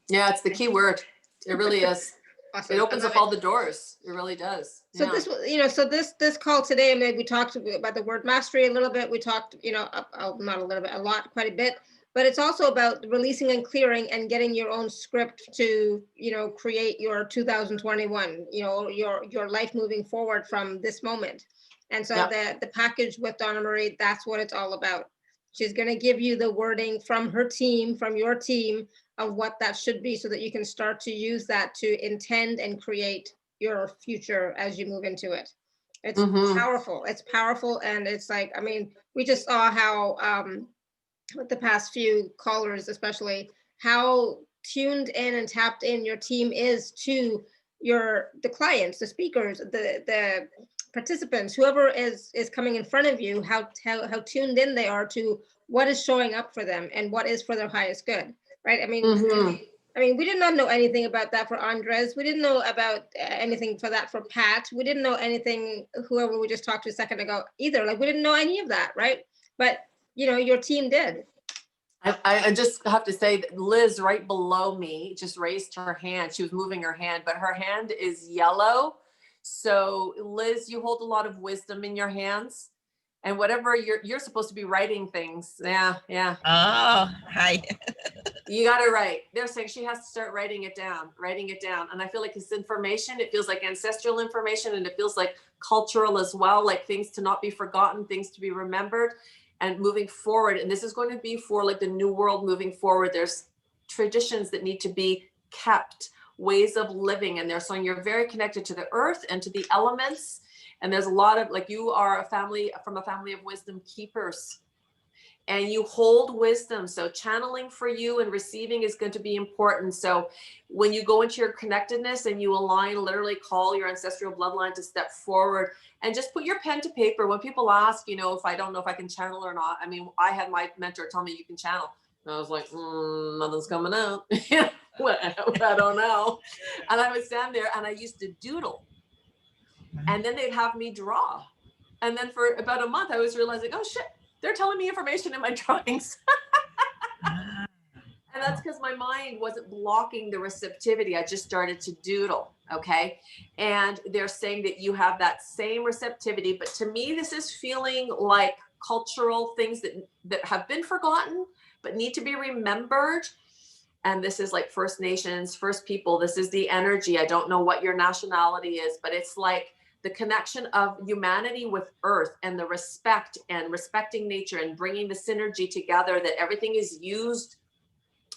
Speaker 2: Yeah, it's the key word. It really is. Awesome. It opens up all the doors. It really does.
Speaker 1: So this call today, and we talked about the word mastery a little bit. We talked, not a little bit, a lot, quite a bit. But it's also about releasing and clearing and getting your own script to, create your 2021, your life moving forward from this moment. And so the package with Donna-Marie, that's what it's all about. She's going to give you the wording from her team, from your team, of what that should be, so that you can start to use that to intend and create your future as you move into it. It's powerful. It's powerful. And it's like, we just saw how, with the past few callers, especially, how tuned in and tapped in your team is to the clients, the speakers, the participants, whoever is coming in front of you, how tuned in they are to what is showing up for them and what is for their highest good, right? We did not know anything about that for Andres. We didn't know about anything for that for Pat. We didn't know anything, whoever we just talked to a second ago either. Like, we didn't know any of that, right? But your team did.
Speaker 2: I just have to say that Liz right below me just raised her hand. She was moving her hand, but her hand is yellow. So Liz, you hold a lot of wisdom in your hands, and whatever you're supposed to be writing things. Yeah.
Speaker 8: Oh, hi.
Speaker 2: You got to write. They're saying she has to start writing it down. And I feel like it's information. It feels like ancestral information, and it feels like cultural as well, like things to not be forgotten, things to be remembered and moving forward. And this is going to be for like the new world moving forward. There's traditions that need to be kept, ways of living. And they're saying you're very connected to the earth and to the elements. And there's a lot of, like, you are a family from a family of wisdom keepers. And you hold wisdom. So channeling for you and receiving is going to be important. So when you go into your connectedness and you align, literally call your ancestral bloodline to step forward and just put your pen to paper. When people ask, you know, if I don't know if I can channel or not, I mean, I had my mentor tell me you can channel. And I was like, nothing's coming out. I don't know. And I would stand there and I used to doodle. And then they'd have me draw. And then for about a month, I was realizing, oh shit, they're telling me information in my drawings. And that's because my mind wasn't blocking the receptivity. I just started to doodle. Okay. And they're saying that you have that same receptivity. But to me, this is feeling like cultural things that have been forgotten, but need to be remembered. And this is like First Nations, First People. This is the energy. I don't know what your nationality is, but it's like the connection of humanity with earth and the respect and respecting nature and bringing the synergy together, that everything is used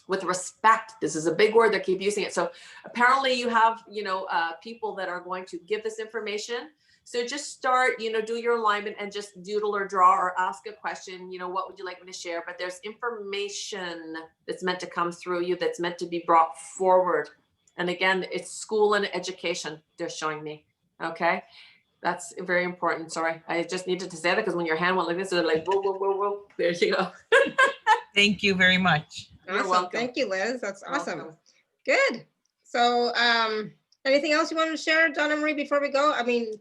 Speaker 2: with respect. This is a big word. They keep using it. So apparently you have, you know, people that are going to give this information. So just start, you know, do your alignment and just doodle or draw or ask a question, you know, what would you like me to share? But there's information that's meant to come through you, that's meant to be brought forward. And again, it's school and education they're showing me. Okay, that's very important. Sorry, I just needed to say that because when your hand went like this, they're like, whoa, whoa, whoa, whoa. There you go.
Speaker 8: Thank you very much.
Speaker 2: You're
Speaker 1: Awesome.
Speaker 2: welcome.
Speaker 1: Thank you, Liz. That's
Speaker 2: You're
Speaker 1: awesome.
Speaker 2: welcome.
Speaker 1: Good. So anything else you want to share, Donna-Marie, before we go? I mean,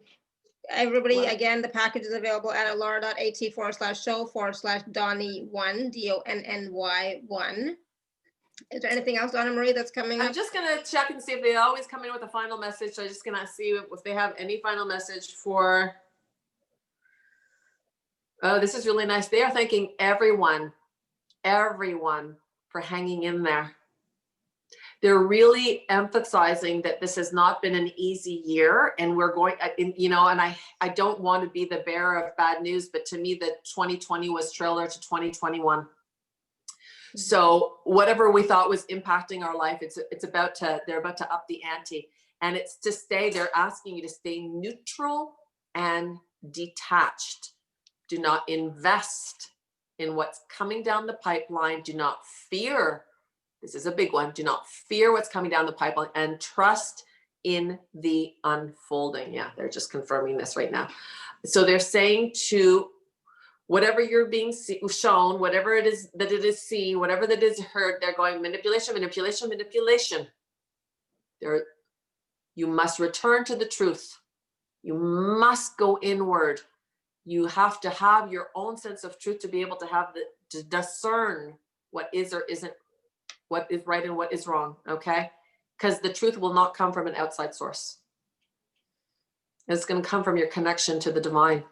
Speaker 1: everybody,
Speaker 2: Well,
Speaker 1: again, the package is available at alara.at/show/Donny1, DONNY1. Is there anything else, Donna-Marie, that's coming
Speaker 2: I'm
Speaker 1: up?
Speaker 2: just gonna check and see if they always come in with a final message. So I'm just gonna see if they have any final message for. Oh, this is really nice. They are thanking everyone for hanging in there. They're really emphasizing that this has not been an easy year, and we're going, you know, and I don't want to be the bearer of bad news, but to me, the 2020 was trailer to 2021. So whatever we thought was impacting our life, they're about to up the ante, and it's to stay. They're asking you to stay neutral and detached. Do not invest in what's coming down the pipeline. Do not fear. This is a big one. Do not fear what's coming down the pipeline, and trust in the unfolding. Yeah, they're just confirming this right now. So they're saying to whatever you're being shown, whatever it is that it is seen, whatever that is heard, they're going manipulation, manipulation, manipulation. You must return to the truth. You must go inward. You have to have your own sense of truth to be able to to discern what is or isn't, what is right and what is wrong, okay? Because the truth will not come from an outside source. It's going to come from your connection to the divine.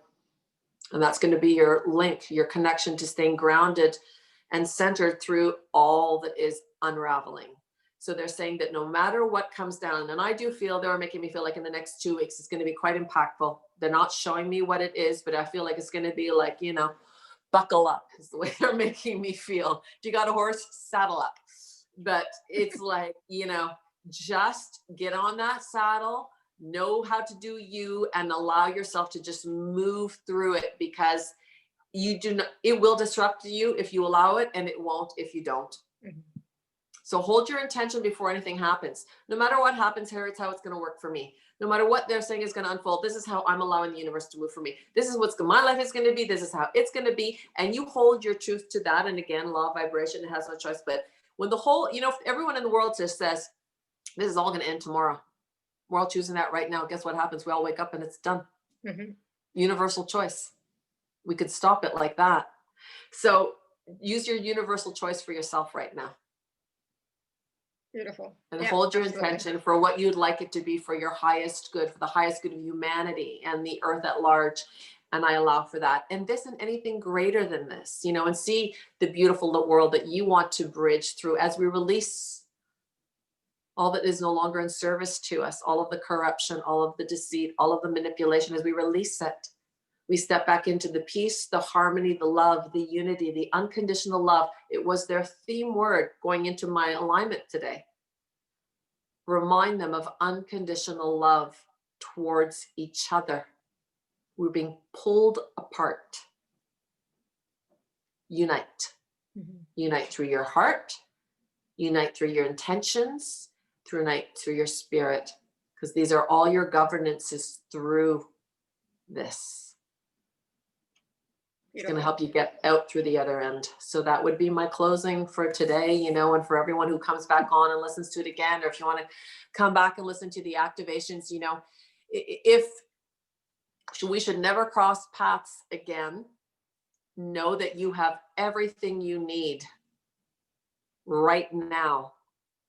Speaker 2: And that's going to be your link, your connection to staying grounded and centered through all that is unraveling. So they're saying that no matter what comes down, and I do feel they were making me feel like in the next 2 weeks, it's going to be quite impactful. They're not showing me what it is, but I feel like it's going to be like, you know, buckle up is the way they're making me feel. If you got a horse, saddle up. But it's like, you know, just get on that saddle, know how to do you, and allow yourself to just move through it, because you do not, it will disrupt you if you allow it, and it won't if you don't. Mm-hmm. So hold your intention before anything happens. No matter what happens, here's how it's going to work for me. No matter what they're saying is going to unfold, this is how I'm allowing the universe to move for me. This is what's my life is going to be. This is how it's going to be. And you hold your truth to that. And again, law of vibration, it has no choice. But when the whole, you know, if everyone in the world just says, this is all going to end tomorrow, we're all choosing that right now. Guess what happens? We all wake up and it's done. Mm-hmm. Universal choice. We could stop it like that. So use your universal choice for yourself right now.
Speaker 1: Beautiful.
Speaker 2: And hold your intention for what you'd like it to be for your highest good, for the highest good of humanity and the earth at large. And I allow for that. And this and anything greater than this, you know, and see the beautiful world that you want to bridge through as we release all that is no longer in service to us, all of the corruption, all of the deceit, all of the manipulation. As we release it, we step back into the peace, the harmony, the love, the unity, the unconditional love. It was their theme word going into my alignment today. Remind them of unconditional love towards each other. We're being pulled apart. Unite. Unite through your heart, unite through your intentions, unite through your spirit, because these are all your governances through this. It's going to help you get out through the other end. So that would be my closing for today, you know, and for everyone who comes back on and listens to it again, or if you want to come back and listen to the activations, you know, if we should never cross paths again, know that you have everything you need right now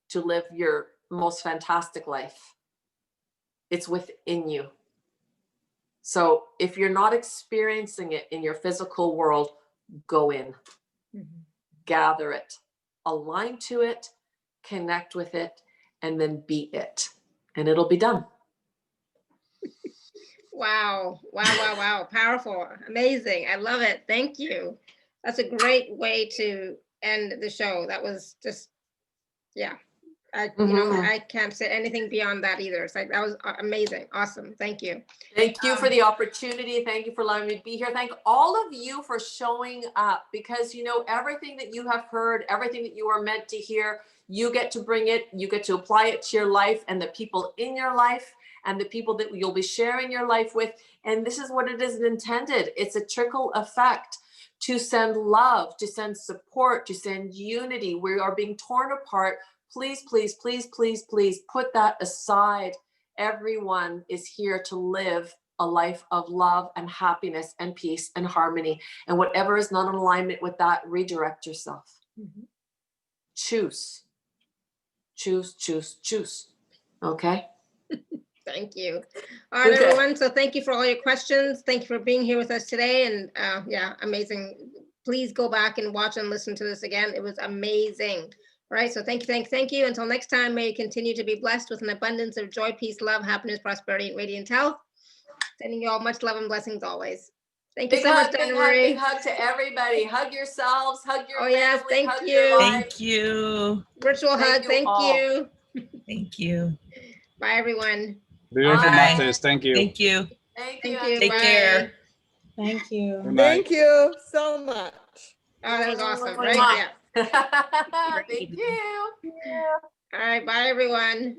Speaker 2: to live your most fantastic life. It's within you. So if you're not experiencing it in your physical world, go in, gather it, align to it, connect with it, and then be it, and it'll be done.
Speaker 1: Wow. Wow, wow, wow. Powerful. Amazing. I love it. Thank you. That's a great way to end the show. That was just, yeah. You know, I can't say anything beyond that either. It's like, that was amazing. Awesome. Thank you.
Speaker 2: Thank you for the opportunity. Thank you for allowing me to be here. Thank all of you for showing up, because, you know, everything that you have heard, everything that you are meant to hear, you get to bring it, you get to apply it to your life and the people in your life and the people that you'll be sharing your life with. And this is what it is intended. It's a trickle effect to send love, to send support, to send unity. We are being torn apart. Please, please, please, please, please put that aside. Everyone is here to live a life of love and happiness and peace and harmony. And whatever is not in alignment with that, redirect yourself. Choose. Choose, choose, choose. Okay?
Speaker 1: Thank you. All right, everyone. So thank you for all your questions. Thank you for being here with us today. And yeah, amazing. Please go back and watch and listen to this again. It was amazing. All right. So thank you, thank you. Until next time, may you continue to be blessed with an abundance of joy, peace, love, happiness, prosperity, and radiant health. Sending you all much love and blessings always. Thank you so much, Donna-Marie.
Speaker 2: Big hug to everybody. Hug yourselves. Hug your family.
Speaker 1: Yes, thank
Speaker 2: hug
Speaker 1: you.
Speaker 2: Your life.
Speaker 8: Thank you.
Speaker 1: Virtual hug. Thank you.
Speaker 8: Thank you.
Speaker 1: Bye, everyone.
Speaker 5: Beautiful,
Speaker 8: Bye.
Speaker 5: Mates. Thank you.
Speaker 8: Thank you.
Speaker 2: Thank
Speaker 1: Thank
Speaker 2: you.
Speaker 1: you.
Speaker 8: Take
Speaker 1: Bye.
Speaker 8: care.
Speaker 9: Thank you.
Speaker 5: Good night.
Speaker 3: Thank you so much.
Speaker 1: Oh, that was awesome. Right? Yeah.
Speaker 2: Thank you.
Speaker 1: All right. Bye, everyone.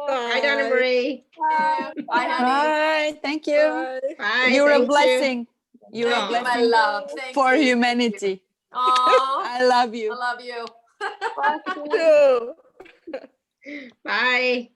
Speaker 1: Bye,
Speaker 3: Bye.
Speaker 1: Donna-Marie.
Speaker 2: Bye, honey.
Speaker 4: Bye. Thank you.
Speaker 3: Bye.
Speaker 1: Bye.
Speaker 4: You're a
Speaker 1: Thank you.
Speaker 4: blessing. You're a
Speaker 2: Thank you, my
Speaker 4: blessing
Speaker 2: love. Thank
Speaker 4: for
Speaker 2: you.
Speaker 4: humanity.
Speaker 2: Aw,
Speaker 4: I love you.
Speaker 2: I love you.
Speaker 3: Too.
Speaker 1: Bye.